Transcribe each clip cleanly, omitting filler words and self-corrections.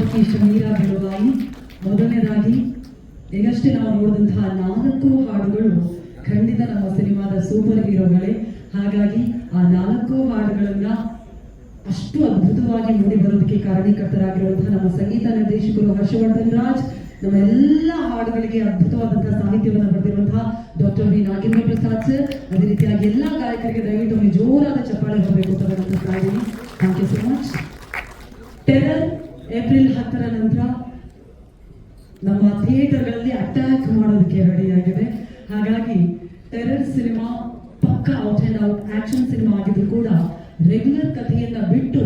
ಶ್ರೀಮತಿ ಶಮೀರಾ ಬಿಳುವಾಯಿ. ಮೊದಲನೇದಾಗಿ ಈಗಷ್ಟೇ ನಾವು ನೋಡಿದಂತಹ 4 ಹಾಡುಗಳು ಖಂಡಿತ ನಮ್ಮ ಸಿನಿಮಾದ ಸೂಪರ್ ಹೀರೋಗಳೇ. ಹಾಗಾಗಿ ಆ 4 ಹಾಡುಗಳನ್ನ ಅಷ್ಟು ಅದ್ಭುತವಾಗಿ ಮೂಡಿ ಬರೋದಕ್ಕೆ ಕಾರಣೀಕರ್ತರಾಗಿರುವಂತಹ ನಮ್ಮ ಸಂಗೀತ ನಿರ್ದೇಶಕರು ಹರ್ಷವರ್ಧನ್ ರಾಜ್, ನಮ್ಮ ಎಲ್ಲ ಹಾಡುಗಳಿಗೆ ಅದ್ಭುತವಾದಂತಹ ಸಾಹಿತ್ಯವನ್ನು ಬರೆದಿರುವಂತಹ doctor V Nagendra Prasad sir, ಅದೇ ರೀತಿಯಾಗಿ ಎಲ್ಲ ಗಾಯಕರಿಗೆ ದಯವಿಟ್ಟು ಒಂದು ಜೋರಾದ ಚಪ್ಪಾಳೆ ಹೋಗಬೇಕು ಅಂತ ಹೇಳ್ತಾ ಇದ್ದೀನಿ. Thank you so much. Terror April 10ರ ನಂತರ ನಮ್ಮ ಥಿಯೇಟರ್ಗಳಲ್ಲಿ ಅಟ್ಯಾಕ್ ಮಾಡೋದಕ್ಕೆ ರೆಡಿಯಾಗಿದೆ. ಹಾಗಾಗಿ ಟೆರರ್ ಸಿನಿಮಾ ಪಕ್ಕ out and out action cinema ಆಗಿದ್ರು ಕೂಡ ರೆಗ್ಯುಲರ್ ಕಥೆಯನ್ನ ಬಿಟ್ಟು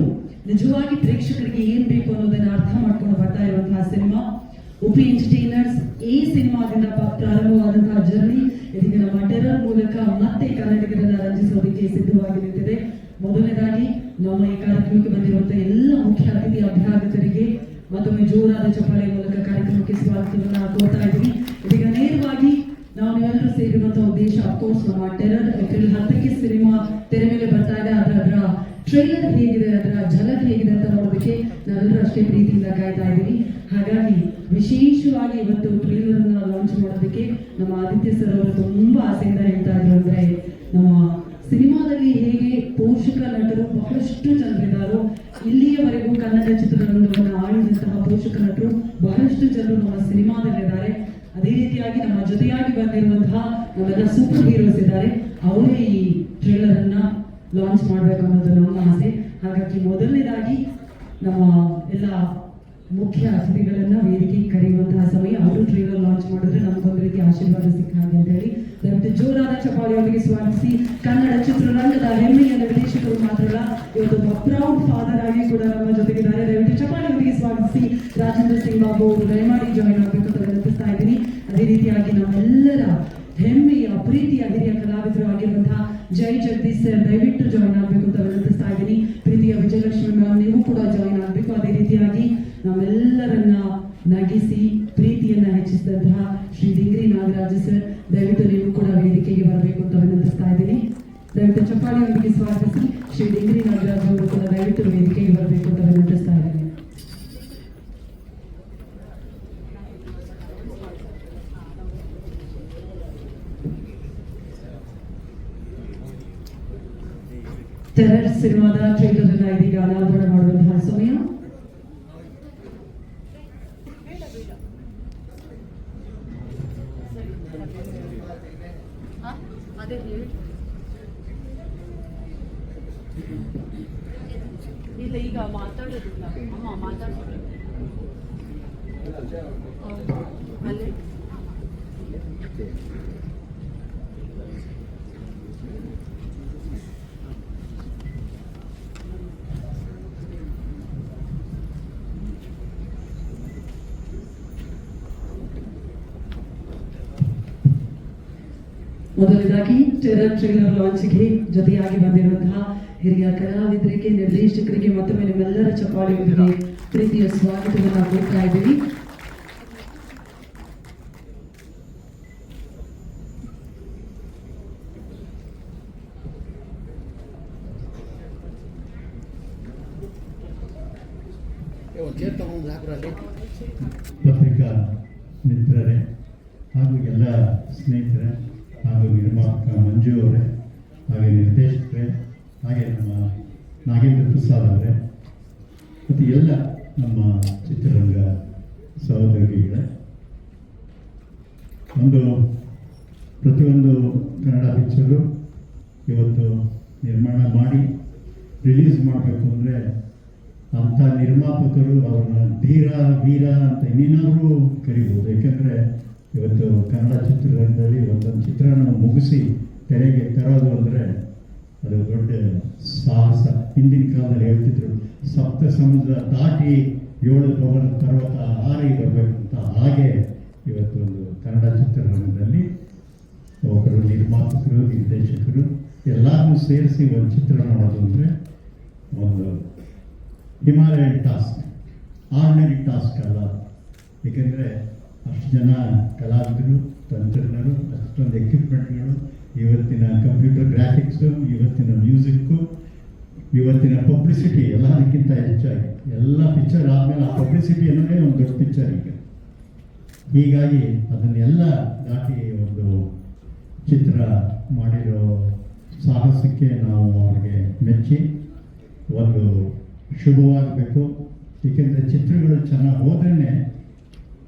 ನಿಜವಾಗಿ ಪ್ರೇಕ್ಷಕರಿಗೆ ಏನ್ ಬೇಕು ಅನ್ನೋದನ್ನ ಅರ್ಥ ಮಾಡ್ಕೊಂಡು ಬರ್ತಾ ಇರುವಂತಹ ಸಿನಿಮಾ. ಉಪಿ ಎಂಟರ್ಟೈನರ್ಸ್ ಈ ಸಿನಿಮಾದಿಂದ ಪ್ರಾರಂಭವಾದಂತಹ ಜರ್ನಿ ಇದೀಗ ನಮ್ಮ ಟೆರರ್ ಮೂಲಕ ಮತ್ತೆ ಕನ್ನಡಿಗರನ್ನ ರಂಜಿಸೋದಕ್ಕೆ ಸಿದ್ಧವಾಗಿ ನಿಂತಿದೆ. ಮೊದಲನೇದಾಗಿ ನಮ್ಮ ಈ ಕಾರ್ಯಕ್ರಮಕ್ಕೆ ಬಂದಿರುವಂತಹ ಎಲ್ಲ ಮುಖ್ಯ ಅತಿಥಿ ಅಭ್ಯಾಗತರಿಗೆ ಮತ್ತೊಮ್ಮೆ ಜೋರಾದ ಚಪ್ಪಾಳೆ ಮೂಲಕ ಕಾರ್ಯಕ್ರಮಕ್ಕೆ ಸ್ವಾಗತವನ್ನ ಕೋರ್ತಾ ಇದ್ದೀವಿ. ಇದೀಗ ನೇರವಾಗಿ ನಾವು ನೀವೆಲ್ಲರೂ ಸೇರಿರುವಂತಹ ಉದ್ದೇಶ ಅಫ್ಕೋರ್ಸ್ ನಮ್ಮ ಟೆರರ್ ಏಪ್ರಿಲ್ 10ಕ್ಕೆ ಸಿನಿಮಾ ತೆರೆ ಮೇಲೆ ಬರ್ತಾ ಇದೆ. ಅದರ ಟ್ರೈಲರ್ ಹೇಗಿದೆ, ಅದರ ಝಲಕ್ ಹೇಗಿದೆ ಅಂತ ನೋಡೋದಕ್ಕೆ ನಾವೆಲ್ಲರೂ ಅಷ್ಟೇ ಪ್ರೀತಿಯಿಂದ ಕಾಯ್ತಾ ಇದ್ದೀವಿ. ಹಾಗಾಗಿ ವಿಶೇಷವಾಗಿ ಇವತ್ತು ಟ್ರೈಲರ್ ಅನ್ನ ಲಾಂಚ್ ಮಾಡೋದಕ್ಕೆ ನಮ್ಮ ಆದಿತ್ಯ ಸರ್ ಅವರು ತುಂಬಾ ಆಸೆಯಿಂದ ಹೇಳ್ತಾ ಇದ್ರು. ಅಂದ್ರೆ ನಮ್ಮ ಸಿನಿಮಾದಲ್ಲಿ ಹೇಗೆ ಪೋಷಕ ನಟರು ಬಹಳಷ್ಟು ಜನರಿದ್ದಾರೋ, ಇಲ್ಲಿಯವರೆಗೂ ಕನ್ನಡ ಚಿತ್ರರಂಗವನ್ನು ಆಳಿದಂತಹ ಪೋಷಕ ನಟರು ಬಹಳಷ್ಟು ಜನರು ನಮ್ಮ ಸಿನಿಮಾದಲ್ಲಿದ್ದಾರೆ. ಅದೇ ರೀತಿಯಾಗಿ ನಮ್ಮ ಜೊತೆಯಾಗಿ ಬಂದಿರುವಂತಹ ನಮ್ಮೆಲ್ಲ ಸೂಪರ್ ಹೀರೋಸ್ ಇದ್ದಾರೆ. ಅವರೇ ಈ ಟ್ರೇಲರ್ ಅನ್ನ ಲಾಂಚ್ ಮಾಡಬೇಕು ಅನ್ನೋದು ನಮ್ಮ ಆಸೆ. ಹಾಗಾಗಿ ಮೊದಲನೇದಾಗಿ ನಮ್ಮ ಎಲ್ಲ ಮುಖ್ಯ ಅತಿಥಿಗಳನ್ನ ವೇದಿಕೆಗೆ ಕರೆಯುವಂತಹ ಸಮಯ. ಅವರು ಟ್ರೇಲರ್ ಲಾಂಚ್ ಮಾಡಿದ್ರೆ ನಮಗೊಂದು ರೀತಿ ಆಶೀರ್ವಾದ ಸಿಕ್ಕ ಹಾಗೆ ಅಂತ ಹೇಳಿ ದಯವಿಟ್ಟು ಜೋರಾದ ಚಪ್ಪಾಳೆಯೊಂದಿಗೆ ಸ್ವಾಗತಿಸಿ. ಕನ್ನಡ ಚಿತ್ರರಂಗದ ಹೆಮ್ಮೆಯ ನಿರ್ದೇಶಕರು ಮಾತ್ರ ಅಲ್ಲ, ಇವತ್ತು ಪ್ರೌಡ್ ಫಾದರ್ ಆಗಿ ಕೂಡ ನಮ್ಮ ಜೊತೆಗಿದ್ದಾರೆ. ದಯವಿಟ್ಟು ಚಪ್ಪಾಳೆಯೊಂದಿಗೆ ಸ್ವಾಗತಿಸಿ. ರಾಜೇಂದ್ರ ಸಿಂಗ್ ಬಾಬು ಅವರು ದಯಮಾಡಿ ಜಾಯಿನ್ ಆಗಬೇಕು ಅಂತ ವಿನಂತಿಸ್ತಾ ಇದ್ದೀನಿ. ಅದೇ ರೀತಿಯಾಗಿ ನಮ್ಮೆಲ್ಲರ ಹೆಮ್ಮೆಯ ಪ್ರೀತಿಯ ಹಿರಿಯ ಕಲಾವಿದರು ಆಗಿರುವಂತಹ ಜೈ ಜಗದೀಶ್ ಸರ್ ದಯವಿಟ್ಟು ಜಾಯಿನ್ ಆಗಬೇಕು ಅಂತ ವಿನಂತಿಸ್ತಾ ಇದ್ದೀನಿ. ಪ್ರೀತಿಯ ವಿಜಯಲಕ್ಷ್ಮಿ ಮ್ಯಾಮ್ ನೀವು ಕೂಡ ಜಾಯಿನ್ ಆಗಬೇಕು. ಅದೇ ರೀತಿಯಾಗಿ ನಮ್ಮೆಲ್ಲರನ್ನ ನಗಿಸಿ ಪ್ರೀತಿಯನ್ನ ಹೆಚ್ಚಿಸಿದಂತಹ ಶ್ರೀ ಡಿಂಗ್ರಿ ನಾಗರಾಜ ಸರ್ ದಯವಿಟ್ಟು ನೀವು ಕೂಡ ವೇದಿಕೆಗೆ ಬರಬೇಕು ಅಂತ ವಿನಂತಿಸ್ತಾ ಇದ್ದೀನಿ. ದಯವಿಟ್ಟು ಚಪ್ಪಾಳೆಯೊಂದಿಗೆ ಸ್ವಾಗತಿಸಿ. ಶ್ರೀ ಡಿಂಗ್ರಿ ನಾಗರಾಜ್ ಅವರು ಕೂಡ ದಯವಿಟ್ಟು ವೇದಿಕೆಗೆ ಬರಬೇಕು ಅಂತ ವಿನಂತಿಸ್ತಾ ಇದ್ದೀನಿ. ಟೆರರ್ ಸಿನಿಮಾದ ಟ್ರೇಲರ್ ಅನ್ನ ಇದೀಗ ಅನಾವರಣ ಮಾಡುವಂತಹ ಸಮಯ. ಇಲ್ಲ ಈಗ ಮಾತಾಡೋದಿಲ್ಲ ಅಮ್ಮ ಮಾತಾಡ್ತಾರೆ ಅಲ್ಲಿ ಮೊದಲನೇದಾಗಿ ಟೆರರ್ ಟ್ರೇಲರ್ ಲಾಂಚ್ಗೆ ಜೊತೆಯಾಗಿ ಬಂದಿರುವಂತಹ ಹಿರಿಯ ಕಲಾವಿದರಿಗೆ, ನಿರ್ದೇಶಕರಿಗೆ ಮತ್ತೊಮ್ಮೆ ನಿಮ್ಮೆಲ್ಲರ ಚಪ್ಪಾಳೆಯೊಂದಿಗೆ ಪ್ರೀತಿಯ ಸ್ವಾಗತವನ್ನು ಕೋರ್ತಾ ಇದ್ದೀವಿ. ಪತ್ರಿಕಾ ಮಿತ್ರರೇ ಹಾಗೂ ಎಲ್ಲ ಸ್ನೇಹಿತರೆ ಹಾಗೂ ನಿರ್ಮಾಪಕ ಮಂಜು ಅವರೇ, ಹಾಗೆ ನಿರ್ದೇಶಕರೇ, ಹಾಗೆ ನಮ್ಮ ನಾಗೇಂದ್ರ ಪ್ರಸಾದ್ ಅವರೇ ಮತ್ತು ಎಲ್ಲ ನಮ್ಮ ಚಿತ್ರರಂಗ ಸಹೋದರಿಗಳೇ, ಪ್ರತಿಯೊಂದು ಕನ್ನಡ ಪಿಕ್ಚರು ಇವತ್ತು ನಿರ್ಮಾಣ ಮಾಡಿ ರಿಲೀಸ್ ಮಾಡಬೇಕು ಅಂದರೆ ಅಂಥ ನಿರ್ಮಾಪಕರು ಅವ್ರನ್ನ ಧೀರ ವೀರ ಅಂತ ಇನ್ನೇನಾದರೂ ಕರಿಬೋದು. ಏಕೆಂದರೆ ಇವತ್ತು ಕನ್ನಡ ಚಿತ್ರರಂಗದಲ್ಲಿ ಒಂದೊಂದು ಚಿತ್ರನ ಮುಗಿಸಿ ತೆರೆಗೆ ತರೋದು ಅಂದರೆ ಅದು ದೊಡ್ಡ ಸಾಹಸ. ಹಿಂದಿನ ಕಾಲದಲ್ಲಿ ಹೇಳ್ತಿದ್ರು, ಸಪ್ತ ಸಮುದ್ರ ದಾಟಿ 7 ಪರ್ವತ ಹಾರಿ ಬರಬೇಕು ಅಂತ. ಹಾಗೆ ಇವತ್ತು ಒಂದು ಕನ್ನಡ ಚಿತ್ರರಂಗದಲ್ಲಿ ಒಬ್ಬರು ನಿರ್ಮಾಪಕರು, ನಿರ್ದೇಶಕರು ಎಲ್ಲರನ್ನೂ ಸೇರಿಸಿ ಒಂದು ಚಿತ್ರ ಮಾಡೋದು ಅಂದರೆ ಒಂದು ಹಿಮಾಲಯನ್ ಟಾಸ್ಕ್, ಆರ್ಡಿನರಿ ಟಾಸ್ಕ್ ಅಲ್ಲ. ಏಕೆಂದರೆ ಅಷ್ಟು ಜನ ಕಲಾವಿದರು, ತಂತ್ರಜ್ಞರು, ಅಷ್ಟೊಂದು ಎಕ್ವಿಪ್ಮೆಂಟ್ಗಳು, ಇವತ್ತಿನ ಕಂಪ್ಯೂಟರ್ ಗ್ರಾಫಿಕ್ಸು, ಇವತ್ತಿನ ಮ್ಯೂಸಿಕ್ಕು, ಇವತ್ತಿನ ಪಬ್ಲಿಸಿಟಿ ಎಲ್ಲದಕ್ಕಿಂತ ಹೆಚ್ಚಾಗಿ ಎಲ್ಲ ಪಿಕ್ಚರ್ ಆದಮೇಲೆ ಆ ಪಬ್ಲಿಸಿಟಿ ಅನ್ನೋದೇ ಒಂದು ದೊಡ್ಡ ಪಿಕ್ಚರ್ ಈಗ. ಹೀಗಾಗಿ ಅದನ್ನೆಲ್ಲ ದಾಟಿ ಒಂದು ಚಿತ್ರ ಮಾಡಿರೋ ಸಾಹಸಕ್ಕೆ ನಾವು ಅವ್ರಿಗೆ ಮೆಚ್ಚಿ ಒಂದು ಶುಭವಾಗಬೇಕು. ಏಕೆಂದರೆ ಚಿತ್ರಗಳು ಚೆನ್ನಾಗಿ ಹೋದ್ರೇ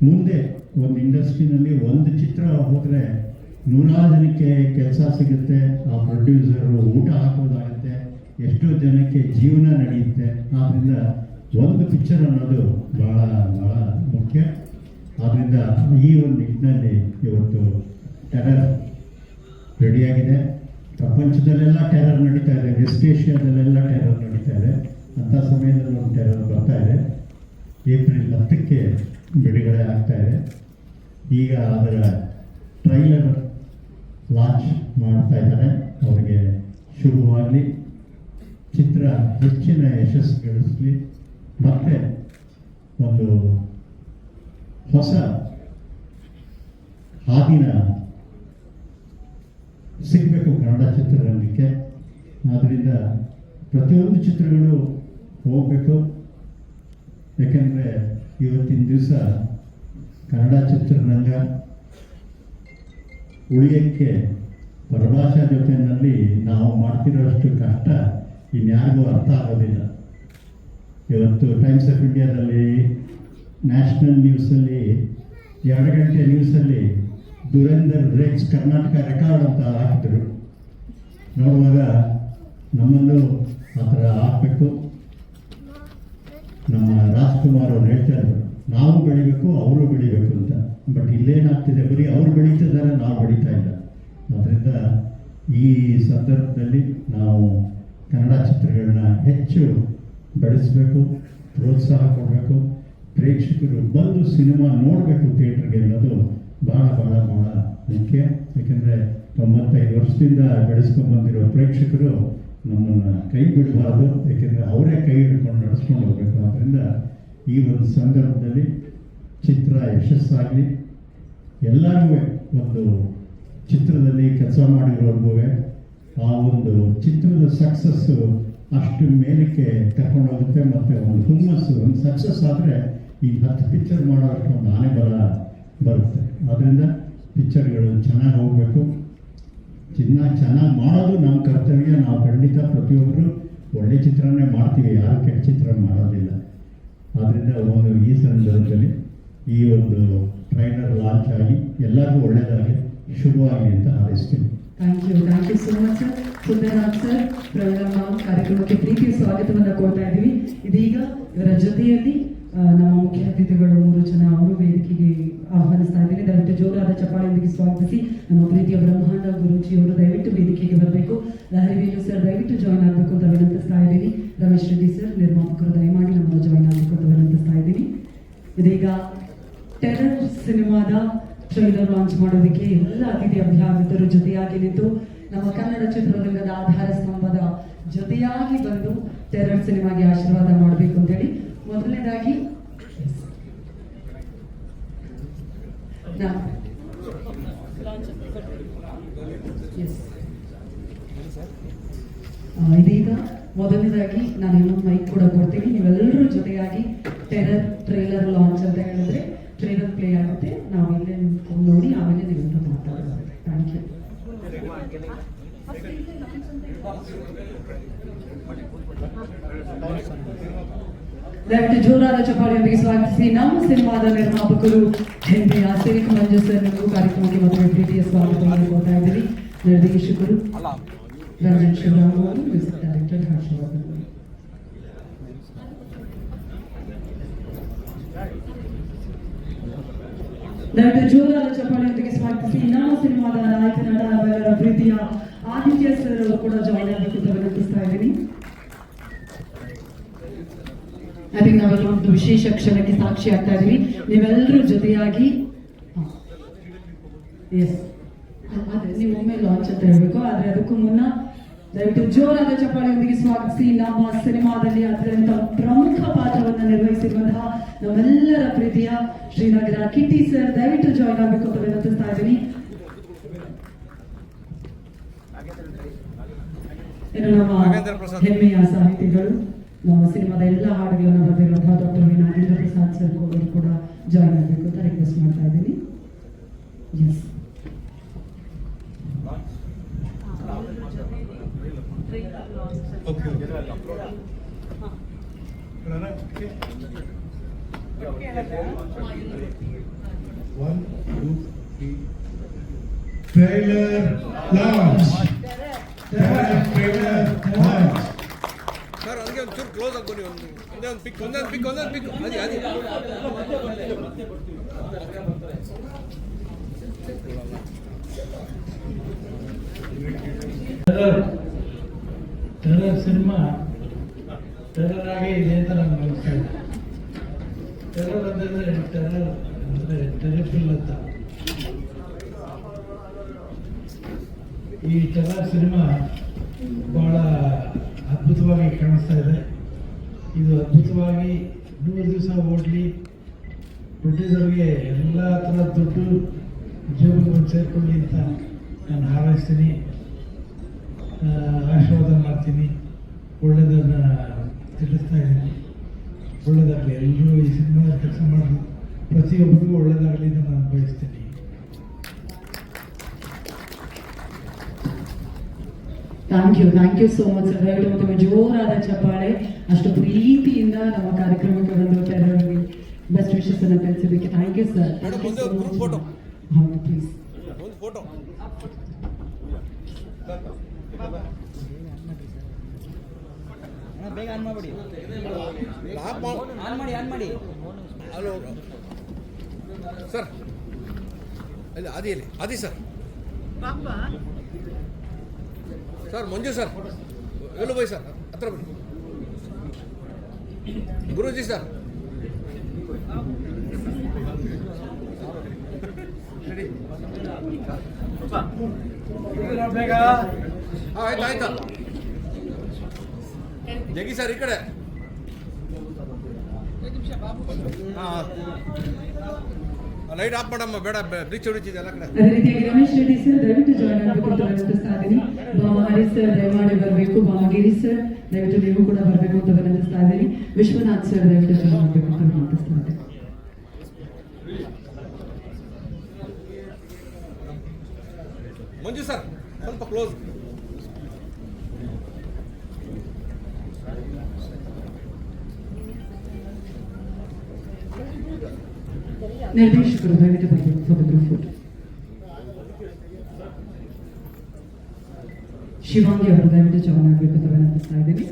ಮುಂದೆ ಒಂದು ಇಂಡಸ್ಟ್ರಿನಲ್ಲಿ ಒಂದು ಚಿತ್ರ ಹೋದರೆ ನೂರಾರು ಜನಕ್ಕೆ ಕೆಲಸ ಸಿಗುತ್ತೆ, ಆ ಪ್ರೊಡ್ಯೂಸರು ಊಟ ಹಾಕೋದಾಗುತ್ತೆ, ಎಷ್ಟೋ ಜನಕ್ಕೆ ಜೀವನ ನಡೆಯುತ್ತೆ. ಆದ್ದರಿಂದ ಒಂದು ಪಿಕ್ಚರ್ ಅನ್ನೋದು ಭಾಳ ಭಾಳ ಮುಖ್ಯ. ಆದ್ದರಿಂದ ಈ ಒಂದು ನಿಟ್ಟಿನಲ್ಲಿ ಇವತ್ತು ಟೆರರ್ ರೆಡಿಯಾಗಿದೆ. ಪ್ರಪಂಚದಲ್ಲೆಲ್ಲ ಟೆರರ್ ನಡೀತಾ ಇದೆ, ವೆಸ್ಟ್ ಏಷ್ಯಾದಲ್ಲೆಲ್ಲ ಟೆರರ್ ನಡೀತಾ ಇದೆ. ಅಂಥ ಸಮಯದಲ್ಲಿ ಒಂದು ಟೆರರ್ ಬರ್ತಾ ಇದೆ. ಏಪ್ರಿಲ್ 10ಕ್ಕೆ ಬಿಡುಗಡೆ ಆಗ್ತಾ ಇದೆ. ಈಗ ಅದರ ಟ್ರೈಲರ್ ಲಾಂಚ್ ಮಾಡ್ತಾ ಇದ್ದಾರೆ. ಅವರಿಗೆ ಶುಭವಾಗಲಿ, ಚಿತ್ರ ಹೆಚ್ಚಿನ ಯಶಸ್ಸು ಗಳಿಸಲಿ, ಮತ್ತೆ ಒಂದು ಹೊಸ ಹಾದಿನ ಸಿಗಬೇಕು ಕನ್ನಡ ಚಿತ್ರರಂಗಕ್ಕೆ. ಆದ್ದರಿಂದ ಪ್ರತಿಯೊಂದು ಚಿತ್ರಗಳು ಹೋಗಬೇಕು. ಯಾಕೆಂದರೆ ಇವತ್ತಿನ ದಿವಸ ಕನ್ನಡ ಚಿತ್ರರಂಗ ಉಳಿಯೋಕ್ಕೆ ಪರಭಾಷಾ ಜೊತೆಯಲ್ಲಿ ನಾವು ಮಾಡ್ತಿರೋಷ್ಟು ಕಷ್ಟ ಇನ್ಯಾರಿಗೂ ಅರ್ಥ ಆಗೋದಿಲ್ಲ. ಇವತ್ತು ಟೈಮ್ಸ್ ಆಫ್ ಇಂಡಿಯಾದಲ್ಲಿ, ನ್ಯಾಷನಲ್ ನ್ಯೂಸಲ್ಲಿ, 2 ಗಂಟೆ ನ್ಯೂಸಲ್ಲಿ ದುರಂದರ್ ಬ್ರೇಕ್ಸ್ ಕರ್ನಾಟಕ ರೆಕಾರ್ಡ್ ಅಂತ ಹಾಕಿದ್ರು. ನೋಡುವಾಗ ನಮ್ಮಲ್ಲೂ ಆ ಥರ ಹಾಕಬೇಕು. ನಮ್ಮ ರಾಜ್ಕುಮಾರ್ ಅವ್ರು ಹೇಳ್ತಾ ಇದ್ರು, ನಾವು ಬೆಳಿಬೇಕು ಅವರು ಬೆಳಿಬೇಕು ಅಂತ. ಬಟ್ ಇಲ್ಲೇನಾಗ್ತಿದೆ, ಬರೀ ಅವ್ರು ಬೆಳೀತಿದ್ದಾರೆ, ನಾವು ಬೆಳೀತಾ ಇಲ್ಲ. ಆದ್ದರಿಂದ ಈ ಸಂದರ್ಭದಲ್ಲಿ ನಾವು ಕನ್ನಡ ಚಿತ್ರಗಳನ್ನ ಹೆಚ್ಚು ಬೆಳೆಸಬೇಕು, ಪ್ರೋತ್ಸಾಹ ಕೊಡಬೇಕು, ಪ್ರೇಕ್ಷಕರು ಬಂದು ಸಿನಿಮಾ ನೋಡಬೇಕು ಥಿಯೇಟ್ರಿಗೆ ಅನ್ನೋದು ಭಾಳ ಭಾಳ ಭಾಳ ಮುಖ್ಯ. ಏಕೆಂದರೆ 95 ವರ್ಷದಿಂದ ಬೆಳೆಸ್ಕೊಂಡ್ಬಂದಿರೋ ಪ್ರೇಕ್ಷಕರು ನಮ್ಮನ್ನು ಕೈ ಬಿಡಬಾರ್ದು. ಏಕೆಂದರೆ ಅವರೇ ಕೈ ಹಿಡ್ಕೊಂಡು ನಡೆಸ್ಕೊಂಡು ಹೋಗ್ಬೇಕು. ಆದ್ದರಿಂದ ಈ ಒಂದು ಸಂದರ್ಭದಲ್ಲಿ ಚಿತ್ರ ಯಶಸ್ಸಾಗಲಿ. ಎಲ್ಲರಿಗೂ ಒಂದು ಚಿತ್ರದಲ್ಲಿ ಕೆಲಸ ಮಾಡಿರೋರ್ಗೂ ಆ ಒಂದು ಚಿತ್ರದ ಸಕ್ಸಸ್ಸು ಅಷ್ಟು ಮೇಲಕ್ಕೆ ಕರ್ಕೊಂಡೋಗುತ್ತೆ. ಮತ್ತು ಒಂದು ಹುಮ್ಮಸ್ಸು, ಒಂದು ಸಕ್ಸಸ್ ಆದರೆ ಈ 10 ಪಿಕ್ಚರ್ ಮಾಡೋಷ್ಟು ಒಂದು ಆನೆ ಬಲ ಬರುತ್ತೆ. ಆದ್ದರಿಂದ ಪಿಕ್ಚರ್ಗಳು ಚೆನ್ನಾಗಿ ಹೋಗಬೇಕು. ಚೆನ್ನಾಗಿ ಮಾಡೋದು ನಮ್ಮ ಕರ್ತವ್ಯ. ನಾವು ಖಂಡಿತ ಪ್ರತಿಯೊಬ್ಬರು ಒಳ್ಳೆ ಚಿತ್ರನೇ ಮಾಡ್ತೀವಿ, ಯಾರು ಕೆಟ್ಟ ಚಿತ್ರ ಮಾಡೋದಿಲ್ಲ. ಆದ್ದರಿಂದ ಒಂದು ಈ ಸಂದರ್ಭದಲ್ಲಿ ಈ ಒಂದು ಟ್ರೈಲರ್ ಲಾಂಚ್ ಆಗಿ ಎಲ್ಲರಿಗೂ ಒಳ್ಳೆಯದಾಗಲಿ, ಶುಭವಾಗಲಿ ಅಂತ ಹಾರೈಸ್ತೀನಿ. Thank you so much sir. Sundararaj sir, Praveen ನಾವು ಕಾರ್ಯಕ್ರಮಕ್ಕೆ ಪ್ರೀತಿಯ ಸ್ವಾಗತವನ್ನು ಕೊಡ್ತಾ ಇದ್ದೀವಿ. ಇದೀಗ ಇವರ ಜೊತೆಯಲ್ಲಿ ನಮ್ಮ ಮುಖ್ಯ ಅತಿಥಿಗಳು 3 ಜನ ಅವರು ವೇದಿಕೆಗೆ ಆಹ್ವಾನಿಸ್ತಾ ಇದ್ದೀನಿ. ದಯವಿಟ್ಟು ಜೋರಾದ ಚಪ್ಪಾಳೆಯೊಂದಿಗೆ ಸ್ವಾಗತಿಸಿ ನಮ್ಮ ಪ್ರೀತಿಯ ಬ್ರಹ್ಮಾಂಡ ಗುರೂಜಿಯವರು ದಯವಿಟ್ಟು ವೇದಿಕೆಗೆ ಬರಬೇಕು. ಲಹರಿವೇಲು ಸರ್ ದಯವಿಟ್ಟು ಜಾಯ್ನ್ ಆಗಬೇಕು ಅಂತ ವಿನಂತಿಸ್ತಾ ಇದ್ದೀನಿ. ರಮೇಶ್ ರೆಡ್ಡಿ ಸರ್, ನಿರ್ಮಾಪಕರು ದಯಮಾಡಿ ನಮ್ಮ ಜಾಯ್ನ್ ಆಗಬೇಕು ಅಂತ ವಿನಂತಿಸ್ತಾ ಇದ್ದೀನಿ. ಇದೀಗ ಟೆರರ್ ಸಿನಿಮಾದ ಟ್ರೈಲರ್ ಲಾಂಚ್ ಮಾಡೋದಕ್ಕೆ ಎಲ್ಲ ಅತಿಥಿ ಅಭ್ಯಾಗತರು ಜೊತೆಯಾಗಿ ನಿಂತು ನಮ್ಮ ಕನ್ನಡ ಚಿತ್ರರಂಗದ ಆಧಾರ ಸ್ತಂಭದ ಜೊತೆಯಾಗಿ ಬಂದು ಟೆರರ್ ಸಿನಿಮಾಗೆ ಆಶೀರ್ವಾದ ಮಾಡಬೇಕು ಅಂತೇಳಿ ಮೊದಲನೇದಾಗಿ ಇದೀಗ ಮೊದಲನೇದಾಗಿ ನಾನು ಇನ್ನೊಂದು ಮೈಕ್ ಕೂಡ ಕೊಡ್ತೀನಿ. ನೀವೆಲ್ಲರೂ ಜೊತೆಯಾಗಿ ಟೆರರ್ ಟ್ರೈಲರ್ ಲಾಂಚ್ ಅಂತ ಹೇಳಿದ್ರೆ ಟ್ರೈಲರ್ ಪ್ಲೇ ಆಗುತ್ತೆ. ನಾವು ಇಲ್ಲೇ ನಿಂತ್ಕೊಂಡು ನೋಡಿ ಆಮೇಲೆ ನೀವೆಲ್ಲರೂ ಮಾತಾಡೋದು. Thank you. ದಯವಿಟ್ಟು ಜೋರಾದ ಚಪ್ಪಾಳೆಯೊಂದಿಗೆ ಸ್ವಾಗತಿಸಿ ನಮ್ಮ ಸಿನಿಮಾದ ನಿರ್ಮಾಪಕರು ಹೆಮ್ಮೆಯ ಸಿರಿಕ್ ಮಂಜು ಸರ್ ನಿಮಗೂ ಕಾರ್ಯಕ್ರಮಕ್ಕೆ ಮತ್ತೊಮ್ಮೆ ಪ್ರೀತಿಯ ಸ್ವಾಗತವನ್ನು ಕೊಡ್ತಾ ಇದ್ದೀವಿ. ನಿರ್ದೇಶಕರು ರಂಜನ್ ಶಿವರಾಮ್ ಅವರು, ಮ್ಯೂಸಿಕ್ ಡೈರೆಕ್ಟರ್ ಹರ್ಷವರ್ಧನ್. ದಯವಿಟ್ಟು ಜೋರಾದ ಚಪ್ಪಾಳೆಯೊಂದಿಗೆ ಸ್ವಾಗತಿಸಿ ನಮ್ಮ ಸಿನಿಮಾದ ನಾಯಕ ನಟ ನಮ್ಮೆಲ್ಲರ ಪ್ರೀತಿಯ ಆದಿತ್ಯ ಸರ್ ಅವರು ಕೂಡ ಜಾಯ್ನ್ ಆಗಬೇಕು ಅಂತ ವಿನಂತಿಸ್ತಾ ಇದ್ದೀನಿ. ಅದೇ ನಾವೆಲ್ಲ ಒಂದು ವಿಶೇಷ ಕ್ಷಣಕ್ಕೆ ಸಾಕ್ಷಿ ಆಗ್ತಾ ಇದೀವಿ. ನೀವೆಲ್ಲರೂ ಜೊತೆಯಾಗಿ ಅದೇ ನೀವು ಒಮ್ಮೆ ಲಾಂಚ್ ಅಂತ ಹೇಳ್ಬೇಕು. ಆದ್ರೆ ಅದಕ್ಕೂ ಮುನ್ನ ದಯವಿಟ್ಟು ಜೋರಾದ ಚಪ್ಪಾಳೆಯೊಂದಿಗೆ ಸ್ವಾಗತಿಸಿ ನಮ್ಮ ಸಿನಿಮಾದಲ್ಲಿ ಅತ್ಯಂತ ಪ್ರಮುಖ ಪಾತ್ರವನ್ನು ನಿರ್ವಹಿಸಿರುವಂತಹ ನಮ್ಮೆಲ್ಲರ ಪ್ರೀತಿಯ ಶ್ರೀನಗರ ಕಿಟ್ಟಿ ಸರ್ ದಯವಿಟ್ಟು ಜಾಯ್ನ್ ಆಗಬೇಕು ಅಂತ ವಿನಂತಿಸ್ತಾ ಇದ್ದೀನಿ. ಇನ್ನು ನಮ್ಮ ಹೆಮ್ಮೆಯ ಸಾಹಿತ್ಯ ನಮ್ಮ ಸಿನಿಮಾದ ಎಲ್ಲ ಹಾಡುಗಳನ್ನು ಬರೆದಿರುವಂತಹ doctor V Nagendra Prasad sir ಅವರು ಕೂಡ ಜಾಯ್ನ್ ಆಗಬೇಕು ಅಂತ ರಿಕ್ವೆಸ್ಟ್ ಮಾಡ್ತಾ ಇದ್ದೀನಿ. Yes, Trailer launch. Trailer launch. Sir ಹಂಗೆ ಒಂಚೂರು ಕ್ಲೋಸ್ ಆಗಿ ಬನ್ನಿ. ಒಂದೇ ಒಂದು ಪಿಕ್ ಅದೇ ಟೆರರ್ ಸಿನಿಮಾ ಟೆರರ್ ಆಗಿ ಇದೇ ಥರ ಅನಿಸ್ತಾ ಇದೆ. ಟೆರರ್ ಅಂದರೆ ಟೆರಿಫಿಲ್ ಅಂತ. ಈ ಟೆರರ್ ಸಿನಿಮಾ ಭಾಳ ಅದ್ಭುತವಾಗಿ ಕಾಣಿಸ್ತಾ ಇದೆ. ಇದು ಅದ್ಭುತವಾಗಿ 100 ದಿವಸ ಓಡಲಿ, ಪ್ರೊಡ್ಯೂಸರ್ಗೆ ಎಲ್ಲ ಥರ ದುಡ್ಡು ಜೀವನವನ್ನು ಸೇರಿಕೊಳ್ಳಿ ಅಂತ ನಾನು ಹಾರೈಸ್ತೀನಿ, ಆಶೀರ್ವಾದ ಮಾಡ್ತೀನಿ, ಒಳ್ಳೆಯದನ್ನು ತಿಳಿಸ್ತಾ ಇದ್ದೀನಿ. ಒಳ್ಳೆಯದಾಗಲಿ, ಎಲ್ಲರೂ ಈ ಸಿನಿಮಾದ ಕೆಲಸ ಮಾಡೋದು ಪ್ರತಿಯೊಬ್ಬರಿಗೂ ಒಳ್ಳೆಯದಾಗಲಿ ಅಂತ ನಾನು ಬಯಸ್ತೀನಿ. Thank you so much sir. ದಯವಿಟ್ಟು ತುಂಬ ಜೋರಾದ ಚಪ್ಪಾಳೆ. ಅಷ್ಟು ಪ್ರೀತಿಯಿಂದ ನಮ್ಮ ಕಾರ್ಯಕ್ರಮಕ್ಕೆ ಬಂದು ಟೆರರ್ಗೆ ಬೆಸ್ಟ್ ವಿಶಸ್ ಅನ್ನು ತಿಳಿಸಿದ್ದಕ್ಕೆ ಥ್ಯಾಂಕ್ ಯು ಸರ್. ಫೋಟೋ ಹೌದು, ಪ್ಲೀಸ್ ಒಂದು ಫೋಟೋ. ಬೇಗ ಆನ್ ಮಾಡಿ. ಹಲೋ ಸರ್, ಇಲ್ಲ ಆದಿ ಸರ್, ಸರ್ ಮಂಜು ಸರ್, ಎಲ್ಲೂ ಬೈ ಸರ್, ಹತ್ರ ಬನ್ನಿ. ಗುರೂಜಿ ಸರ್, ಆಯ್ತಾ ಜಗಿ ಸರ್ ಈ ಕಡೆ. ಲೈಟ್ ಆಫ್ ಮಾಡಮ್ಮ, ಬೇಡ ಬ್ರಿಚ್ ಹೊಡಿತಿದೆ ಎಲ್ಲ ಕಡೆ. ಅದೇ ರೀತಿಯಾಗಿ ರಮೇಶ್ ರೆಡ್ಡಿ ಸರ್ ದಯವಿಟ್ಟು ಜಾಯ್ನ್ ಆಗಬೇಕು ಅಂತ ವಿನಂತಿಸ್ತಾ ಇದ್ದೀನಿ. ಭಾಮಹರಿ ಸರ್ ದಯಮಾಡಿ ಬರಬೇಕು. ಭಾಮಗಿರಿ ಸರ್ ದಯವಿಟ್ಟು ನೀವು ಕೂಡ ಬರಬೇಕು ಅಂತ ವಿನಂತಿಸ್ತಾ ಇದ್ದೀನಿ. ವಿಶ್ವನಾಥ್ ಸರ್ ದಯವಿಟ್ಟು ಜಾಯ್ನ್ ಆಗಬೇಕು ಅಂತ ವಿನಂತಿಸ್ತಾ ಇದ್ದೀನಿ. ಮಂಜು ಸರ್ ಸ್ವಲ್ಪ ಕ್ಲೋಸ್. ನಿರ್ದೇಶಕರು ದಯವಿಟ್ಟು ಬರಬೇಕು ಫೋಟೋಗ್ರಾಫರ್. ಶಿವಾಂಗಿ ಅವರು ದಯವಿಟ್ಟು ಜಾಯ್ನ್ ಆಗಬೇಕು ಅಂತ ವಿನಂತಿಸ್ತಾ ಇದ್ದೀನಿ.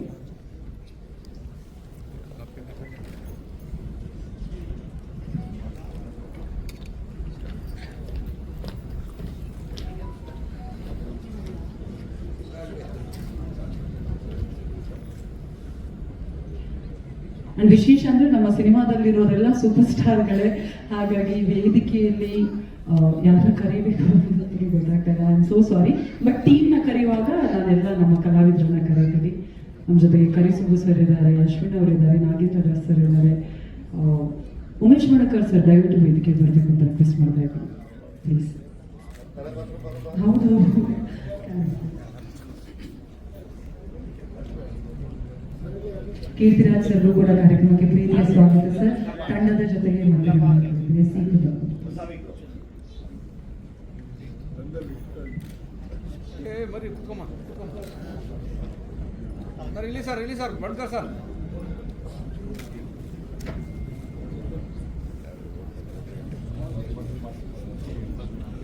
ಅಂಡ್ ವಿಶೇಷ ಅಂದ್ರೆ ನಮ್ಮ ಸಿನಿಮಾದಲ್ಲಿರೋರೆಲ್ಲ ಸೂಪರ್ ಸ್ಟಾರ್ಗಳೇ. ಹಾಗಾಗಿ ವೇದಿಕೆಯಲ್ಲಿ ಯಾರನ್ನ ಕರಿಬೇಕು ಅಂತ ಗೊತ್ತಾಗ್ತಲ್ಲ. I am so sorry. But ಟೀಮ್ನ ಕರೆಯುವಾಗ ನಾನೆಲ್ಲ ನಮ್ಮ ಕಲಾವಿದರನ್ನ ಕರೀತೀವಿ. ನಮ್ಮ ಜೊತೆಗೆ ಕರಿಸುಬು ಸರ್ ಇದ್ದಾರೆ, ಅಶ್ವಿನ್ ಅವರಿದ್ದಾರೆ, ನಾಗೇಂದ್ರ ಸರ್ ಇದ್ದಾರೆ, ಉಮೇಶ್ ಮಡಕರ್ ಸರ್ ದಯವಿಟ್ಟು ವೇದಿಕೆ ಬರಬೇಕು ಅಂತ ರಿಕ್ವೆಸ್ಟ್ ಮಾಡ್ತಾ ಇದ್ದೀನಿ ಪ್ಲೀಸ್. ಹೌದು, ಕೀರ್ತಿರಾಜ್ ಸರ್ ಕೂಡ ಕಾರ್ಯಕ್ರಮಕ್ಕೆ ಪ್ರೀತಿಯ ಸ್ವಾಗತ ಸರ್. ತಂಡದ ಜೊತೆಗೆ ಮಾತನಾಡುತ್ತಿದ್ದೇನೆ. ಮರಿ ಕುತ್ಕೊಮ್ಮ ಸರ್, ಇಲ್ಲಿ sir Badkar sir.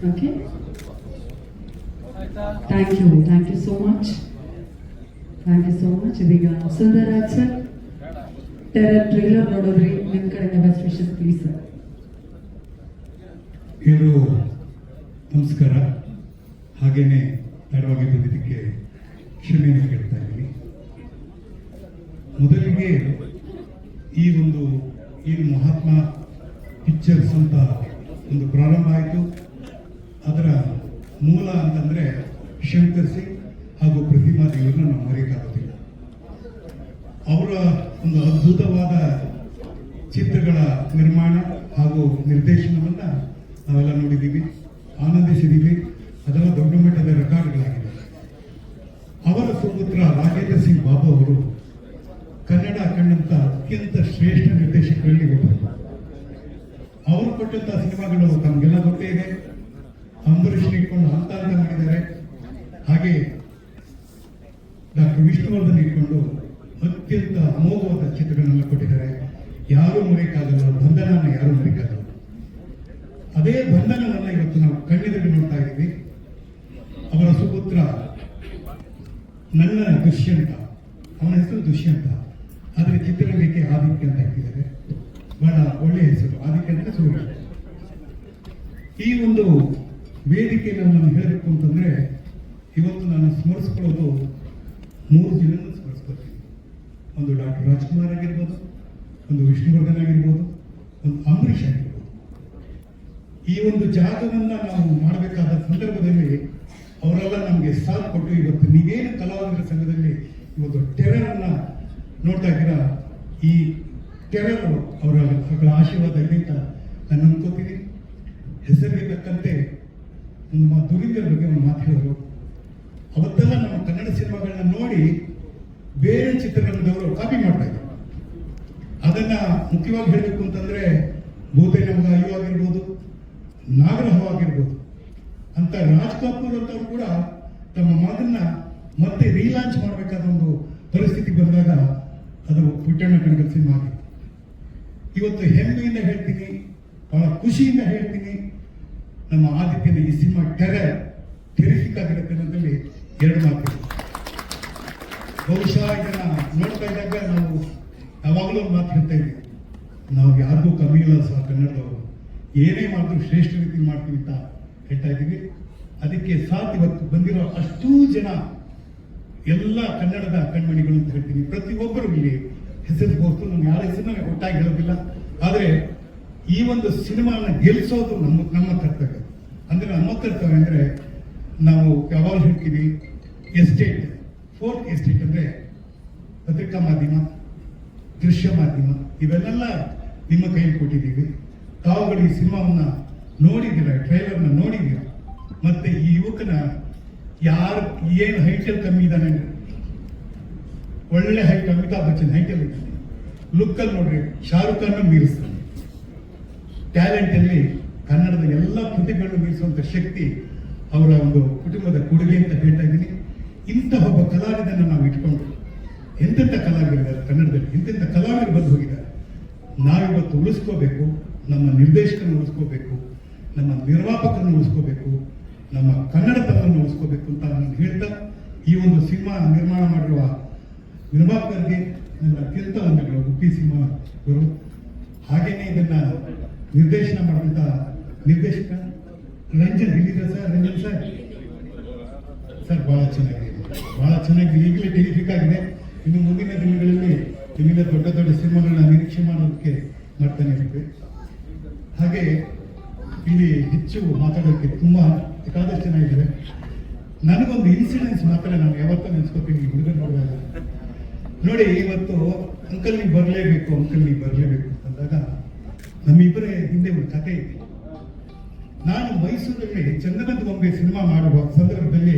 Okay, thank you so much. ಇದೀಗ ಸುಂದರರಾಜ್ ಸರ್ ಟೆರರ್ ಟ್ರೇಲರ್ ನೋಡಿದ್ರಿ, ನಿಮ್ಮ ಕಡೆಯಿಂದ ಬೆಸ್ಟ್ ವಿಶಸ್ ಪ್ಲೀಸ್ ಸರ್. ಎಲ್ಲರೂ ನಮಸ್ಕಾರ. ಹಾಗೇನೆ ತಡವಾಗಿ ಬಂದಿದ್ದಕ್ಕೆ ಕ್ಷಮೆಯನ್ನು ಕೇಳ್ತಾ ಇದ್ದೀನಿ. ಮೊದಲಿಗೆ ಈ ಒಂದು ಏನು ಮಹಾತ್ಮ ಪಿಕ್ಚರ್ಸ್ ಅಂತ ಒಂದು ಪ್ರಾರಂಭ ಆಯಿತು. ಅದರ ಮೂಲ ಅಂತಂದರೆ ಶಂಕರ್ ಸಿಂಗ್ ಹಾಗೂ ಪ್ರತಿಮಾ ದೇವರನ್ನ ನಾವು ಮರೆಯಕ್ಕಾಗೋದಿಲ್ಲ. ಅವರ ಒಂದು ಅದ್ಭುತವಾದ ಚಿತ್ರಗಳ ನಿರ್ಮಾಣ ಹಾಗೂ ನಿರ್ದೇಶನವನ್ನು ನಾವೆಲ್ಲ ನೋಡಿದ್ದೀವಿ, ಆನಂದಿಸಿದ್ದೀವಿ. ಅದೆಲ್ಲ ದೊಡ್ಡ ಮಟ್ಟದ ರೆಕಾರ್ಡ್ಗಳಾಗಿದೆ. ಅವರ ಸುಪುತ್ರ ರಾಜೇಂದ್ರ ಸಿಂಗ್ ಬಾಬು ಅವರು ಕನ್ನಡ ಕೊಟ್ಟಂತ ಸಿನಿಮಾಗಳು ತಮಗೆಲ್ಲ ಗೊತ್ತೇ ಇದೆ. ಅಂಬರೀಷ್ ಇಟ್ಕೊಂಡು ಅಂತ ಮಾಡಿದ್ದಾರೆ. ಹಾಗೆ ಡಾಕ್ಟರ್ ವಿಷ್ಣುವರ್ಧನ್ ಇಟ್ಕೊಂಡು ಅತ್ಯಂತ ಅಮೋಘವಾದ ಚಿತ್ರಗಳನ್ನೆಲ್ಲ ಕೊಟ್ಟಿದ್ದಾರೆ. ಯಾರೂ ಮರೆಯಕ್ಕಾಗಲ್ಲ, ಬಂಧನನ ಯಾರೂ ಮರೆಯಕ್ಕಾಗಲ್ಲ. ಅದೇ ಬಂಧನವನ್ನ ಇವತ್ತು ನಾವು ಕಣ್ಣೆದುರು ನೋಡ್ತಾ ಇದ್ದೀವಿ. ಅವರ ಸುಪುತ್ರ ನನ್ನ ದುಷ್ಯಂತ, ಅವನ ಹೆಸರು ದುಷ್ಯಂತ, ಆದರೆ ಚಿತ್ರರಂಗಕ್ಕೆ ಆದಿತ್ಯ ಅಂತ ಹಾಕಿದ್ದಾರೆ. ಬಹಳ ಒಳ್ಳೆಯ ಹೆಸರು, ಆದಿತ್ಯ ಅಂತ ಸೂರ್ಯ. ಈ ಒಂದು ವೇದಿಕೆಯನ್ನು ನಾನು ಹೇಳಬೇಕು ಅಂತಂದ್ರೆ, ಇವತ್ತು ನಾನು ಸ್ಮರಿಸ್ಕೊಳ್ಳೋದು 3 ಜನರನ್ನು ಸ್ಮರಿಸ್ಕೊಳ್ತೀನಿ. ಒಂದು ಡಾಕ್ಟರ್ ರಾಜ್ಕುಮಾರ್ ಆಗಿರ್ಬೋದು, ಒಂದು ವಿಷ್ಣುವರ್ಧನ್ ಆಗಿರ್ಬೋದು, ಒಂದು ಅಂಬರೀಷ್ ಆಗಿರ್ಬೋದು. ಈ ಒಂದು ಜಾಗವನ್ನ ನಾವು ಮಾಡಬೇಕಾದ ಸಂದರ್ಭದಲ್ಲಿ ಅವರೆಲ್ಲ ನಮಗೆ ಸಾಥ್ ಕೊಟ್ಟು ಇವತ್ತು ನೀವೇನು ಕಲಾವಿದರ ಸಂಘದಲ್ಲಿ ಇವತ್ತು ಟೆರರ್ ಅನ್ನ ನೋಡ್ತಾ ಇದ್ದೀರಾ, ಈ ಟೆರರ್ ಅವರ ಆಶೀರ್ವಾದ ಇದೆ ಅಂತ ನಾನು ಅನ್ಕೋತೀನಿ. ಹೆಸರಿಗೆ ತಕ್ಕಂತೆ ನಮ್ಮ ದುರೀಂದ್ರ ಬಗ್ಗೆ ಒಂದು ಮಾತು ಹೇಳಿದ್ರು. ಅವತ್ತೆಲ್ಲ ನಮ್ಮ ಕನ್ನಡ ಸಿನಿಮಾಗಳನ್ನ ನೋಡಿ ಬೇರೆ ಚಿತ್ರರಂಗದವರು ಕಾಪಿ ಮಾಡ್ತಾ ಇದ್ರು. ಅದನ್ನ ಮುಖ್ಯವಾಗಿ ಹೇಳಬೇಕು ಅಂತಂದ್ರೆ ಭೂತೈ ನಮಗ ಅಯ್ಯೋ ಆಗಿರ್ಬೋದು, ನಾಗರಹೋ ಆಗಿರ್ಬೋದು ಅಂತ ರಾಜ್ ಕಪೂರ್ ಅಂತವ್ರು ಕೂಡ ತಮ್ಮ ಮಾತನ್ನ ಮತ್ತೆ ರೀಲಾಂಚ್ ಮಾಡಬೇಕಾದ ಒಂದು ಪರಿಸ್ಥಿತಿ ಬಂದಾಗ ಅದು ಪುಟ್ಟಣ್ಣ ಕಣಗ ಸಿನಿಮಾ ಆಗಿತ್ತು. ಇವತ್ತು ಹೆಮ್ಮೆಯಿಂದ ಹೇಳ್ತೀನಿ, ಬಹಳ ಖುಷಿಯಿಂದ ಹೇಳ್ತೀನಿ, ನಮ್ಮ ಆದಿತ್ಯನ ಈ ಸಿನಿಮಾ ಟೆರಿಫಿಕ್ ಆಗಿರುತ್ತೆ ಅನ್ನೋದ್ರಲ್ಲಿ 2 ಮಾತು. ಬಹುಶಃ ಇದನ್ನ ನೋಡ್ತಾ ಇದ್ದಾಗ ನಾವು ಯಾವಾಗಲೂ ಒಂದು ಮಾತು ಹೇಳ್ತಾ ಇದ್ದೀವಿ, ನಾವು ಯಾರಿಗೂ ಕಮ್ಮಿ ಇಲ್ಲ ಸಹ ಕನ್ನಡದವರು, ಏನೇ ಮಾಡಿದ್ರು ಶ್ರೇಷ್ಠ ರೀತಿ ಮಾಡ್ತೀವಿ ಅಂತ ಹೇಳ್ತಾ ಇದ್ದೀವಿ. ಅದಕ್ಕೆ ಸಾಥ್ ಇವತ್ತು ಬಂದಿರೋ ಅಷ್ಟೂ ಜನ ಎಲ್ಲ ಕನ್ನಡದ ಕಣ್ಮಣಿಗಳು ಅಂತ ಹೇಳ್ತೀನಿ. ಪ್ರತಿಯೊಬ್ಬರು ಇಲ್ಲಿ ಹೆಸರಿಸಬಹುದು, ನಾನು ಯಾರ ಹೆಸರನ್ನ ಒಟ್ಟಾಗಿ ಹೇಳೋದಿಲ್ಲ. ಆದರೆ ಈ ಒಂದು ಸಿನಿಮಾನ ಗೆಲ್ಲಿಸೋದು ನಮ್ಮ ಕರ್ತವ್ಯ. ಅಂದ್ರೆ ನಮ್ಮ ಕರ್ತವ್ಯ ಅಂದ್ರೆ ನಾವು ಯಾವಾಗ ಹೇಳ್ತೀವಿ, ಎಸ್ಟೇಟ್, 4th ಎಸ್ಟೇಟ್ ಅಂದ್ರೆ ಪತ್ರಿಕಾ ಮಾಧ್ಯಮ, ದೃಶ್ಯ ಮಾಧ್ಯಮ, ಇವೆಲ್ಲ ನಿಮ್ಮ ಕೈಯಲ್ಲಿ ಕೊಟ್ಟಿದ್ದೀವಿ. ತಾವುಗಳು ಈ ಸಿನಿಮಾವನ್ನ ನೋಡಿದ್ದೀರಾ, ಟ್ರೈಲರ್ನ ನೋಡಿದ್ದೀರಾ. ಮತ್ತೆ ಈ ಯುವಕನ ಯಾರು ಏನು ಹೈಟಲ್ಲಿ ಕಮ್ಮಿ ಇದ್ದಾನೆ, ಒಳ್ಳೆ ಹೈಟ್, ಅಮಿತಾಬ್ ಬಚ್ಚನ್ ಹೈಟಲ್ಲಿ ಇದ್ದಾನೆ. ಲುಕ್ಕಲ್ಲಿ ನೋಡ್ರಿ ಶಾರುಖ್ ಖಾನ್ ಮೀರಿಸ್ತಾನೆ. ಟ್ಯಾಲೆಂಟ್ ಅಲ್ಲಿ ಕನ್ನಡದ ಎಲ್ಲ ಪ್ರತಿಭೆಗಳನ್ನು ಮೀರಿಸುವಂತ ಶಕ್ತಿ ಅವರ ಒಂದು ಕುಟುಂಬದ ಕೊಡುಗೆ ಅಂತ ಹೇಳ್ತಾ ಇದ್ದೀನಿ. ಇಂತಹ ಒಬ್ಬ ಕಲಾವಿದನ ನಾವು ಇಟ್ಕೊಂಡು ಎಂತೆಂಥ ಕಲಾವಿದರಿದ್ದಾರೆ ಕನ್ನಡದಲ್ಲಿ, ಎಂತೆಂಥ ಕಲಾವಿದರು ಬಂದು ಹೋಗಿದ್ದಾರೆ. ನಾವಿವತ್ತು ಉಳಿಸ್ಕೋಬೇಕು, ನಮ್ಮ ನಿರ್ದೇಶಕರನ್ನು ಉಳಿಸ್ಕೋಬೇಕು, ನಮ್ಮ ನಿರ್ಮಾಪಕರನ್ನು ಉಳಿಸ್ಕೋಬೇಕು, ನಮ್ಮ ಕನ್ನಡತನವನ್ನು ಉಳಿಸ್ಕೋಬೇಕು ಅಂತ ನಾನು ಹೇಳ್ತಾ, ಈ ಒಂದು ಸಿನಿಮಾ ನಿರ್ಮಾಣ ಮಾಡಿರುವ ನಿರ್ಮಾಪಕರಿಗೆ ನನ್ನ ಅತ್ಯಂತ ವಂದನೆಗಳು. ಉಪ್ಪಿ ಸಿನಿಮಾಗಳು, ಹಾಗೇನೆ ಇದನ್ನ ನಿರ್ದೇಶನ ಮಾಡಿದಂಥ ನಿರ್ದೇಶಕ ರಂಜನ್ ಇಲ್ಲಿದೆ ಸರ್. ರಂಜನ್ ಸರ್ ಬಹಳ ಚೆನ್ನಾಗಿದೆ, ಬಹಳ ಚೆನ್ನಾಗಿದೆ. ಈಗಲೇ ಟೆಲಿಫಿಕ್ ಆಗಿದೆ. ಇನ್ನು ಮುಂದಿನ ದಿನಗಳಲ್ಲಿ ಇಲ್ಲಿಂದ ದೊಡ್ಡ ದೊಡ್ಡ ಸಿನಿಮಾಗಳನ್ನ ನಿರೀಕ್ಷೆ ಮಾಡೋದಕ್ಕೆ ಮಾಡ್ತಾನೆ ಇರ್ತೀವಿ. ಹಾಗೆ ಇಲ್ಲಿ ಹೆಚ್ಚು ಮಾತಾಡೋಕ್ಕೆ ತುಂಬಾ ಬೇಕಾದಷ್ಟು ಜನ ಇದ್ದಾರೆ. ನನಗೊಂದು ಇನ್ಸಿಡೆನ್ಸ್ ಮಾತ್ರ ನಾನು ಯಾವತ್ತೂ ನೆನೆಸ್ಕೋತೀನಿ ಹುಡುಗರು ನೋಡಿದಾಗ. ನೋಡಿ, ಇವತ್ತು ಅಂಕಲ್ ನೀವು ಬರಲೇಬೇಕು, ಅಂಕಲ್ ನೀವು ಬರಲೇಬೇಕು ಅಂದಾಗ ನಮ್ಮಿಬ್ಬರೇ ಹಿಂದೆ ಒಂದು ಕಥೆ ಇದೆ. ನಾನು ಮೈಸೂರಲ್ಲಿ ಚಂದನದ ಗೊಂಬೆ ಸಿನಿಮಾ ಮಾಡುವ ಸಂದರ್ಭದಲ್ಲಿ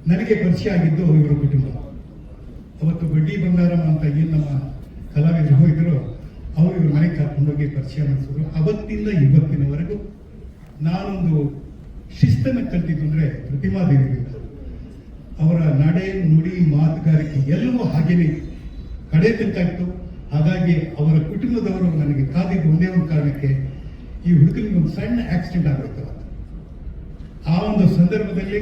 ನನಗೆ ಪರಿಚಯ ಆಗಿದ್ದು ಇವರ ಕುಟುಂಬ. ಅವತ್ತು ಬಡ್ಡಿ ಬಂಗಾರಮ್ಮ ಅಂತ ಏನು ನಮ್ಮ ಕಲಾವಿದರು ಹೋಗಿದ್ರು, ಅವರು ಇವ್ರ ಮನೆಗೆ ಕರ್ಕೊಂಡೋಗಿ ಪರಿಚಯ ಮಾಡಿಸಿದ್ರು. ಅವತ್ತಿಂದ ಇವತ್ತಿನವರೆಗೂ ನಾನೊಂದು ಶಿಸ್ತನ್ನು ಕಲ್ತಿದ್ದು ಅಂದ್ರೆ ಪ್ರತಿಮಾ ದೇವಿಯಿಂದ. ಅವರ ನಡೆ, ನುಡಿ, ಮಾತುಗಾರಿಕೆ ಎಲ್ಲವೂ ಹಾಗೇನೆ ಕಡೆ ತನಕ ಇತ್ತು. ಹಾಗಾಗಿ ಅವರ ಕುಟುಂಬದವರು ನನಗೆ ಕಾದಿದ್ದು ಒಂದೇ ಒಂದು ಕಾರಣಕ್ಕೆ, ಈ ಹುಡುಗನಿಗೆ ಒಂದು ಸಣ್ಣ ಆಕ್ಸಿಡೆಂಟ್ ಆಗುತ್ತೆ. ಆ ಒಂದು ಸಂದರ್ಭದಲ್ಲಿ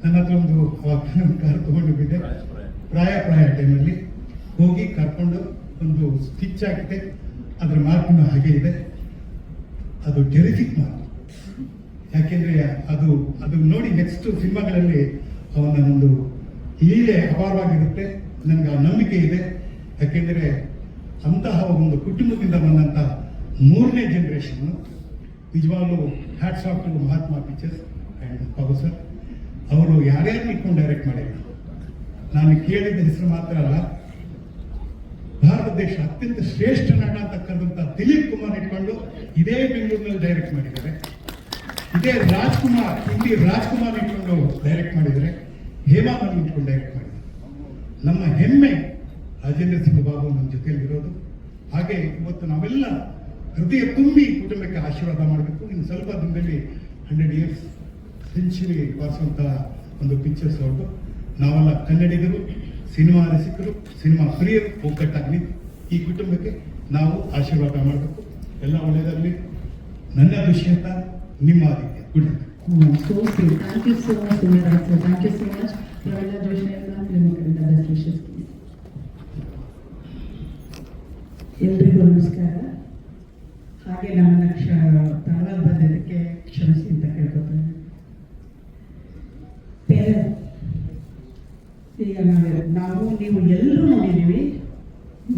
ನನ್ನ ಹತ್ರ ಒಂದು ಕಾರ್ ತಗೊಂಡು ಬಿದ್ದೆ. ಪ್ರಾಯ ಟೈಮಲ್ಲಿ ಹೋಗಿ ಕರ್ಕೊಂಡು ಒಂದು ಸ್ಟಿಚ್ ಆಗಿದೆ, ಅದರ ಮಾರ್ಕ್ನ ಹಾಗೆ ಇದೆ. ಅದು ಟೆರಿಫಿಕ್ ಮಾರ್ಕ್. ಯಾಕೆಂದ್ರೆ ಅದು ನೋಡಿ ನೆಕ್ಸ್ಟ್ ಸಿನಿಮಾಗಳಲ್ಲಿ ಅವನ ಒಂದು ಲೀಲೆ ಅಪಾರವಾಗಿರುತ್ತೆ. ನನಗೆ ಆ ನಂಬಿಕೆ ಇದೆ. ಯಾಕೆಂದ್ರೆ ಅಂತಹ ಒಂದು ಕುಟುಂಬದಿಂದ ಬಂದಂತ 3ನೇ ಜನರೇಷನ್. ನಿಜವಾಗ್ಲೂ hats off to Mahatma pictures and power sir. ಅವರು ಯಾರ್ಯಾರು ಇಟ್ಕೊಂಡು ಡೈರೆಕ್ಟ್ ಮಾಡಿಲ್ಲ. ನಾನು ಕೇಳಿದ ಹೆಸರು ಮಾತ್ರ ಅಲ್ಲ, ಭಾರತ ದೇಶ ಅತ್ಯಂತ ಶ್ರೇಷ್ಠ ನಟ ಅಂತ ಕರೆದಂತ ದಿಲೀಪ್ ಕುಮಾರ್ ಇಟ್ಕೊಂಡು ಇದೇ ಬೆಂಗಳೂರಿನಲ್ಲಿ ಡೈರೆಕ್ಟ್ ಮಾಡಿದ್ದಾರೆ. ಇದೇ ರಾಜ್ಕುಮಾರ್, ಇಲ್ಲಿ ರಾಜ್ಕುಮಾರ್ ಇಟ್ಕೊಂಡು ಡೈರೆಕ್ಟ್ ಮಾಡಿದರೆ, ಹೇಮಾಮನ್ ಇಟ್ಕೊಂಡು ಡೈರೆಕ್ಟ್ ಮಾಡಿದ್ದಾರೆ. ನಮ್ಮ ಹೆಮ್ಮೆ ರಾಜೇಂದ್ರ ಸಿಂಗ್ ಬಾಬು ನಮ್ಮ ಜೊತೆಯಲ್ಲಿ ಇರೋದು. ಹಾಗೆ ಇವತ್ತು ನಾವೆಲ್ಲ ಹೃದಯ ತುಂಬಿ ಈ ಕುಟುಂಬಕ್ಕೆ ಆಶೀರ್ವಾದ ಮಾಡಬೇಕು. ಇನ್ನು ಸ್ವಲ್ಪ ದಿನದಲ್ಲಿ 100 years ಸೆಂಚುರಿ ಬಾರಿಸುವಂಥ ಒಂದು ಪಿಕ್ಚರ್ಸ್ ಹೊರಟು ನಾವೆಲ್ಲ ಕನ್ನಡಿಗರು, ಸಿನಿಮಾ ರಸಿಕರು, ಸಿನಿಮಾ ಪ್ರಿಯರು ಒಗ್ಗಟ್ಟಾಗಲಿ ಈ ಕುಟುಂಬಕ್ಕೆ ನಾವು ಆಶೀರ್ವಾದ ಮಾಡಬೇಕು. ಎಲ್ಲ ಒಳ್ಳೆಯದಾಗಲಿ. ನನ್ನ ದುಷ್ಯಂತ, ನಿಮ್ಮ Aditya. Good night. So sweet. Thank you so much, Sundaraj sir. Thank you so much. Praveena Joshi ಅವರ ನಿಮ್ಮ ಕಡೆಯಿಂದ best wishes. ಎಲ್ರಿಗೂ ನಮಸ್ಕಾರ. ಹಾಗೆ ನಮ್ಮನ್ನ ತಡವಾಗಿ ಬಂದಿದ್ದಕ್ಕೆ ಕ್ಷಮಿಸಿ ಅಂತ ಕೇಳ್ಕೊತೇನೆ. ಈಗ ನೀವು ಎಲ್ಲರೂ ನೋಡಿದ್ದೀವಿ.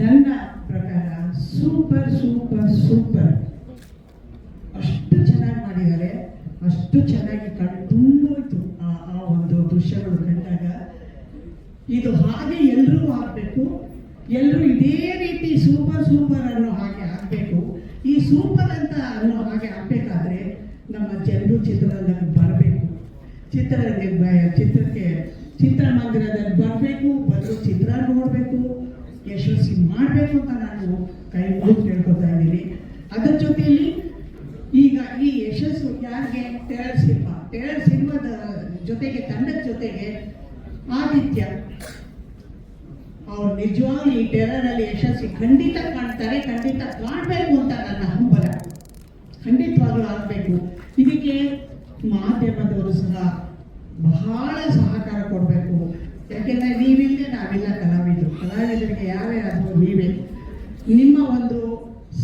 ನನ್ನ ಪ್ರಕಾರ ಸೂಪರ್ ಸೂಪರ್ ಸೂಪರ್. ಅಷ್ಟು ಚೆನ್ನಾಗಿ ಮಾಡಿದ್ದಾರೆ, ಅಷ್ಟು ಚೆನ್ನಾಗಿ ತುಂಬೋಯ್ತು ಆ ಒಂದು ದೃಶ್ಯಗಳು ಕಂಡಾಗ. ಇದು ಹಾಗೆ ಎಲ್ಲರೂ ಆಗಬೇಕು, ಎಲ್ಲರೂ ಇದೇ ರೀತಿ ಸೂಪರ್ ಸೂಪರ್ ಅನ್ನೋ ಹಾಗೆ ಆಗಬೇಕು. ಈ ಸೂಪರ್ ಅಂತ ಅನ್ನೋ ಹಾಗೆ ಆಗಬೇಕಾದ್ರೆ ನಮ್ಮ ಜನರು ಚಿತ್ರರಂಗಕ್ಕೆ ಬರಬೇಕು, ಚಿತ್ರಕ್ಕೆ ಚಿತ್ರಮಂದಿರದಲ್ಲಿ ಬರಬೇಕು, ಬಂದು ಚಿತ್ರ ನೋಡಬೇಕು, ಯಶಸ್ವಿ ಮಾಡಬೇಕು ಅಂತ ನಾನು ಕೈ ಮುಗಿದು ಕೇಳ್ಕೊತಾ ಇದ್ದೀನಿ. ಅದರ ಜೊತೆಯಲ್ಲಿ ಈಗ ಈ ಯಶಸ್ಸು ಯಾರಿಗೆ? ಟೆರರ್ ಸಿನಿಮಾದ ಜೊತೆಗೆ, ತಂಡದ ಜೊತೆಗೆ ಆದಿತ್ಯ ಅವ್ರು ನಿಜವಾಗ್ಲೂ ಈ ಟೆರರಲ್ಲಿ ಯಶಸ್ವಿ ಖಂಡಿತ ಕಾಣ್ತಾರೆ, ಖಂಡಿತ ಕಾಣಬೇಕು ಅಂತ ನನ್ನ ಹಂಬಲ. ಖಂಡಿತವಾಗ್ಲೂ ಆಗಬೇಕು. ಇದಕ್ಕೆ ಮಾಧ್ಯಮದವರು ಸಹ ಬಹಳ ಸಹಕಾರ ಕೊಡಬೇಕು. ಯಾಕೆಂದರೆ ನೀವಿಲ್ಲದೆ ನಾವೆಲ್ಲ ಕಲಾವಿದರಿಗೆ ಯಾವೇ ಆದರೂ ನೀವೇ. ನಿಮ್ಮ ಒಂದು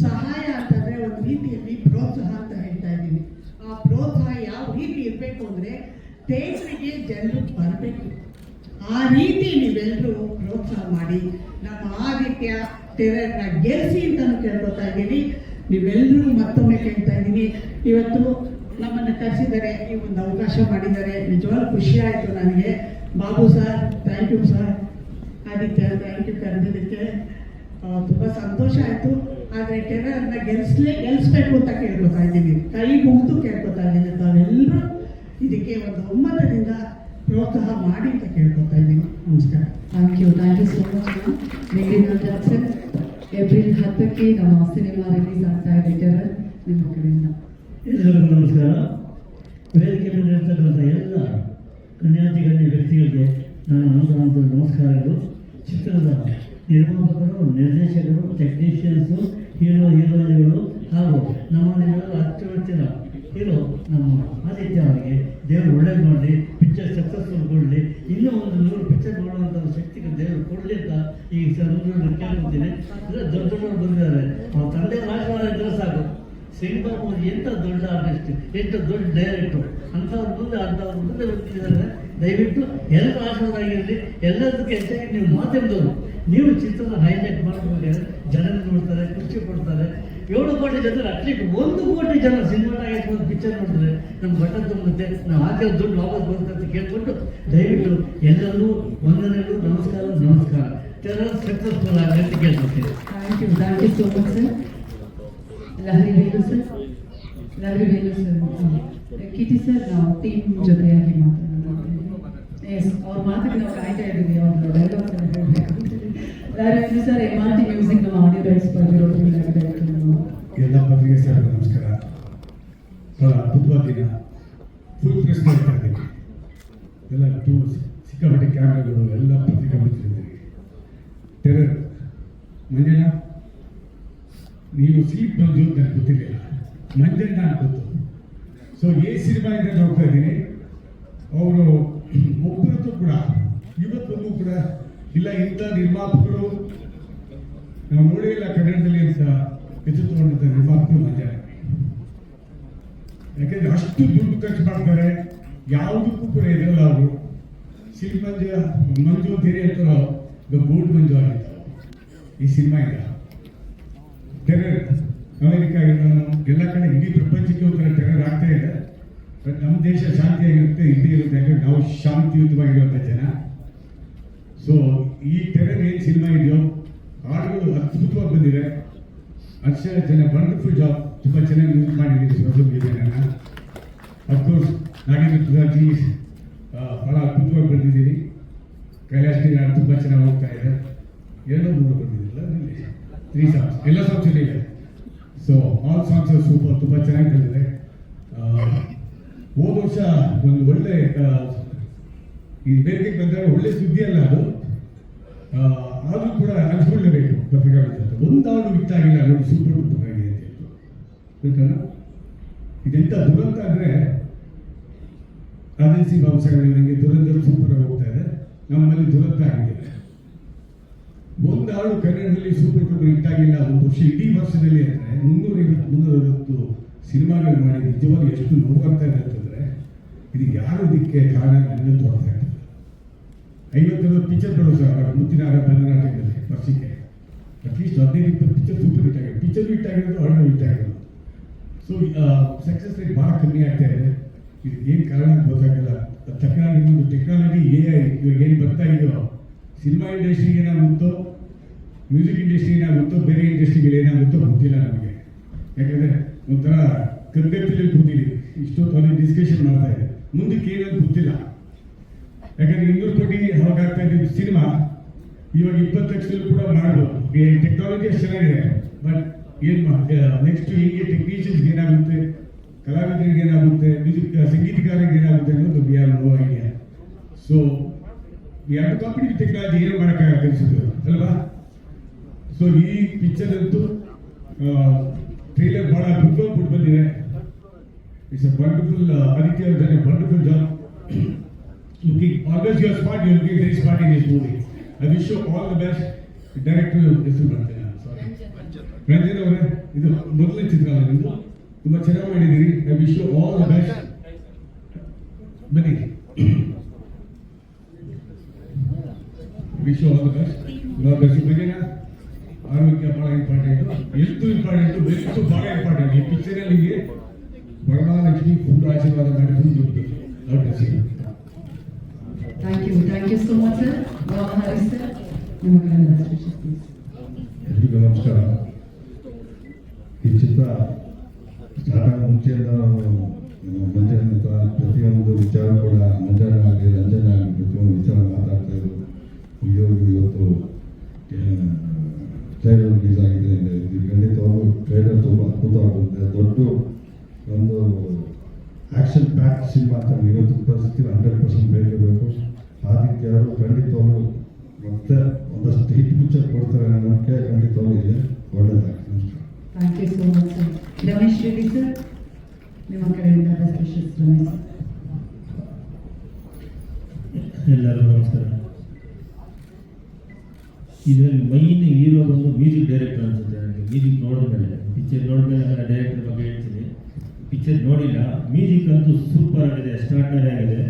ಸಹಾಯ ಅಂತಂದರೆ ಒಂದು ರೀತಿಯಲ್ಲಿ ಪ್ರೋತ್ಸಾಹ ಅಂತ ಹೇಳ್ತಾ ಇದ್ದೀನಿ. ಆ ಪ್ರೋತ್ಸಾಹ ಯಾವ ರೀತಿ ಇರಬೇಕು ಅಂದರೆ ಥಿಯೇಟ್ರಿಗೆ ಜನರು ಬರಬೇಕು. ಆ ರೀತಿ ನೀವೆಲ್ಲರೂ ಪ್ರೋತ್ಸಾಹ ಮಾಡಿ ನಮ್ಮ ಆದಿತ್ಯ ಟೆರರ್ನ ಗೆಲ್ಲಿಸಿ ಅಂತಲೂ ಕೇಳ್ಕೊತಾ ಇದ್ದೀನಿ. ನೀವೆಲ್ಲರೂ ಮತ್ತೊಮ್ಮೆ ಕೇಳ್ತಾ ಇದ್ದೀನಿ. ಇವತ್ತು ನಮ್ಮನ್ನು ಕರೆಸಿದ್ದಾರೆ, ಈ ಒಂದು ಅವಕಾಶ ಮಾಡಿದ್ದಾರೆ. ನಿಜವಾಗ್ಲೂ ಖುಷಿ ಆಯಿತು ನನಗೆ. Babu sir thank you sir, Aditya thank you ಕರೆದಿದ್ದಕ್ಕೆ ತುಂಬ ಸಂತೋಷ ಆಯಿತು. ಆದರೆ ಟೆರರ್ನ ಗೆಲ್ಲಿಸ್ಬೇಕು ಅಂತ ಕೇಳ್ಕೊತಾ ಇದ್ದೀನಿ, ಕೈ ಮುಗಿದು ಕೇಳ್ಕೊತಾ ಇದ್ದೀನಿ. ತಾವೆಲ್ಲರೂ ಇದಕ್ಕೆ ಒಂದು ಒಮ್ಮತದಿಂದ ಪ್ರೋತ್ಸಾಹ ಮಾಡಿ ಅಂತ ಕೇಳ್ಕೊತಾ ಇದ್ದೀನಿ. ನಮಸ್ಕಾರ. Thank you so much. Sir, April 10ಕ್ಕೆ ನಮ್ಮ ಸಿನಿಮಾ ರಿಲೀಸ್ ಆಗ್ತಾ ಇದೆ ಟೆರರ್. ನಿಮ್ಮ ಕಡೆಯಿಂದ ಎಲ್ಲರಿಗೂ ನಮಸ್ಕಾರ. ವೇದಿಕೆ ಮೇಲೆ ಇರ್ತಕ್ಕಂಥ ಎಲ್ಲ ಗಣ್ಯಾತಿಗಣ್ಯ ವ್ಯಕ್ತಿಗಳಿಗೆ ನನ್ನ ನಮಸ್ಕಾರಗಳು. ಚಿತ್ರದ ನಿರ್ಮಾಪಕರು, ನಿರ್ದೇಶಕರು, ಟೆಕ್ನಿಷಿಯನ್ಸು, ಹೀರೋಯಿನ್ಗಳು ಹಾಗೂ ನಮ್ಮ ಅಚ್ಚುಮೆಚ್ಚಿನ ಹೀರೋ ನಮ್ಮ ಆದಿತ್ಯ ಅವರಿಗೆ ದೇವರು ಒಳ್ಳೇದು ಮಾಡಲಿ, ಪಿಕ್ಚರ್ ಸಕ್ಸಸ್ಫುಲ್ಗೊಳ್ಳಿ, ಇನ್ನೂ ಒಂದು 100 ಪಿಕ್ಚರ್ ನೋಡುವಂಥ ಶಕ್ತಿಗೆ ದೇವರು ಕೊಡಲಿ ಅಂತ ಈ ಸಂದರ್ಭದಲ್ಲಿ ಕೇಳ್ಕೊತೀನಿ. ಅಂದರೆ ದೊಡ್ಡ ದೊಡ್ಡವರು ಬಂದಿದ್ದಾರೆ, ಅವ್ರ ತಂದೆ ಆಶೀರ್ವಾದ ಇದ್ದರೆ ಸಾಕು. ಶ್ರೀನಿವಾಸ್ ಎಂಥ ದೊಡ್ಡ ಆರ್ಟಿಸ್ಟ್, ಎಷ್ಟು ದೊಡ್ಡ ಡೈರೆಕ್ಟ್ರು, ಅಂಥವ್ರ ಮುಂದೆ ಬರ್ತಿದ್ದಾರೆ. ದಯವಿಟ್ಟು ಎಲ್ಲರೂ ಆಶೀರ್ವಾದ ಆಗಿರಲಿ. ಎಲ್ಲದಕ್ಕೆ ಹೆಚ್ಚಾಗಿ ನೀವು ಮಾಧ್ಯಮದವರು, ನೀವು ಚಿತ್ರದ ಹೈಲೈಟ್ ಮಾಡಬೇಕಾದ್ರೆ ಜನ ನೋಡ್ತಾರೆ, ಖುಷಿ ಪಡ್ತಾರೆ. 7 ಕೋಟಿ ಜನರು ಅಟ್ಲೀಸ್ಟ್ 1 ಕೋಟಿ ಜನ ಸಿನಿಮಾಟಾಗಿ ಒಂದು ಪಿಕ್ಚರ್ ನೋಡಿದ್ರೆ ನಮ್ಮ ಬಟ್ಟ ತುಂಬುತ್ತೆ, ನಾವು ಹಾಕಿರೋ ದುಡ್ಡು ವಾಪಸ್ ಬರುತ್ತೆ ಅಂತ ಕೇಳ್ಕೊಂಡು ದಯವಿಟ್ಟು ಎಲ್ಲರೂ ವಂದನೆಗಳು, ನಮಸ್ಕಾರ. ಟೆರರ್ ಸಕ್ಸಸ್ಫುಲ್ ಆಗಲಿ ಅಂತ ಕೇಳ್ಕೊಡ್ತೀನಿ. Thank you so much sir. Lahari Velu sir. Kitty sir, ನಾವು ಟೀಮ್ ಜೊತೆಯಾಗಿ ಮಾತಾಡೋಣ. ಎಸ್, ಅವ್ರ ಮಾತಿಗೆ ನಾವು ಕಾಯ್ತಾ ಇದ್ದೀವಿ, ಅವ್ರ ಡೈಲಾಗ್ಸ್ ಎಲ್ಲ ಹೇಳಬೇಕು. Lahari Velu sir, MRT music ನಮ್ಮ ಆಡಿಯೋ ರೈಟ್ಸ್ ಬರ್ದಿರೋದ್ರಿಂದ ಎಲ್ಲ ಪತ್ರಿಕೆ ಸರ್ ನಮಸ್ಕಾರ. ಬಹಳ ಅದ್ಭುತವಾದ ದಿನ, ಫುಲ್ ಪ್ರೆಸ್ ಮಾಡ್ತಾ ಇದ್ದೀವಿ. ಎಲ್ಲ ಸಿಕ್ಕಾಪಟ್ಟೆ ಕ್ಯಾಮ್ರಾಗಳು ಎಲ್ಲ ಪತ್ರಿಕೆ ಬರ್ತಿದ್ದೀವಿ. ಟೆರರ್ ಮಂಜಣ್ಣ, ನೀವು ಸ್ಲೀಪ್ ಬಂದು ನನಗೆ ಗೊತ್ತಿರಲಿಲ್ಲ, ಮಂಜಣ್ಣ ಅಂತ ಗೊತ್ತು. ಸೊ ಸಿನಿಮಾ ಇಂದ ನೋಡ್ತಾ ಇದ್ದೀನಿ. ಅವರು ಒಬ್ಬರದ್ದು ಕೂಡ ಇವತ್ತೊಂದು ಕೂಡ ಇಲ್ಲ ಇಂಥ ನಿರ್ಮಾಪಕರು ನಾವು ನೋಡೇ ಇಲ್ಲ ಕನ್ನಡದಲ್ಲಿ ಅಂತ ಹೆಸರು ತಗೊಂಡಂಥ ನಿರ್ಮಾಪಕರು ಮಂಜಣ್ಣ. ಯಾಕೆಂದ್ರೆ ಅಷ್ಟು ದುಡ್ಡು ಖರ್ಚು ಮಾಡ್ತಾರೆ, ಯಾವುದಕ್ಕೂ ಕೂಡ ಇರಲ್ಲ ಅವರು. ಮಂಜು ಬೇರೆ ಹೇಳ್ತಾರೋ ಗೋಲ್ಡ್ ಮಂಜು ಆಗಿತ್ತು ಈ ಸಿನಿಮಾ ಇಂದ. ಟೆರರ್ ಅಮೆರಿಕ ಎಲ್ಲ ಕಡೆ ಇಡೀ ಪ್ರಪಂಚಕ್ಕೆ ಒಂಥರ ಟೆರರ್ ಆಗ್ತಾ ಇದೆ. ಬಟ್ ನಮ್ಮ ದೇಶ ಶಾಂತಿಯಾಗಿರುತ್ತೆ, ಇಡೀ ಇರುತ್ತೆ. ಯಾಕಂದ್ರೆ ನಾವು ಶಾಂತಿಯುತವಾಗಿರುವಂಥ ಜನ. ಸೊ ಈ ಟೆರರ್ ಏನು ಸಿನಿಮಾ ಇದೆಯೋ ಹಾಡುಗಳು ಅದ್ಭುತವಾಗಿ ಬಂದಿದೆ. ಜನ ವಂಡರ್ಫುಲ್ ಜಾಬ್, ತುಂಬ ಚೆನ್ನಾಗಿ ಯೂಸ್ ಮಾಡಿದ್ದೀರಿ ಸೋಷಿಯಲ್ ಮೀಡಿಯಾನ. ಅಫ್ಕೋರ್ಸ್ ನಾಗೇಂದ್ರ ತುರಾಜಿ ಭಾಳ ಅದ್ಭುತವಾಗಿ ಬಂದಿದ್ದೀರಿ. ಕೈಲಾಶ್ ತುಂಬ ಚೆನ್ನಾಗಿ ಹೋಗ್ತಾ ಇದೆ. 2-3 ಬಂದಿದ್ದಿಲ್ಲ, 3 ಸಾಂಗ್ಸ್, ಎಲ್ಲ ಸಾಂಗ್ಸ್ ಇದೆ. ಸೊ ಆಲ್ ಸಾಂಗ್ಸ್ ಸೂಪರ್, ತುಂಬ ಚೆನ್ನಾಗಿ ಬಂದಿದೆ. ಹೋದ ವರ್ಷ ಒಂದು ಒಳ್ಳೆ ಈ ಬೇರೆಗೆ ಬಂದಾಗ ಒಳ್ಳೆ ಸುದ್ದಿ ಅಲ್ಲ ಅದು, ಆದರೂ ಕೂಡ ಹಂಚ್ಕೊಳ್ಳೇಬೇಕು ಪತ್ರಿಕಾಗೋಷ್ಠಿ ಅಂತ. ಒಂದಾಳು ಹಿಟ್ಟಾಗಿಲ್ಲ ನೋಡಿ, ಸೂಪರ್ ಡೂಪರ್ ಆಗಿದೆ ಅಂತ ಹೇಳ್ತು. ಗೊತ್ತಲ್ಲ, ಇದೆಂಥ ದುರಂತ ಅಂದರೆ ಆದಿಸಿ ಬಾಬುಸಾಹೇಬ್ ನನಗೆ ದುರಂತ ಸೂಪರ್ ಆಗಿ ಹೋಗ್ತಾ ಇದೆ, ನಮ್ಮಲ್ಲಿ ದುರಂತ ಆಗಿದೆ. ಒಂದಾಳು ಕನ್ನಡದಲ್ಲಿ ಸೂಪರ್ ಡೂಪರ್ ಹಿಟ್ಟಾಗಿಲ್ಲ ಒಂದು ವರ್ಷ, ಇಡೀ ವರ್ಷದಲ್ಲಿ ಅಂದರೆ 350-360 ಸಿನಿಮಾಗಳು ಮಾಡಿ ನಿಜವಾಗಿ ಎಷ್ಟು ನೋವಾಗ್ತಾ ಇದೆ ಅಂತಂದರೆ ಇದು ಯಾರು ಇದಕ್ಕೆ ಕಾರಣ ನನಗೆ ತೋರ್ತಾ ಇರ್ತದೆ. 50 ಪಿಕ್ಚರ್ಗಳು ಸಹ ಮುತ್ತಿನಾರ ಭರತನಾಟ್ಯದಲ್ಲಿ ವರ್ಷಕ್ಕೆ ಅಟ್ಲೀಸ್ಟ್ 15-20 ಪಿಕ್ಚರ್ ಸೂಪರ್ ಹಿಟ್ ಆಗಿದೆ. ಪಿಕ್ಚರ್ ಹಿಟ್ ಆಗಿರೋದು, ಹಾಡು ಹಿಟ್ ಆಗಿರೋದು. ಸೊ ಸಕ್ಸಸ್ ರೇಟ್ ಭಾಳ ಕಮ್ಮಿ ಆಗ್ತಾ ಇದೆ. ಇದು ಏನು ಕಾರಣ ಗೊತ್ತಾಗಲ್ಲ. ತಕ್ಕನಾಗಿ ಇನ್ನೊಂದು ಟೆಕ್ನಾಲಜಿ AI ಇವಾಗ ಏನು ಬರ್ತಾ ಇದೆಯೋ, ಸಿನಿಮಾ ಇಂಡಸ್ಟ್ರಿಗೆ ಏನಾಗುತ್ತೋ, ಮ್ಯೂಸಿಕ್ ಇಂಡಸ್ಟ್ರಿ ಏನಾಗುತ್ತೋ, ಬೇರೆ ಇಂಡಸ್ಟ್ರಿಗಳು ಏನಾಗುತ್ತೋ ಗೊತ್ತಿಲ್ಲ ನಮಗೆ. ಯಾಕಂದರೆ ಒಂಥರ ಕಗ್ಗತ್ತಲ್ಲಿ ಕೂತಿದ್ದೀವಿ, ಇಷ್ಟೊತ್ತು ಅಲ್ಲಿ ಡಿಸ್ಕಷನ್ ಮಾಡ್ತಾ ಇದೆ, ಮುಂದಕ್ಕೆ ಏನಂತ ಗೊತ್ತಿಲ್ಲ. ಯಾಕಂದರೆ 200 ಕೋಟಿ ಅವಾಗ ಆಗ್ತಾ ಇದ್ದಿದ್ದು ಸಿನಿಮಾ ಇವಾಗ 20 ಲಕ್ಷದಲ್ಲಿ ಕೂಡ ಮಾಡ್ಬೋದು. ಟೆಕ್ನಾಲಜಿ ಅಷ್ಟು ಚೆನ್ನಾಗಿದೆ, ಬಟ್ ಏನು ನೆಕ್ಸ್ಟ್ ಹೀಗೆ ಟೆಕ್ನಿಷಿಯನ್ಸ್ಗೆ ಏನಾಗುತ್ತೆ, ಕಲಾವಿದರಿಗೆ ಏನಾಗುತ್ತೆ, ಸಂಗೀತಗಾರರಿಗೆ ಏನಾಗುತ್ತೆ ಅನ್ನೋದು we have no idea. So we have to compete technology, ಏನು ಮಾಡೋಕ್ಕಾಗತ್ತೆ ಅನಿಸುತ್ತೆ ಅಲ್ವಾ? ಸೊ ಈ ಪಿಕ್ಚರ್ ಅಂತೂ ಟ್ರೇಲರ್ ಭಾಳ ಅದ್ಭುತವಾಗಿ ಬಂದಿದೆ. ಇಟ್ಸ್ ಅ ವಂಡರ್ಫುಲ್, ಆದಿತ್ಯ ಅವ್ರ ಜನ wonderful job. Looking always your spot, you will be very smart in this movie. I wish you all the best. Director ಹೆಸರು ಬರ್ತೇನೆ, ಸಾರಿ, ರಂಜನ್ ಅವರೇ, ಇದು ಮೊದಲನೇ ಚಿತ್ರ ಅಲ್ಲ ನಿಮ್ಮದು, ತುಂಬ ಚೆನ್ನಾಗಿ ಮಾಡಿದ್ದೀರಿ. I wish you all the best. ಬನ್ನಿ, wish you all the best. ಇವಾಗ ಬಗ್ಗೆನ ಆರೋಗ್ಯ ಭಾಳ ಇಂಪಾರ್ಟೆಂಟು, ಹೆಲ್ತ್ ಇಂಪಾರ್ಟೆಂಟು, ವೆಲ್ತ್ ಭಾಳ ಇಂಪಾರ್ಟೆಂಟ್. ಈ ಪಿಕ್ಚರಲ್ಲಿ ವರಮಹಾಲಕ್ಷ್ಮಿ ಫುಲ್ ಆಶೀರ್ವಾದ ಮಾಡಿ ಫುಲ್ ದುಡ್ಡು. Thank you so much, sir. Hari sir, ನಿಮ್ಮ ಕಡೆಯಿಂದ ಸ್ಪೆಷಲ್ ಪ್ಲೀಸ್. ಎಲ್ರಿಗೂ ನಮಸ್ಕಾರ. ಈ ಚಿತ್ರ ಸ್ಟಾರ್ಟ್ ಆಗೋ ಮುಂಚೆಯಿಂದ ಮಂಜಣ್ಣ ಪ್ರತಿಯೊಂದು ವಿಚಾರ ಕೂಡ ಮಂಜಣ್ಣ ಆಗಲಿ ರಂಜನ ಆಗಲಿ ಪ್ರತಿಯೊಂದು ವಿಚಾರ ಮಾತಾಡ್ತಾ ಇದ್ರು. ಇವತ್ತು ಟ್ರೈಲರ್ ರಿಲೀಸ್ ಆಗಿದೆ ಅಂದರೆ ಇದು ಖಂಡಿತವಾಗೂ ಟ್ರೈಲರ್ ತುಂಬ ಅದ್ಭುತವಾಗುತ್ತೆ. ದೊಡ್ಡ ಒಂದು ಆ್ಯಕ್ಷನ್ ಪ್ಯಾಕ್ ಸಿನಿಮಾ ಅಂತ ಇವತ್ತು ಪರಿಸ್ಥಿತಿ 100% ಬೇಕಬೇಕು. ಆದಿತ್ಯ ಅವರು ಖಂಡಿತವಾಗೂ ಮತ್ತೆ ಒಂದಷ್ಟು ಹಿಟ್ ಪಿಕ್ಚರ್ ಕೊಡ್ತಾರೆ ಅನ್ನೋ ನಂಬಿಕೆ ಖಂಡಿತವಾಗೂ ಇದೆ. ಒಳ್ಳೆಯದಾಗಿ, ನಮಸ್ಕಾರ. Thank you so much sir. Ramesh Reddy sir, ನಿಮ್ಮ ಕಡೆಯಿಂದ ಬೆಸ್ಟ್ ವಿಶಸ್. ರಮೇಶ್ ಸರ್, ಎಲ್ಲರಿಗೂ ನಮಸ್ಕಾರ. ಇದರಲ್ಲಿ ಮೈನ್ ಹೀರೋ ಬಂದು ಮ್ಯೂಸಿಕ್ ಡೈರೆಕ್ಟರ್ ಅನ್ಸುತ್ತೆ ನನಗೆ. ಮ್ಯೂಸಿಕ್ ನೋಡಿದ್ಮೇಲೆ, ಪಿಕ್ಚರ್ ನೋಡಿದ್ಮೇಲೆ ಆಮೇಲೆ ಡೈರೆಕ್ಟರ್ ಬಗ್ಗೆ ಹೇಳ್ತೀನಿ. ಪಿಕ್ಚರ್ ನೋಡಿಲ್ಲ, ಮ್ಯೂಸಿಕ್ ಅಂತೂ ಸೂಪರ್ ಆಗಿದೆ, ಸ್ಟಾರ್ಟರ್ ಆಗಿದೆ.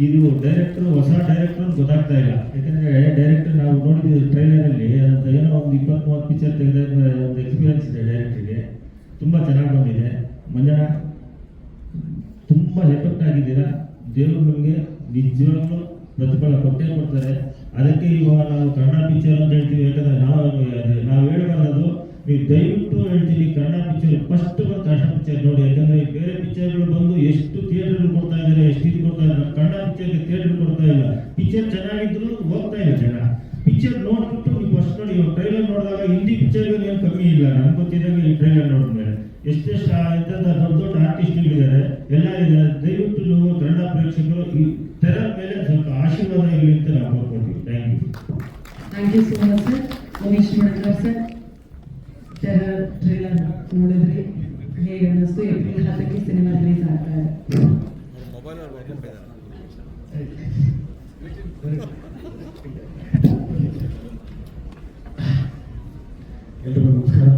ಇದು ಡೈರೆಕ್ಟರ್ ಹೊಸ ಡೈರೆಕ್ಟರ್ ಅಂತ ಗೊತ್ತಾಗ್ತಾ ಇಲ್ಲ. ಯಾಕಂದರೆ ಡೈರೆಕ್ಟರ್ ನಾವು ನೋಡಿದ್ದೀವಿ ಟ್ರೈಲರಲ್ಲಿ, ಅಂತ ಏನೋ ಒಂದು 20-30 ಪಿಕ್ಚರ್ ತೆಗೆದಾಗ ಒಂದು ಎಕ್ಸ್ಪೀರಿಯನ್ಸ್ ಇದೆ ಡೈರೆಕ್ಟ್ರಿಗೆ. ತುಂಬ ಚೆನ್ನಾಗಿ ಬಂದಿದೆ. ಮಂಜಣ್ಣ ತುಂಬ ಎಫೆಕ್ಟ್ ಆಗಿದ್ದೀರಾ. ದೇವರು ನಿಮಗೆ ನಿಜವಾಗ್ಲೂ ಪ್ರತಿಫಲ ಕೊಟ್ಟೇ ಕೊಡ್ತಾರೆ. ಅದಕ್ಕೆ ಇವಾಗ ನಾವು ಕನ್ನಡ ಪಿಕ್ಚರ್ ಅಂತ ಹೇಳ್ತೀವಿ. ಯಾಕಂದರೆ ನಾವು ಹೇಳಬಾರದು, ನೀವು ದಯವಿಟ್ಟು ಹೇಳ್ತೀನಿ, Kannada picture first Kannada picture ನೋಡಿ. ಯಾಕಂದರೆ ಬೇರೆ ಪಿಕ್ಚರ್ಗಳು ಬಂದು ಎಷ್ಟು ಥಿಯೇಟರ್ಗಳು ಕೊಡ್ತಾ ಇದ್ದಾರೆ, ಎಷ್ಟು ಇದು ಕೊಡ್ತಾ ಇದ್ದಾರೆ. ಕನ್ನಡ ಪಿಕ್ಚರ್ಗೆ ಥಿಯೇಟರ್ ಕೊಡ್ತಾ ಇಲ್ಲ. ಪಿಕ್ಚರ್ ಚೆನ್ನಾಗಿದ್ರು ಹೋಗ್ತಾ ಇಲ್ಲ ಜನ. ಪಿಕ್ಚರ್ ನೋಡ್ಬಿಟ್ಟು ನೀವು ಫಸ್ಟ್ ನೋಡಿ. ಇವಾಗ ಟ್ರೈಲರ್ ನೋಡಿದಾಗ ಹಿಂದಿ ಪಿಕ್ಚರ್ಗೆ ಏನು ಕಮ್ಮಿ ಇಲ್ಲ ನನಗೆ ಗೊತ್ತಿದ್ದಾಗ. ಈ ಟ್ರೈಲರ್ ನೋಡಿದ್ಮೇಲೆ ಎಷ್ಟೆಷ್ಟು ಇಂಥ ದೊಡ್ಡ ದೊಡ್ಡ ಆರ್ಟಿಸ್ಟ್ಗಳಿದ್ದಾರೆ, ಎಲ್ಲ ಇದ್ದಾರೆ. ದಯವಿಟ್ಟು ನೀವು ಕನ್ನಡ ಪ್ರೇಕ್ಷಕರು ಈ ತೆರೆ ಮೇಲೆ ಸ್ವಲ್ಪ ಆಶೀರ್ವಾದ ಇರಲಿ ಅಂತ ನಾವು ಕೊಡ್ತೀವಿ. Thank you so much sir. Umesh Madakar sir, trailer ನೋಡಿದ್ರಿ, ಹೇಗೆ ಅನ್ನಿಸ್ತು? ಏಪ್ರಿಲ್ 10ಕ್ಕೆ ಸಿನಿಮಾ ರಿಲೀಸ್ ಆಗ್ತಾ ಇದೆ. ಮೊಬೈಲ್ ಎಲ್ರಿಗೂ ನಮಸ್ಕಾರ.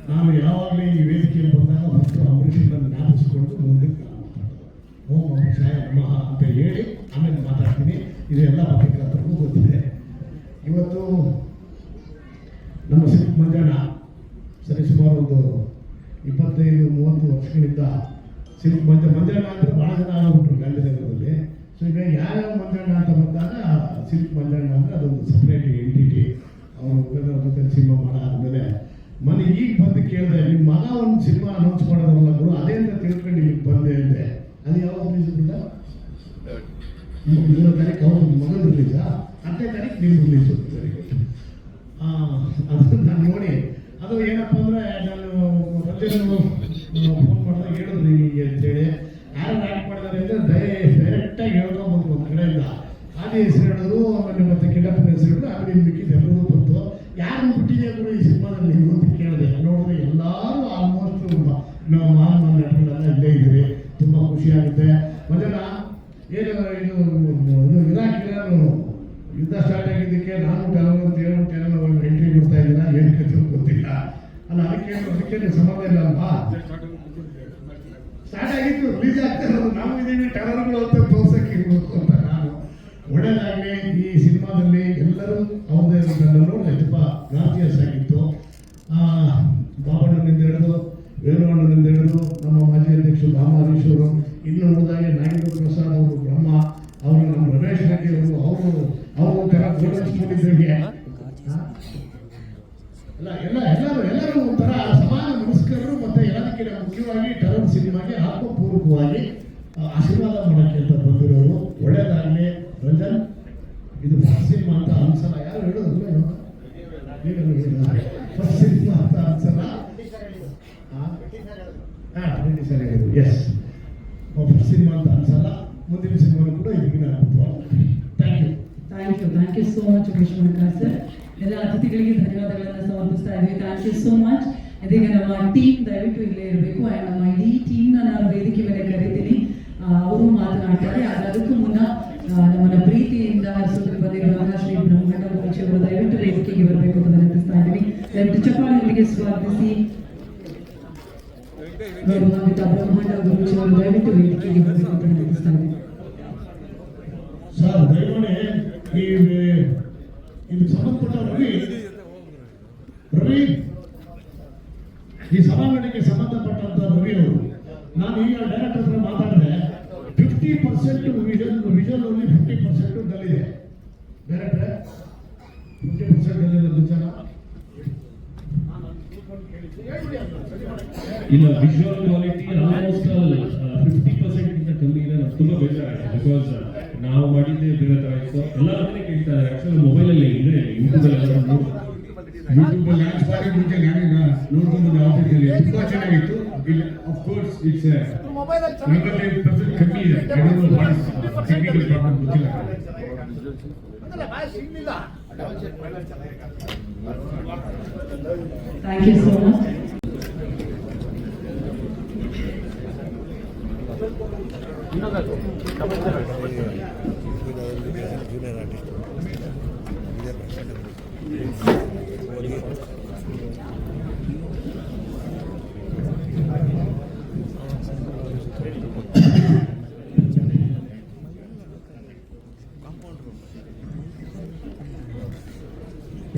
ನಾನು ಯಾವಾಗಲೇ ಈ ವೇದಿಕೆಯಲ್ಲಿ ಬಂದಾಗ ಮತ್ತು ಅಂಬರೀಷನ್ನು ಜ್ಞಾಪಿಸಿಕೊಂಡು ಮುಂದಕ್ಕೆ ಓಂ ಅಂಬರೀಷಾಯ ನಮಃ ಅಂತ ಹೇಳಿ ಆಮೇಲೆ ಮಾತಾಡ್ತೀನಿ. ಇದೆಲ್ಲ ಪತ್ರಿಕರ್ತರಿಗೂ ಗೊತ್ತಿದೆ. ಇವತ್ತು ನಮ್ಮ ಸಿಲ್ಕ್ ಮಂಜಣ್ಣ ಸರಿಸುಮಾರು ಒಂದು 25-30 ವರ್ಷಗಳಿಂದ ಸಿಲ್ಕ್ ಮಂಜಣ್ಣ ಅಂದರೆ ಭಾಳ ಜನ ಆಗ್ಬಿಟ್ರು ಗಾಂಧಿನಗರದಲ್ಲಿ. ಸೊ ಈಗ ಯಾವ್ಯಾವ ಮಂಜಣ್ಣ ಅಂತ ಬಂದಾಗ ಸಿಲ್ಕ್ ಮಂಜಣ್ಣ ಅಂದರೆ ಅದೊಂದು ಸಪ್ರೇಟ್ ಎಂಟಿಟಿ. ಅವರು ಜೊತೆ ಸಿನಿಮಾ ಮಾಡಾದ್ಮೇಲೆ ಮನೆ ಈಗ ಬಂದು ಕೇಳಿದೆ, ನಿಮ್ಮ ಮಗ ಒಂದು ಸಿನಿಮಾ ಅನೌನ್ಸ್ ಮಾಡೋದಲ್ಲ ಗುರು, ಅದೇ ಅಂತ ತಿಳ್ಕೊಂಡು ಇಲ್ಲಿಗೆ ಬಂದೆ ಅಂದೆ. ಅದು ಯಾವಾಗ ರಿಲೀಸ್ ಬಿಡ? 3 ತಾರೀಕು ಅವ್ರ ಮಗನ ರಿಲೀಸಾ, 10ನೇ ತಾರೀಕು ನಿಮ್ಮ ರಿಲೀಸು. ಅದನ್ನು ನಾನು ನೋಡಿ, ಅದು ಏನಪ್ಪ ಅಂದರೆ ನಾನು ಪ್ರತಿಯೊಂದು ಫೋನ್ ಮಾಡಿದಾಗ ಹೇಳಿದ್ರು ಹೀಗೆ ಅಂತೇಳಿ ಯಾರು ಆ್ಯಕ್ಟ್ ಮಾಡಿದ್ದಾರೆ ಅಂದರೆ ಡೈರೆಕ್ಟಾಗಿ ಹೇಳ್ಕೊಂಬಂದು ಒಂದು ಕಡೆಯಿಂದ ಆದಿ ಹೆಸರು ಹೇಳಿದ್ರು, ಆಮೇಲೆ ಮತ್ತೆ ಕಿಡಪ್ಪನ ಹೆಸರು ಹೇಳಿದ್ರು, ಆಮೇಲೆ ಮಿಕ್ಕಿದ ಎಲ್ಲರೂ ಬಂತು. ಯಾರು ಬಿಟ್ಟಿದೆ ಗುರು ಈ ಸಿನಿಮಾದಲ್ಲಿ ನೀವು ಅಂತ ಕೇಳಿದೆ. ನೋಡಿದ್ರೆ ಎಲ್ಲರೂ ಆಲ್ಮೋಸ್ಟ್ ನಾವು ಮಹಾನ್ ನಟಗಳೆಲ್ಲ ಇಲ್ಲೇ ಇದ್ದೀವಿ. ತುಂಬ ಖುಷಿಯಾಗುತ್ತೆ. ಮೊದಲ ಏನು ಇದು ಇರಾಕ್ ಯುದ್ಧ ಸ್ಟಾರ್ಟ್ ಆಗಿದ್ದಕ್ಕೆ ನಾನು ಕೆಲವು ಎಂಟ್ರಿ ಕೊಡ್ತಾ ಇದ್ದೀನ, ಏನು ಕಥೆ ಗೊತ್ತಿಲ್ಲ ಅಲ್ಲ. ಅದಕ್ಕೆ ಸಂಬಂಧ ಇಲ್ಲ ಅಲ್ವಾ? ಸ್ಟಾರ್ಟ್ ಆಗಿತ್ತು, ರಿಲೀಸ್ ಆಗ್ತಾ ಇರೋದು ನಾವು ಇದೀವಿ, ಟೆರರ್ಗಳು ಅಂತ ತೋರ್ಸಕ್ಕೆ ಇರ್ಬೇಕು ಅಂತ ನಾನು. ಒಳ್ಳೆಯದಾಗಲಿ. ಈ ಸಿನಿಮಾದಲ್ಲಿ ಎಲ್ಲರೂ ಅವ್ರದೇ ನೋಡಿದೆ ತುಂಬ ಗ್ರಾಸಿಯಸ್ ಆಗಿತ್ತು. ಬಾಬಣ್ಣನಿಂದ ಹಿಡಿದು ವೇಣುವಣ್ಣನಿಂದ ಹಿಡಿದು ನಮ್ಮ ಮಾಜಿ ಅಧ್ಯಕ್ಷರು ರಾಮಹರೀಶ್ ಅವರು, ಇನ್ನು ಉಳಿದಾಗೆ ನಾಗೇಂದ್ರ ಪ್ರಸಾದ್ ಅವರು, ಬ್ರಹ್ಮ ಅವರು, ನಮ್ಮ ರಮೇಶ್ ರೆಡ್ಡಿ ಅವರು ಒಂಥರ ಗೋಲ್ಡನ್ ಸ್ಪೂನ್ ಇದ್ದಂಗೆ ಎಲ್ಲರೂ ಒಂಥರ ಸಮಾನ ಮನಸ್ಕರರು. ಮತ್ತೆ ಎಲ್ಲದಕ್ಕಿಂತ ಮುಖ್ಯವಾಗಿ ಟೆರರ್ ಸಿನಿಮಾಗೆ ಆತ್ಮಪೂರ್ವಕವಾಗಿ ಆಶೀರ್ವಾದ ಮಾಡೋಕ್ಕೆ ಅಂತ ಬಂದಿರೋರು. ಒಳ್ಳೆಯದಾಗಲಿ. ರಂಜನ್, ಇದು ಫಸ್ಟ್ ಸಿನಿಮಾ ಅಂತ ಅನ್ಸಲ್ಲ. ಯಾರು ಹೇಳೋದಿಲ್ಲ, ಫಸ್ಟ್ ಸಿನಿಮಾ ಅಂತ ಅನ್ಸಲ್ಲ. ಸರಿ, ಎಸ್, ಫಸ್ಟ್ ಸಿನಿಮಾ ಅಂತ ಅನ್ಸಲ್ಲ. ಮುಂದಿನ ಸಿನಿಮಾ ಕೂಡ ಇದಕ್ಕಿಂತ thank you so much Vishwanath sir. ಎಲ್ಲ ಅತಿಥಿಗಳಿಗೆ ಧನ್ಯವಾದಗಳನ್ನು ಸಮರ್ಪಿಸ್ತಾ ಇದ್ದೀವಿ. Thank you so much. ಇದೀಗ ನಮ್ಮ ಟೀಮ್ ದಯವಿಟ್ಟು ಇಲ್ಲೇ ಇರಬೇಕು. ಆ್ಯಂಡ್ ನಮ್ಮ ಇಡೀ ಟೀಮ್ನ ನಾನು ವೇದಿಕೆ ಮೇಲೆ ಕರೀತೀನಿ, ಅವರು ಮಾತನಾಡ್ತಾರೆ. ಅದಕ್ಕೂ ಮುನ್ನ ನಮ್ಮನ್ನ ಪ್ರೀತಿಯಿಂದ ಹರಿಸೋದಕ್ಕೆ ಬಂದಿರುವಂತಹ ಶ್ರೀ ಬ್ರಹ್ಮಾಂಡ ಗುರುಜಿ ಅವರು ದಯವಿಟ್ಟು ವೇದಿಕೆಗೆ ಬರಬೇಕು ಅಂತ ವಿನಂತಿಸ್ತಾ ಇದ್ದೀವಿ. ದಯವಿಟ್ಟು ಚಪ್ಪಾಳೆಯೊಂದಿಗೆ ಸ್ವಾಗತಿಸಿ ಗೌರವಾನ್ವಿತ ಬ್ರಹ್ಮಾಂಡ ಗುರುಜಿ ಅವರು ದಯವಿಟ್ಟು ವೇದಿಕೆಗೆ ಬರಬೇಕು ಅಂತ ವಿನಂತಿಸ್ತಾ ಇದ್ದೀವಿ. ಸರ್, ದಯಮಾಡಿ ಇದು ಸಂಬಂಧಪಟ್ಟ ರವಿ, ಈ ಸಭಾಂಗಣಕ್ಕೆ ಸಂಬಂಧಪಟ್ಟಂತ ರವಿ ಅವರು, ನಾನು ಈಗ ಡೈರೆಕ್ಟರ್ ಹತ್ರ ಮಾತಾಡಿದೆ. 50% ವಿಜುವಲ್ ಓನ್ಲಿ 50% ದಲ್ಲಿದೆ. ಡೈರೆಕ್ಟರ್ 50% ದಲ್ಲಿದೆ ವಿಚಾರ ಇಲ್ಲ. ವಿಜುವಲ್ ಕ್ವಾಲಿಟಿ ಆಲ್ಮೋಸ್ಟ್ 50% ಗಿಂತ ಕಮ್ಮಿ ಇದೆ. ನಮ್ಗೆ ತುಂಬ ಬೇಜಾರಾಗಿದೆ. ಬಿಕಾಸ್ ನಾವು ಮಾಡಿದ್ದೆ ಬೇರೆ ಥರ ಇತ್ತು. ಎಲ್ಲ ಅದನ್ನೇ ಕೇಳ್ತಾರೆ. ಆಕ್ಚುಲಿ ಮೊಬೈಲಲ್ಲಿ ಇದೆ, ಯೂಟ್ಯೂಬಲ್ಲಿ ಎಲ್ಲ ಯೂಟ್ಯೂಬ್ ಲಾಂಚ್ ಮಾಡಿ ಮುಂಚೆ ನಾನೀಗ ನೋಡ್ಕೊಂಡು ಆಫೀಸಲ್ಲಿ ತುಂಬಾ ಚೆನ್ನಾಗಿತ್ತು. ಅಫ್ಕೋರ್ಸ್ ಇಟ್ಸ್ 95% ಕಮ್ಮಿ ಇದೆ. ಟೆಕ್ನಿಕಲ್ ಪ್ರಾಬ್ಲಮ್ ಗೊತ್ತಿಲ್ಲ. Thank you so much. Junior artist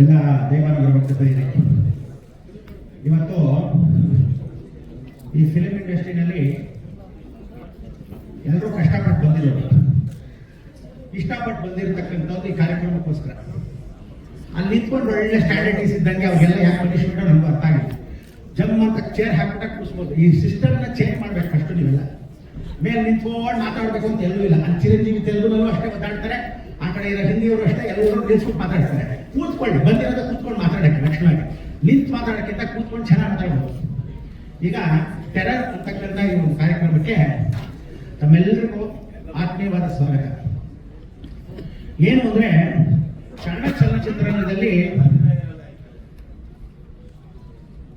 ಎಲ್ಲ ದೇವಾನಗರ ಭಕ್ತರಿಗೆ ಇವತ್ತು ಈ ಫಿಲ್ಮ್ ಇಂಡಸ್ಟ್ರಿನಲ್ಲಿ ಎಲ್ಲರೂ ಕಷ್ಟಪಟ್ಟು ಬಂದಿರೋರು, ಇಷ್ಟಪಟ್ಟು ಬಂದಿರತಕ್ಕಂಥದ್ದು ಈ ಕಾರ್ಯಕ್ರಮಕ್ಕೋಸ್ಕರ. ಅಲ್ಲಿ ನಿಂತ್ಕೊಂಡು ಒಳ್ಳೆ ಸ್ಟ್ರಾಟಜೀಸ್ ಇದ್ದಂಗೆ ಅವ್ರಿಗೆಲ್ಲ ಯಾಕೆ ಪನಿಷ್ಮೆಂಟ್ ನಮ್ಗೆ ಅರ್ಥ ಆಗಿಲ್ಲ. ಜಮ್ ಅಂತ ಚೇರ್ ಹಾಕ್ಬಿಟ್ಟಾಗ ಕೂರಿಸ್ಬೋದು. ಈ ಸಿಸ್ಟಮ್ನ ಚೇಂಜ್ ಮಾಡ್ಬೇಕು ಫಸ್ಟ್. ನೀವೆಲ್ಲ ಮೇಲೆ ನಿಂತ್ಕೊಂಡು ಮಾತಾಡಬೇಕು ಅಂತ ಎಲ್ಲೂ ಇಲ್ಲ. ಅಲ್ಲಿ ಚಿರಂಜೀವಿ ತೆಲುಗುನಲ್ಲೂ ಅಷ್ಟೇ ಮಾತಾಡ್ತಾರೆ, ಆ ಕಡೆ ಇರೋ ಹಿಂದಿಯವರು ಅಷ್ಟೇ, ಎಲ್ಲರೂ ನಿಲ್ಸ್ಕೊಂಡು ಮಾತಾಡ್ತಾರೆ. ಕೂತ್ಕೊಳ್ಳಿ, ಬಂದಿರೋದ ಕೂತ್ಕೊಂಡು ಮಾತಾಡಕ್ಕೆ ಲಕ್ಷಣವಾಗಿ. ನಿಂತು ಮಾತಾಡೋಕ್ಕಿಂತ ಕೂತ್ಕೊಂಡು ಚೆನ್ನಾಗಿ ಮಾತಾಡ್ಬೋದು. ಈಗ ಟೆರರ್ ಅಂತಕ್ಕಂಥ ಈ ಒಂದು ಕಾರ್ಯಕ್ರಮಕ್ಕೆ ತಮ್ಮೆಲ್ಲರಿಗೂ ಆತ್ಮೀಯವಾದ ಸ್ವಾಗತ. ಏನು ಅಂದ್ರೆ, ಕನ್ನಡ ಚಲನಚಿತ್ರರಂಗದಲ್ಲಿ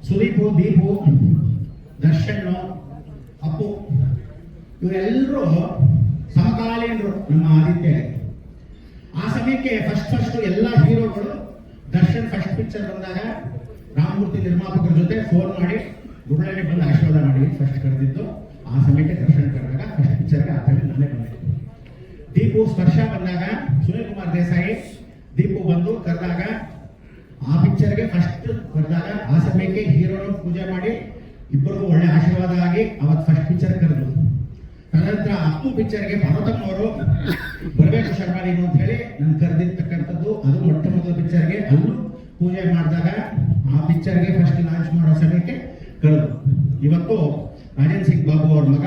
ಸುದೀಪು, ದೀಪು, ದರ್ಶನ್, ಅಪ್ಪು ಇವರೆಲ್ಲರೂ ಸಮಕಾಲೀನರು ನಮ್ಮ ಆದಿತ್ಯ. ಆ ಸಮಯಕ್ಕೆ ಫಸ್ಟ್ ಎಲ್ಲ ಹೀರೋಗಳು ದರ್ಶನ್ ಫಸ್ಟ್ ಪಿಕ್ಚರ್ ಬಂದಾಗ ರಾಮಮೂರ್ತಿ ನಿರ್ಮಾಪಕರ ಜೊತೆ ಫೋನ್ ಮಾಡಿ ಗುಡ್ಲನೆ ಬಂದು ಆಶೀರ್ವಾದ ಮಾಡಿ ಫಸ್ಟ್ ಕರೆದಿದ್ದು. ಆ ಸಮಯಕ್ಕೆ ದರ್ಶನ್ ಕರೆದಾಗ ಫಸ್ಟ್ ಪಿಕ್ಚರ್ಗೆ ಆತಲ್ಲಿ ನಾನೇ ಬಂದೆ. ದೀಪು ಸ್ಪರ್ಶ ಬಂದಾಗ ಸುನೀಲ್ ಕುಮಾರ್ ದೇಸಾಯಿ ದೀಪು ಬಂದು ಕರೆದಾಗ ಆ ಪಿಕ್ಚರ್ಗೆ ಫಸ್ಟ್ ಕರೆದಾಗ ಆ ಸಮಯಕ್ಕೆ ಹೀರೋನು ಪೂಜೆ ಮಾಡಿ ಇಬ್ಬರಿಗೂ ಒಳ್ಳೆ ಆಶೀರ್ವಾದ ಆಗಿ ಅವತ್ತು ಫಸ್ಟ್ ಪಿಕ್ಚರ್ ಕರೆದ್ರು. ತದನಂತರ ಅಪ್ಪು ಪಿಕ್ಚರ್ಗೆ ಭಾರತಮ್ಮ ಅವರು ಬರಬೇಕು ಶರ್ಮಾ ನೀನು ಅಂತ ಹೇಳಿ ನಾನು ಕರೆದಿರ್ತಕ್ಕಂಥದ್ದು. ಅದು ಮೊಟ್ಟ ಮೊದಲ ಪಿಕ್ಚರ್ಗೆ ಅಲ್ಲೂ ಪೂಜೆ ಮಾಡಿದಾಗ ಆ ಪಿಕ್ಚರ್ಗೆ ಫಸ್ಟ್ ಲಾಂಚ್ ಮಾಡೋ ಸಮಯಕ್ಕೆ ಕರೆದು. ಇವತ್ತು ರಾಜನ್ ಸಿಂಗ್ ಬಾಬು ಅವ್ರ ಮಗ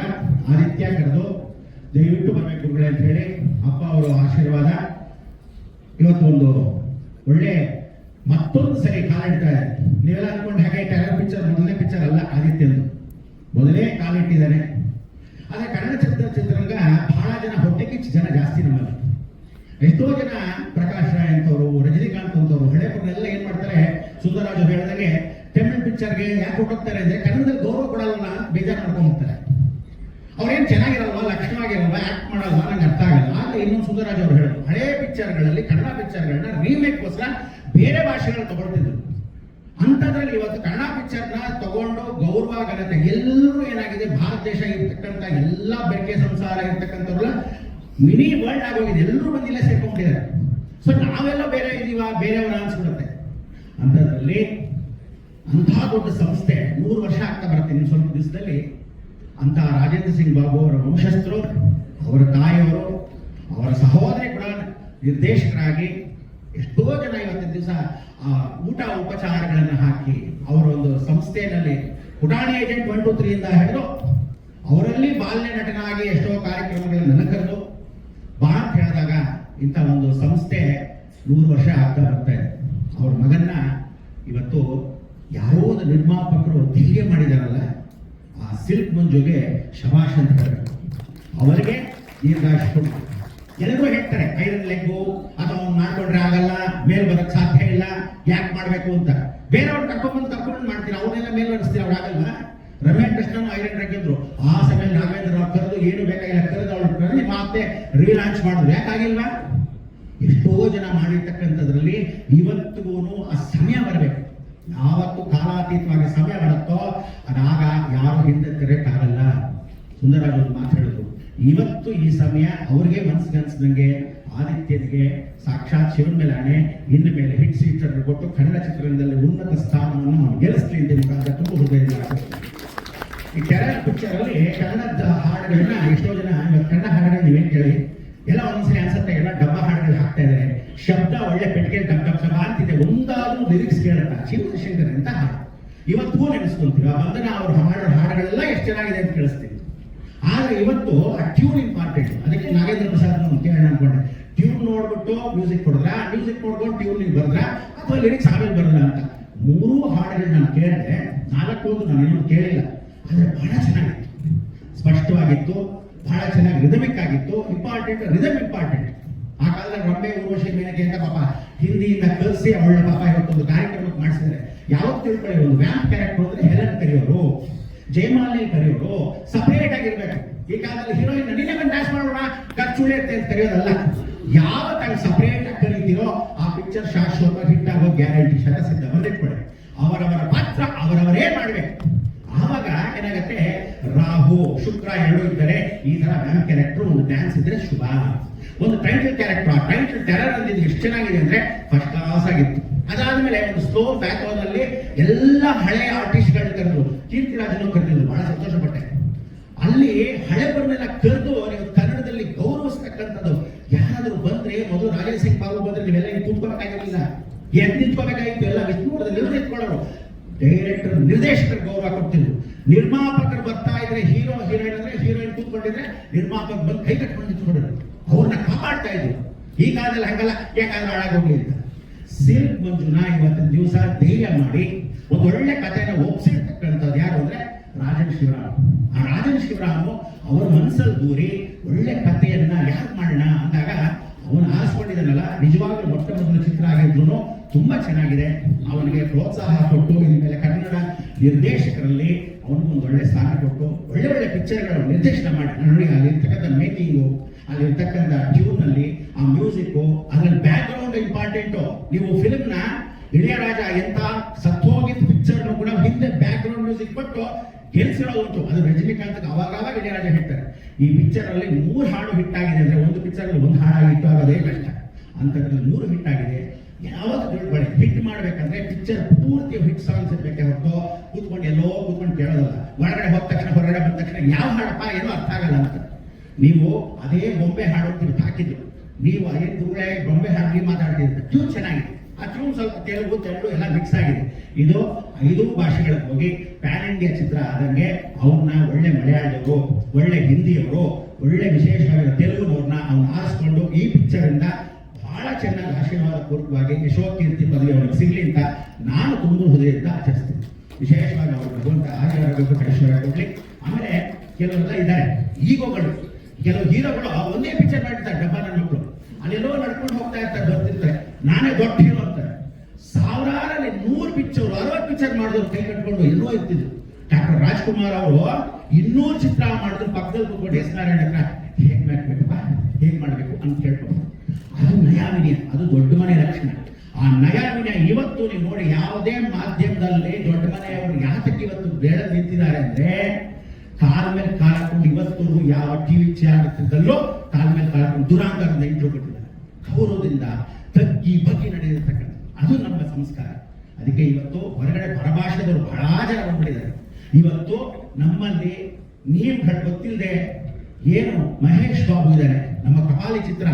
ಆದಿತ್ಯ ಕರೆದು ದಯವಿಟ್ಟು ಬರಬೇಕು ಗುರುಗಳೇ ಅಂತ ಹೇಳಿ ಅಪ್ಪ ಅವರು ಆಶೀರ್ವಾದ. ಇವತ್ತು ಒಂದು ಒಳ್ಳೆ ಮತ್ತೊಂದು ಸರಿ ಕಾಲಿಡ್ತಾರೆ. ನೀವೆಲ್ಲ ಅನ್ಕೊಂಡು ಹಾಗೆ ಟೆರರ್ ಪಿಕ್ಚರ್ ಮೊದಲನೇ ಪಿಕ್ಚರ್ ಅಲ್ಲ ಆದಿತ್ಯಂದು, ಮೊದಲೇ ಕಾಲಿಟ್ಟಿದ್ದಾನೆ. ಆದರೆ ಕನ್ನಡ ಚಿತ್ರರಂಗ ಬಹಳ ಜನ ಹೊಟ್ಟೆ ಕಿಚ್ಚು ಜನ ಜಾಸ್ತಿ ನಮ್ಮಲ್ಲಿ. ಎಷ್ಟೋ ಜನ ಪ್ರಕಾಶ್ ರಾಯ್ ಅಂತವರು, ರಜನಿಕಾಂತ್ ಅಂತವರು ಹಳೆಯವರೆಲ್ಲ ಏನ್ ಮಾಡ್ತಾರೆ, ಸುಂದರರಾಜು ಹೇಳಿದಾಗೆ ತಮಿಳ್ ಪಿಕ್ಚರ್ಗೆ ಯಾಕೆ ಹೊಟ್ಟೋಗ್ತಾರೆ ಅಂದ್ರೆ ಕನ್ನಡದಲ್ಲಿ ಗೌರವ ಕೊಡಲ್ಲ ಅಂತ ಬೇಜಾರು ಮಾಡ್ಕೊಂಡು ಹೋಗ್ತಾರೆ. ಅವ್ರೇನ್ ಚೆನ್ನಾಗಿರಲ್ವಾ, ಲಕ್ಷಣವಾಗಿರಲ್ವಾ, ಆಕ್ಟ್ ಮಾಡಲ್ವಾ, ನಂಗೆ ಅರ್ಥ ಆಗಲ್ಲ. ಆದ್ರೆ ಇನ್ನೊಂದು ಸುಂದರರಾಜ್ ಅವರು ಹೇಳೋದು, ಹಳೆ ಪಿಕ್ಚರ್ಗಳಲ್ಲಿ ಕನ್ನಡ ಪಿಕ್ಚರ್ಗಳನ್ನ ರೀಮೇಕ್ಗೋಸ್ಕರ ಬೇರೆ ಭಾಷೆಗಳನ್ನ ತಗೊಳ್ತಿದ್ರು. ಅಂಥದ್ರಲ್ಲಿ ಇವತ್ತು ಕನ್ನಡ ಪಿಕ್ಚರ್ನ ತಗೊಂಡು ಗೌರವ ಘನತೆ ಎಲ್ಲರೂ ಏನಾಗಿದೆ, ಭಾರತ ದೇಶ ಇರ್ತಕ್ಕಂಥ ಎಲ್ಲ ಬೆರಕೆ ಸಂಸಾರ ಇರ್ತಕ್ಕಂಥವ್ರ ಮಿನಿ ವರ್ಲ್ಡ್ ಆಗೋಗಿದೆ. ಎಲ್ಲರೂ ಬಂದಿಲ್ಲ ಸೇರ್ಕೊಂಡಿದ್ದಾರೆ. ಸೊ ನಾವೆಲ್ಲ ಬೇರೆ ಇದೀವ, ಬೇರೆಯವರ ಅನ್ಸ್ಬಿಡುತ್ತೆ. ಅಂಥದ್ರಲ್ಲಿ ಅಂಥ ದೊಡ್ಡ ಸಂಸ್ಥೆ 100 ವರ್ಷ ಆಗ್ತಾ ಬರುತ್ತೆ ಇನ್ನು ಸ್ವಲ್ಪ ದಿವಸದಲ್ಲಿ. ಅಂತ ರಾಜೇಂದ್ರ ಸಿಂಗ್ ಬಾಬು ಅವರ ವಂಶಸ್ಥರು, ಅವರ ತಾಯಿಯವರು, ಅವರ ಸಹೋದರಿ ಕೂಡ ನಿರ್ದೇಶಕರಾಗಿ ಎಷ್ಟೋ ಜನ ಇವತ್ತಿನ ದಿವಸ ಊಟ ಉಪಚಾರಗಳನ್ನು ಹಾಕಿ ಅವರ ಒಂದು ಸಂಸ್ಥೆಯಲ್ಲಿ ಪುಟಾಣಿ ಏಜೆಂಟ್ 1, 2, 3 ಇಂದ ಹಿಡಿದು ಅವರಲ್ಲಿ ಬಾಲ್ಯ ನಟನಾಗಿ ಎಷ್ಟೋ ಕಾರ್ಯಕ್ರಮಗಳನ್ನು ನನಕರೆದು ಬಾ ಅಂತ ಹೇಳಿದಾಗ ಇಂಥ ಒಂದು ಸಂಸ್ಥೆ 100 ವರ್ಷ ಆಗ್ತಾ ಬರ್ತಾ ಇದೆ. ಅವ್ರ ಮಗನ್ನ ಇವತ್ತು ಯಾರೋ ಒಂದು ನಿರ್ಮಾಪಕರು ಧೈರ್ಯ ಮಾಡಿದಾರಲ್ಲ, ಆ ಸಿಲ್ಕ್ ಮಂಜುಗೆ ಶಬಾಷ್ ಅಂತ ಹೇಳಬೇಕು. ಅವರಿಗೆ ದೀರ್ಘಾಯುಷ್ಯ. ಎಲ್ಲರೂ ಹೇಳ್ತಾರೆ ಐರನ್ ಲೆಗ್ಗು ಅಥವಾ ಅವ್ನು ಮಾಡ್ಕೊಂಡ್ರೆ ಆಗಲ್ಲ, ಮೇಲ್ ಬರಕ್ ಸಾಧ್ಯ ಇಲ್ಲ, ಯಾಕೆ ಮಾಡ್ಬೇಕು ಅಂತ. ಬೇರೆಯವ್ರು ಕರ್ಕೊಂಡು ಮಾಡ್ತೀರಾ, ಅವ್ರನ್ನೆಲ್ಲ ಮೇಲ್ ಬರೆಸ್ತೀರ, ಅವ್ರು ಆಗಲ್ಲ. ರಮೇಶ್ ಕೃಷ್ಣನ್ ಐರನ್ ರೆಗ್ಗಿದ್ರು, ಆ ಸಮಯದಲ್ಲಿ ರಾಘವೇಂದ್ರ ರಾವ್ ಕರೆದು ಏನು ಬೇಕಾಗಿಲ್ಲ ಕರೆದು ಅವ್ರು ಕರೆದು ಮತ್ತೆ ರೀಲಾಂಚ್ ಮಾಡಿದ್ರು. ಯಾಕಾಗಿಲ್ವಾ? ಎಷ್ಟೋ ಜನ ಮಾಡಿರ್ತಕ್ಕಂಥದ್ರಲ್ಲಿ ಇವತ್ತಿಗೂ ಆ ಸಮಯ ಬರಬೇಕು. ಯಾವತ್ತು ಕಾಲಾತೀತವಾಗಿ ಸಮಯ ಬರುತ್ತೋ ಅದಾಗ ಯಾರು ಹಿಂದೆ ತೆರೆಯಕ್ಕಾಗಲ್ಲ. ಸುಂದರರಾಜ್ ಅವರು ಮಾತಾಡಿದ್ರು, ಇವತ್ತು ಈ ಸಮಯ ಅವ್ರಿಗೆ ಮನಸ್ಸಿಗನ್ಸಿದಂಗೆ ಆದಿತ್ಯನಿಗೆ ಸಾಕ್ಷಾತ್ ಶಿವನ ಮೇಲೆ ಆಣೆ, ಇನ್ನು ಮೇಲೆ ಹಿಟ್ ಸೀಟರ್ ಕೊಟ್ಟು ಕನ್ನಡ ಚಿತ್ರರಂಗದಲ್ಲಿ ಉನ್ನತ ಸ್ಥಾನವನ್ನು ನಾವು ಗೆಲ್ಲಿಸ್ಲಿ ಅಂತ ಮುಖಾಂತರ ತುಂಬ ಹೃದಯದಿಂದ ಆಶಿಸ್ತೀವಿ. ಈ ಕೆರಳ ಪಿಕ್ಚರ್ ಅಲ್ಲಿ ಕನ್ನಡದ ಹಾಡುಗಳನ್ನ ಎಷ್ಟೋ ಜನ ಇವತ್ತು ಕನ್ನಡ ಹಾಡುಗಳನ್ನ ನೀವೇನ್ ಕೇಳಿ ಎಲ್ಲ ಒಂದ್ಸರಿ ಅನ್ಸುತ್ತೆ, ಎಲ್ಲ ಡಬ್ಬ ಹಾಡುಗಳು ಹಾಕ್ತಾ ಇದ್ದಾರೆ, ಶಬ್ದ ಒಳ್ಳೆ ಪೆಟ್ಟಿಗೆ ಡಬ್ ಡಬ್ ಡಬ ಅಂತಿದೆ, ಒಂದಾದ್ರೂ ಲಿರಿಕ್ಸ್ ಕೇಳಲ್ಲ. ಶಿವಶಂಕರ್ ಅಂತ ಹಾಡು ಇವತ್ತು ನೆನೆಸ್ಕೊಂತೀವಿ. ಆ ಬಂಧನ ಅವರು ಮಾಡೋ ಹಾಡುಗಳೆಲ್ಲ ಎಷ್ಟು ಚೆನ್ನಾಗಿದೆ ಅಂತ ಕೇಳಿಸ್ತೀವಿ. ಆದ್ರೆ ಇವತ್ತು ಆ ಟ್ಯೂನ್ ಇಂಪಾರ್ಟೆಂಟ್. ಅದಕ್ಕೆ ನಾಗೇಂದ್ರ ಪ್ರಸಾದ್ ಕೇಳೋಣ ಅನ್ಕೊಂಡೆ, ಟ್ಯೂನ್ ನೋಡ್ಬಿಟ್ಟು ಮ್ಯೂಸಿಕ್ ಕೊಡಿದ್ರ, ಮ್ಯೂಸಿಕ್ ನೋಡ್ಕೊಂಡು ಟ್ಯೂನ್ ಬರೆದ್ರ ಅಥವಾ ಲಿರಿಕ್ಸ್ ಆಮೇಲೆ ಬರಲ್ಲ ಅಂತ. 3 ಹಾಡುಗಳು ನಾನು ಕೇಳಿದೆ, 4 ನಾನೇನು ಕೇಳಿಲ್ಲ. ಆದ್ರೆ ಬಹಳ ಚೆನ್ನಾಗಿತ್ತು, ಸ್ಪಷ್ಟವಾಗಿತ್ತು, ಬಹಳ ಚೆನ್ನಾಗಿ ರಿದಮಿಕ್ ಆಗಿತ್ತು. Important rhythm important. ಆ ಕಾಲದಲ್ಲಿ ರಂಬೆ ಊರ್ವಶಿ ಮೇನಕೆ ಅಂತ ಪಾಪ ಹಿಂದಿಯಿಂದ ಕಲಿಸಿ ಅವಳ ಪಾಪ ಇವತ್ತೊಂದು ಕಾರ್ಯಕ್ರಮಕ್ಕೆ ಮಾಡಿಸಿದ್ದಾರೆ. ಯಾವತ್ತು ತಿಳ್ಕೊಳ್ಳಿ, ಒಂದು ವ್ಯಾಂಪ್ ಕ್ಯಾರೆಕ್ಟರ್ ಅಂದ್ರೆ ಹೆಲನ್ ಕರೆಯೋರು, ಜಯಮಾಲಿನಿ ಕರೆಯೋರು ಸಪರೇಟ್ ಆಗಿರ್ಬೇಕು. ಈ ಕಾಲದಲ್ಲಿ ಹೀರೋಯಿನ್ ನೀನೇ ಬಂದು ಡ್ಯಾನ್ಸ್ ಮಾಡೋಣ ಖರ್ಚುಳಿ ಅಂತ ಕರೆಯೋದಲ್ಲ. ಯಾವ ತಾವು ಸಪರೇಟ್ ಆಗಿ ಕರೀತೀರೋ ಆ ಪಿಕ್ಚರ್ ಶಾಶ್ವತ ಹಿಟ್ ಆಗೋ ಗ್ಯಾರಂಟಿ ಶತಸಿದ್ಧ. ಬಂದಿಟ್ಕೊಳ್ಳಿ, ಅವರವರ ಪಾತ್ರ ಅವರವರೇ ಮಾಡ್ಬೇಕು. ಆವಾಗ ಏನಾಗತ್ತೆ, ರಾಹು ಶುಕ್ರ 2 ಇದ್ದರೆ ಈ ತರ ವ್ಯಾಂಪ್ ಕ್ಯಾರೆಕ್ಟರ್, ಒಂದು ಡ್ಯಾನ್ಸ್ ಇದ್ರೆ ಶುಭ. ಒಂದು ಟೈಟಲ್ ಕ್ಯಾರೆಕ್ಟರ್, ಆ ಟೈಟಲ್ ಟೆರರ್ ಅಂದಿದ್ದು ಎಷ್ಟು ಚೆನ್ನಾಗಿದೆ ಅಂದ್ರೆ ಫಸ್ಟ್ ಕ್ಲಾಸ್ ಆಗಿತ್ತು. ಅದಾದ್ಮೇಲೆ ಒಂದು ಸ್ಲೋ ಬ್ಯಾಕ್ಗ್ರೌಂಡ್ ಅಲ್ಲಿ ಎಲ್ಲ ಹಳೆ ಆರ್ಟಿಸ್ಟ್ಗಳನ್ನ ಕರೆದ್ರು, ಕೀರ್ತಿರಾಜನ್ನು ಕರೆದಿದ್ರು, ಬಹಳ ಸಂತೋಷ ಪಟ್ಟೆ. ಅಲ್ಲಿ ಹಳೆಬರನ್ನೆಲ್ಲ ಕರೆದು ನೀವು ಕನ್ನಡದಲ್ಲಿ ಗೌರವಿಸ್ತಕ್ಕಂಥದ್ದು. ಯಾರಾದ್ರೂ ಬಂದ್ರೆ ಮೊದಲು ರಾಜೇಂದ್ರ ಸಿಂಗ್ ಬಾಬು ಬಂದ್ರೆ ನೀವೆಲ್ಲ ಕೂತ್ಕೋಬೇಕಾಗಿರಲಿಲ್ಲ, ಎದ್ದು ನಿಂತ್ಕೋಬೇಕಾಗಿತ್ತು. ಎಲ್ಲ ವಿಷ್ಣುವರ್ಧನ್ ನಿಂತ್ಕೊಳ್ಳೋರು, ಡೈರೆಕ್ಟರ್ ನಿರ್ದೇಶಕರು ಗೌರವ ಕೊಡ್ತಿದ್ರು. ನಿರ್ಮಾಪಕರು ಬರ್ತಾ ಇದ್ರೆ ಹೀರೋ ಹೀರೋಯಿನ್ ಅಂದ್ರೆ ಹೀರೋಯಿನ್ ಕೂತ್ಕೊಂಡಿದ್ರೆ ನಿರ್ಮಾಪಕ ಬಂದು ಕೈ ಕಟ್ಕೊಂಡು ನಿಂತ್ಕೊಂಡಿದ್ರು, ಅವ್ರನ್ನ ಕಾಪಾಡ್ತಾ ಇದ್ರು. ಈ ಕಾಲದಲ್ಲಿ ಹಂಗಲ್ಲ, ಯಾಕಾದ್ರೆ ಹಾಳಾಗೋಗ್ಲಿ ಅಂತ. ಸಿಲ್ಕ್ ಮಂಜುನ ಇವತ್ತಿನ ದಿವಸ ಧೈರ್ಯ ಮಾಡಿ ಒಂದು ಒಳ್ಳೆ ಕಥೆನ ಒಪ್ಸಿರ್ತಕ್ಕಂಥದ್ದು ಯಾರು ಅಂದ್ರೆ ರಾಜನ್ ಶಿವರಾಮ್. ಆ ರಾಜನ್ ಶಿವರಾಮ್ ಅವರ ಮನಸ್ಸಲ್ಲಿ ದೂರಿ ಒಳ್ಳೆ ಕಥೆಯನ್ನ ಯಾರು ಮಾಡೋಣ ಅಂದಾಗ ಅವನು ಆರಿಸ್ಕೊಂಡಿದ್ದಾನಲ್ಲ, ನಿಜವಾಗ್ಲೂ ಮೊಟ್ಟ ಮೊದಲ ಚಿತ್ರ ಆಗಿದ್ರು ತುಂಬಾ ಚೆನ್ನಾಗಿದೆ. ಅವನಿಗೆ ಪ್ರೋತ್ಸಾಹ ಕೊಟ್ಟು ಇನ್ಮೇಲೆ ಕನ್ನಡ ನಿರ್ದೇಶಕರಲ್ಲಿ ಅವನಿಗೊಂದು ಒಳ್ಳೆ ಸ್ಥಾನ ಕೊಟ್ಟು ಒಳ್ಳೆ ಒಳ್ಳೆ ಪಿಕ್ಚರ್ಗಳು ನಿರ್ದೇಶನ ಮಾಡಿ ನೋಡಿ. ಅಲ್ಲಿರ್ತಕ್ಕಂಥ ಮೇಕಿಂಗು, ಅಲ್ಲಿರ್ತಕ್ಕಂಥ ಟ್ಯೂನ್ ಅಲ್ಲಿ ಆ ಮ್ಯೂಸಿಕ್ಕು, ಅದ್ರಲ್ಲಿ ಬ್ಯಾಕ್ ಗ್ರೌಂಡ್ ಇಂಪಾರ್ಟೆಂಟು. ನೀವು ಫಿಲ್ಮ್ ನ ಇಳೆಯರಾಜ ಎಂತ ಸತ್ತೋಗಿದ್ದ ಪಿಕ್ಚರ್ ಕೂಡ ಹಿಂದೆ ಬ್ಯಾಕ್ ಗ್ರೌಂಡ್ ಮ್ಯೂಸಿಕ್ ಕೊಟ್ಟು ಗೆಲ್ಸಿರೋದು ಉಂಟು. ಅದು ರಜನಿಕಾಂತ್ ಅವಾಗ ಇಳೆಯರಾಜ ಹೇಳ್ತಾರೆ, ಈ ಪಿಕ್ಚರ್ ಅಲ್ಲಿ 3 ಹಾಡು ಹಿಟ್ ಆಗಿದೆ ಅಂದ್ರೆ ಒಂದು ಪಿಕ್ಚರ್ ಅಲ್ಲಿ 1 ಹಾಡು ಹಿಟ್ ಆಗೋದೇ ಕಷ್ಟ. ಅಂತದ್ರಲ್ಲಿ 3 ಹಿಟ್ ಆಗಿದೆ. ಯಾವತ್ತು ತಿಳ್ಕೊಳ್ಳಿ, ಹಿಟ್ ಮಾಡ್ಬೇಕಂದ್ರೆ ಪಿಕ್ಚರ್ ಪೂರ್ತಿ ಹಿಟ್ ಸಾಂಗ್ಸ್ ಇರ್ಬೇಕೆ ಹೊರತು ಕೂತ್ಕೊಂಡು ಎಲ್ಲೋ ಕೂತ್ಕೊಂಡು ಕೇಳೋದಲ್ಲ. ಒಳಗಡೆ ಹೋದ ತಕ್ಷಣ ಹೊರಗಡೆ ಬಂದ ತಕ್ಷಣ ಯಾವ ಹಾಡಪ್ಪ ಏನೋ ಅರ್ಥ ಆಗಲ್ಲ ಅಂತ. ನೀವು ಅದೇ ಬೊಂಬೆ ಹಾಡು ಅಂತ ಹಾಕಿದ್ರು, ನೀವು ಅದೇ ಗುರುಳೆ ಬೊಂಬೆ ಹಾಡಿ ಮಾತಾಡ್ತಿದ್ರೆ ಟ್ಯೂನ್ ಚೆನ್ನಾಗಿದೆ. ಆ ಟ್ಯೂನ್ ಸ್ವಲ್ಪ ತೆಲುಗು ತಮಿಳು ಎಲ್ಲ ಮಿಕ್ಸ್ ಆಗಿದೆ. ಇದು 5 ಭಾಷೆಗಳಿಗೆ ಹೋಗಿ ಪ್ಯಾನ್ ಇಂಡಿಯಾ ಚಿತ್ರ ಆದಂಗೆ ಅವ್ರನ್ನ ಒಳ್ಳೆ ಮಲಯಾಳದವರು, ಒಳ್ಳೆ ಹಿಂದಿಯವರು, ಒಳ್ಳೆ ವಿಶೇಷವಾಗಿ ತೆಲುಗುನವ್ರನ್ನ ಅವ್ನ ಆರಿಸ್ಕೊಂಡು ಈ ಪಿಕ್ಚರ್ ಇಂದ ಬಹಳ ಚೆನ್ನಾಗಿ ಆಶೀರ್ವಾದ ಪೂರ್ವಕವಾಗಿ ಯಶೋಕೀರ್ತಿ ಪದವಿ ಅವರಿಗೆ ಸಿಗಲಿ ಅಂತ ನಾನು ತುಂಬ ಹೃದಯದಿಂದ ಆಚರಿಸ್ತೀನಿ. ವಿಶೇಷವಾಗಿ ಅವರು ಭಗವಂತ ಆರೋಗ್ಯ ಐಶ್ವರ್ಯ ಕೊಡ್ಲಿ. ಆಮೇಲೆ ಕೆಲವರೆಲ್ಲ ಇದ್ದಾರೆ ಈಗೋಗಳು, ಕೆಲವು ಹೀರೋಗಳು ಒಂದೇ ಪಿಕ್ಚರ್ ಮಾಡಿರ್ತಾರೆ. ಡಬ್ಬ ನನ್ನ ಮಕ್ಕಳು ಅಲ್ಲೆಲ್ಲೋ ನಡ್ಕೊಂಡು ಹೋಗ್ತಾ ಇರ್ತಾರೆ, ಬರ್ತಿರ್ತಾರೆ, ನಾನೇ ದೊಡ್ಡ ಹೀರೋ ಅಂತಾರೆ. ಸಾವಿರಾರಲ್ಲಿ 100 ಪಿಕ್ಚರ್ 60 ಪಿಕ್ಚರ್ ಮಾಡಿದವರು ಕೈ ಕಟ್ಕೊಂಡು ಎಲ್ಲೋ ಇರ್ತಿದ್ರು. ಡಾಕ್ಟರ್ ರಾಜ್ಕುಮಾರ್ ಅವರು 200 ಚಿತ್ರ ಮಾಡಿದ್ರು, ಪಕ್ಕದಲ್ಲಿ ಕೂತ್ಕೊಂಡು ಎಸ್ ನಾರಾಯಣ ಹತ್ರ ಹೇಗ್ ಮಾಡ್ಬೇಕಪ್ಪ, ಹೇಗ್ ಮಾಡ್ಬೇಕು ಅಂತ ಕೇಳ್ಕೊಂಡು. ಅದು ನಯಾವಿನಯ, ಅದು ದೊಡ್ಡ ಮನೆ ಲಕ್ಷಣ. ಆ ನಯಾವಿನಯ ಇವತ್ತು ನೀವು ನೋಡಿ, ಯಾವುದೇ ಮಾಧ್ಯಮದಲ್ಲಿ ದೊಡ್ಡ ಮನೆಯವರು ಯಾತಕ್ಕೆ ಇವತ್ತು ಬೆಳೆದು ನಿಂತಿದ್ದಾರೆ ಅಂದ್ರೆ, ಕಾಲ ಮೇಲೆ ಕಾಲ ಹಾಕೊಂಡು ಇವತ್ತು ಯಾವ ಟಿವಿ ಚಾನಲ್ದಲ್ಲೋ ಕಾಲ ಮೇಲೆ ಕಾಲ ಹಾಕೊಂಡು ದುರಾಂಕಾರದಿಂದ ಇಂಟ್ರೋ ಕೊಟ್ಟಿದ್ದಾರೆ. ಗೌರವದಿಂದ ತಗ್ಗಿ ಬಗ್ಗಿ ನಡೆದಿರ್ತಕ್ಕಂಥ ಅದು ನಮ್ಮ ಸಂಸ್ಕಾರ. ಅದಕ್ಕೆ ಇವತ್ತು ಹೊರಗಡೆ ಪರಭಾಷೆದವರು ಬಹಳ ಜನ ಬಂದ್ಬಿಟ್ಟಿದ್ದಾರೆ. ಇವತ್ತು ನಮ್ಮಲ್ಲಿ ನೀವು ಗೊತ್ತಿಲ್ಲದೆ ಏನು ಮಹೇಶ್ ಬಾಬು ಇದ್ದಾರೆ, ನಮ್ಮ ಕಪಾಲಿ ಚಿತ್ರ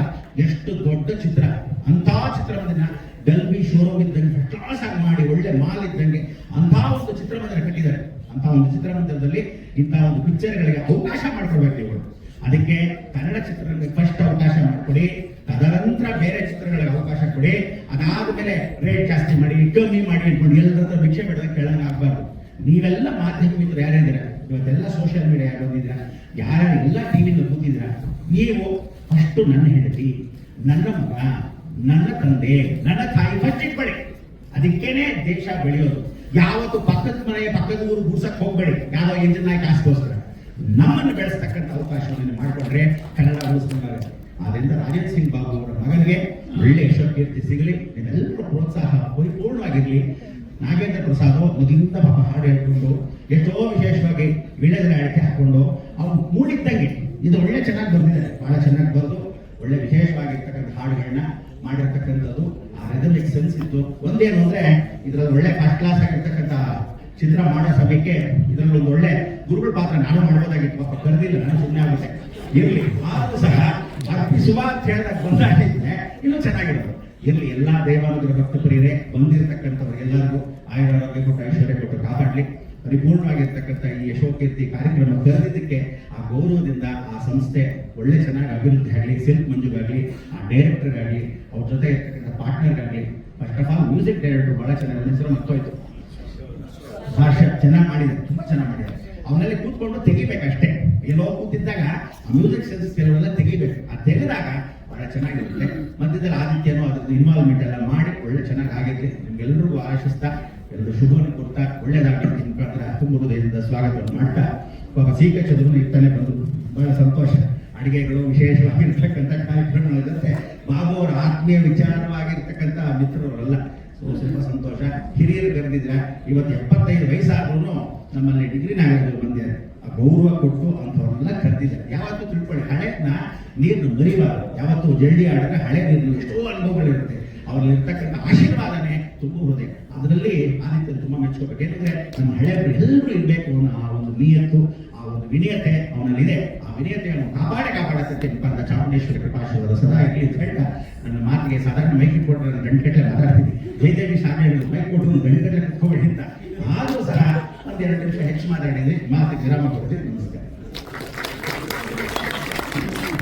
ಎಷ್ಟು ದೊಡ್ಡ ಚಿತ್ರ, ಅಂತ ಚಿತ್ರವನ್ನ ಡಲ್ಬಿ ಶೋರೂಮ್ ಇದ್ದಂಗೆ ಫಸ್ಟ್ ಕ್ಲಾಸ್ ಆಗಿ ಮಾಡಿ ಒಳ್ಳೆ ಮಾಲ್ ಇದ್ದಂಗೆ ಅಂತ ಒಂದು ಚಿತ್ರಮಂದಿರ ಕಟ್ಟಿದ್ದಾರೆ. ಅಂತ ಒಂದು ಚಿತ್ರಮಂದಿರದಲ್ಲಿ ಇಂಥ ಒಂದು ಪಿಕ್ಚರ್ಗಳಿಗೆ ಅವಕಾಶ ಮಾಡ್ಕೊಡ್ಬೇಕು ಇವರು. ಅದಕ್ಕೆ ಕನ್ನಡ ಚಿತ್ರಗಳಿಗೆ ಫಸ್ಟ್ ಅವಕಾಶ ಮಾಡಿಕೊಡಿ, ತದನಂತರ ಬೇರೆ ಚಿತ್ರಗಳಿಗೆ ಅವಕಾಶ ಕೊಡಿ. ಅದಾದ್ಮೇಲೆ ರೇಟ್ ಜಾಸ್ತಿ ಮಾಡಿ ಕಮ್ಮಿ ಮಾಡಿ ಇಟ್ಕೊಂಡು ಎಲ್ಲರ ಹತ್ರ ಭಿಕ್ಷೆ ಬಿಡೋದಕ್ಕೆ ಕೇಳಂಗ ಆಗ್ಬಾರ್ದು. ನೀವೆಲ್ಲ ಮಾಧ್ಯಮ ಮಿತ್ರರು ಯಾರಿದ್ದೀರಾ, ಇವತ್ತೆಲ್ಲ ಸೋಷಿಯಲ್ ಮೀಡಿಯಾ ಬಂದಿದ್ದೀರಾ, ಯಾರ್ಯಾರು ಎಲ್ಲ ಟಿವಿನ ಕೂತಿದ್ದೀರಾ, ನೀವು ಫಸ್ಟ್ ನನ್ನ ಹೆಂಡತಿ, ನನ್ನ ಮಗ, ನನ್ನ ತಂದೆ, ನನ್ನ ತಾಯಿ ಫಸ್ಟ್ ಇಟ್ಬೇಡಿ. ಅದಕ್ಕೇನೆ ದೇಶ ಬೆಳೆಯೋದು. ಯಾವತ್ತು ಪಕ್ಕದ ಮನೆಯ ಪಕ್ಕದ ಊರು ಗುಡ್ಸಕ್ ಹೋಗ್ಬೇಡಿ, ಯಾವ ಇಂಜಿನ್ ನಾಯಕ ಕಾಸ್ಕೋಸ್ಕರ. ನಮ್ಮನ್ನು ಬೆಳೆಸ್ತಕ್ಕಂಥ ಅವಕಾಶವನ್ನು ಮಾಡಿಕೊಂಡ್ರೆ ಕನ್ನಡ ಉಳಿಸ್ಕೊಂಡಾಗುತ್ತೆ. ಆದ್ರಿಂದ ರಾಜೇಂದ್ರ ಸಿಂಗ್ ಬಾಬು ಅವರ ಮಗನಿಗೆ ಒಳ್ಳೆ ಯಶೋಕೀರ್ತಿ ಸಿಗಲಿ, ನಿಮ್ಮೆಲ್ಲರೂ ಪ್ರೋತ್ಸಾಹ ಪರಿಪೂರ್ಣವಾಗಿರ್ಲಿ. ನಾಗೇಂದ್ರ ಪ್ರಸಾದ್ ಮೊದಲಿಂದ ಪಾಪ ಹಾಡು ಹೇಳ್ಕೊಂಡು ಎಷ್ಟೋ ವಿಶೇಷವಾಗಿ ವಿಳೆದರ ಅಡಿಕೆ ಹಾಕೊಂಡು ಅವ್ರು ಮೂಡಿದ್ದಂಗೆ ಇದು ಒಳ್ಳೆ ಚೆನ್ನಾಗಿ ಬಂದಿದ್ದಾರೆ, ಬಹಳ ಚೆನ್ನಾಗಿ ಬರೆದು ಒಳ್ಳೆ ವಿಶೇಷವಾಗಿರ್ತಕ್ಕಂಥ ಹಾಡುಗಳನ್ನ ಮಾಡಿರ್ತಕ್ಕಂಥದ್ದು. ಆ ರಿದಮಿಕ್ ಸೆನ್ಸ್ ಇತ್ತು. ಒಂದೇನು ಅಂದ್ರೆ ಇದ್ರಲ್ಲಿ ಒಳ್ಳೆ ಫಸ್ಟ್ ಕ್ಲಾಸ್ ಆಗಿರ್ತಕ್ಕಂಥ ಚಿತ್ರ ಮಾಡೋ ಸಮಯಕ್ಕೆ ಇದರಲ್ಲಿ ಒಂದು ಒಳ್ಳೆ ಗುರುಗಳ ಪಾತ್ರ ನಾನು ಮಾಡ್ಬೋದಾಗಿತ್ತು, ಪಾಪ ಕರೆದಿಲ್ಲ, ನಾನು ಸುಮ್ಮನೆ ಆಗುತ್ತೆ. ಇರ್ಲಿ, ಆದ್ರೂ ಸಹ ಅರ್ಪಿಸುವ ಅಂತ ಹೇಳಿದಾಗ ಬಂದಾಗಿದ್ರೆ ಇನ್ನೂ ಚೆನ್ನಾಗಿರೋದು. ಇರ್ಲಿ, ಎಲ್ಲಾ ದೇವಾಲಯದ ಭಕ್ತಪರಿಯರೇ ಬಂದಿರತಕ್ಕಂಥವ್ರಿಗೆಲ್ಲರಿಗೂ ಆಯುರಾರೋಗ್ಯ ಕೊಟ್ಟು ಐಶ್ವರ್ಯ ಕೊಟ್ಟು ಕಾಪಾಡ್ಲಿ. ಪರಿಪೂರ್ಣವಾಗಿರ್ತಕ್ಕಂಥ ಈ ಯಶೋಕೀರ್ತಿ ಕಾರ್ಯಕ್ರಮ ಕರೆದಿದ್ದಕ್ಕೆ ಆ ಗೌರವದಿಂದ ಆ ಸಂಸ್ಥೆ ಒಳ್ಳೆ ಚೆನ್ನಾಗಿ ಅಭಿವೃದ್ಧಿ ಆಗಲಿ. ಸಿಲ್ಕ್ ಮಂಜುಗಾಗಲಿ, ಆ ಡೈರೆಕ್ಟರ್ಗಾಗಲಿ, ಅವ್ರ ಜೊತೆ ಇರ್ತಕ್ಕಂಥ ಪಾರ್ಟ್ನರ್ಗಾಗಲಿ. First of all music director ಬಹಳ ಚೆನ್ನಾಗಿ ಹೆಸರು ಮತ್ತೋಯ್ತು, ಭಾಷೆ ಚೆನ್ನಾಗಿ ಮಾಡಿದ್ದಾರೆ, ತುಂಬಾ ಚೆನ್ನಾಗಿ ಮಾಡಿದ್ದಾರೆ. ಅವನಲ್ಲಿ ಕೂತ್ಕೊಂಡು ತೆಗಿಬೇಕಷ್ಟೇ. ಎಲ್ಲೋ ಕೂತಿದ್ದಾಗ ಮ್ಯೂಸಿಕ್ ಸೆನ್ಸ್ ಕೆಲವೆಲ್ಲ ತೆಗಿಬೇಕು. ಆ ತೆಗೆದಾಗ ಬಹಳ ಚೆನ್ನಾಗಿರುತ್ತೆ. ಮಧ್ಯದಲ್ಲಿ ಆದಿತ್ಯನೂ ಅದ್ರದ್ದು ಇನ್ವಾಲ್ವ್ಮೆಂಟ್ ಎಲ್ಲ ಮಾಡಿ ಒಳ್ಳೆ ಚೆನ್ನಾಗಿ ಆಗಿರ್ಲಿ. ನಿಮ್ಗೆಲ್ರಿಗೂ ಆಶಿಸ್ತಾ ಎಲ್ಲರೂ ಶುಭವನ್ನು ಕೊಡ್ತಾ ಒಳ್ಳೇದಾಗಿ ಮುಖಾಂತರ ತುಂಬ ಹೃದಯದಿಂದ ಸ್ವಾಗತವನ್ನು ಮಾಡ್ತಾ, ಪಾಪ ಸೀಕ ಚದುರು ಇರ್ತಾನೆ ಬಂದು ಬಹಳ ಸಂತೋಷ. ಅಡಿಗೆಗಳು ವಿಶೇಷವಾಗಿರ್ತಕ್ಕಂಥ ಕಾರ್ಯಕ್ರಮಗಳ ಜೊತೆ ಬಾಬು ಅವರ ಆತ್ಮೀಯ ವಿಚಾರವಾಗಿರ್ತಕ್ಕಂಥ ಮಿತ್ರರವರೆಲ್ಲ ತುಂಬಾ ಸಂತೋಷ. ಹಿರಿಯರು ಕರೆದಿದ್ರ, ಇವತ್ತು 75 ವಯಸ್ಸಾದ್ರೂ ನಮ್ಮಲ್ಲಿ ಡಿಗ್ರಿ ನಾಗರಿಕರು ಬಂದಿದ್ದಾರೆ. ಆ ಗೌರವ ಕೊಟ್ಟು ಅಂಥವ್ರನ್ನೆಲ್ಲ ಕರೆದಿದ್ದಾರೆ. ಯಾವತ್ತೂ ತಿಳ್ಕೊಳ್ಳಿ, ಹಳೆನ ನೀರನ್ನು ಮರಿಬಾರದು. ಯಾವತ್ತು ಜಲ್ದಿ ಆಡಿದ್ರೆ ಹಳೆ ನೀರು ಎಷ್ಟೋ ಅನುಭವಗಳಿರುತ್ತೆ. ಅವ್ರಲ್ಲಿ ಇರ್ತಕ್ಕಂಥ ಆಶೀರ್ವಾದನೆ ತುಂಬ ಹೃದಯ. ಅದರಲ್ಲಿ ಆದಿತ್ಯ ತುಂಬಾ ಮೆಚ್ಕೋಬೇಕು. ಏನಂದ್ರೆ ನಮ್ಮ ಹಳೆಯವರು ಎಲ್ಲರೂ ಇರಬೇಕು ಅನ್ನೋ ಆ ಒಂದು ನಿಯತ್ತು, ಆ ಒಂದು ವಿನಯತೆ ಅವನಲ್ಲಿದೆ. ಆ ವಿನಯತೆಯನ್ನು ಕಾಪಾಡಕ್ಕೆ ಮುಖಾಂತರ ಚಾಮುಂಡೇಶ್ವರಿ ಕೃಪಾಶೀರ್ವಾದ ಸದಾ ಇರಲಿ ಅಂತ ಹೇಳ್ತಾ ನನ್ನ ಮಾತಿಗೆ ಸಾಧಾರಣ ಮೈಕ್ ಕೊಟ್ಟರೆ ನಾನು ಗಂಟೆಗಟ್ಟಲೆ ಮಾತಾಡ್ತೀನಿ. ಜಯದೇವಿ ಶಾಲೆ ಮೈಕ್ ಕೊಟ್ಟು ಗಂಟೆಗಟ್ಟಲೆ ಕುತ್ಕೋಬೇಡಿ ಅಂತ. ಆದರೂ ಸಹ ಒಂದೆರಡು ನಿಮಿಷ ಹೆಚ್ಚು ಮಾತಾಡಿದ್ರೆ ಮಾತಿಗೆ ವಿರಾಮ ಕೊಡ್ತೀನಿ. ನಮಸ್ಕಾರ.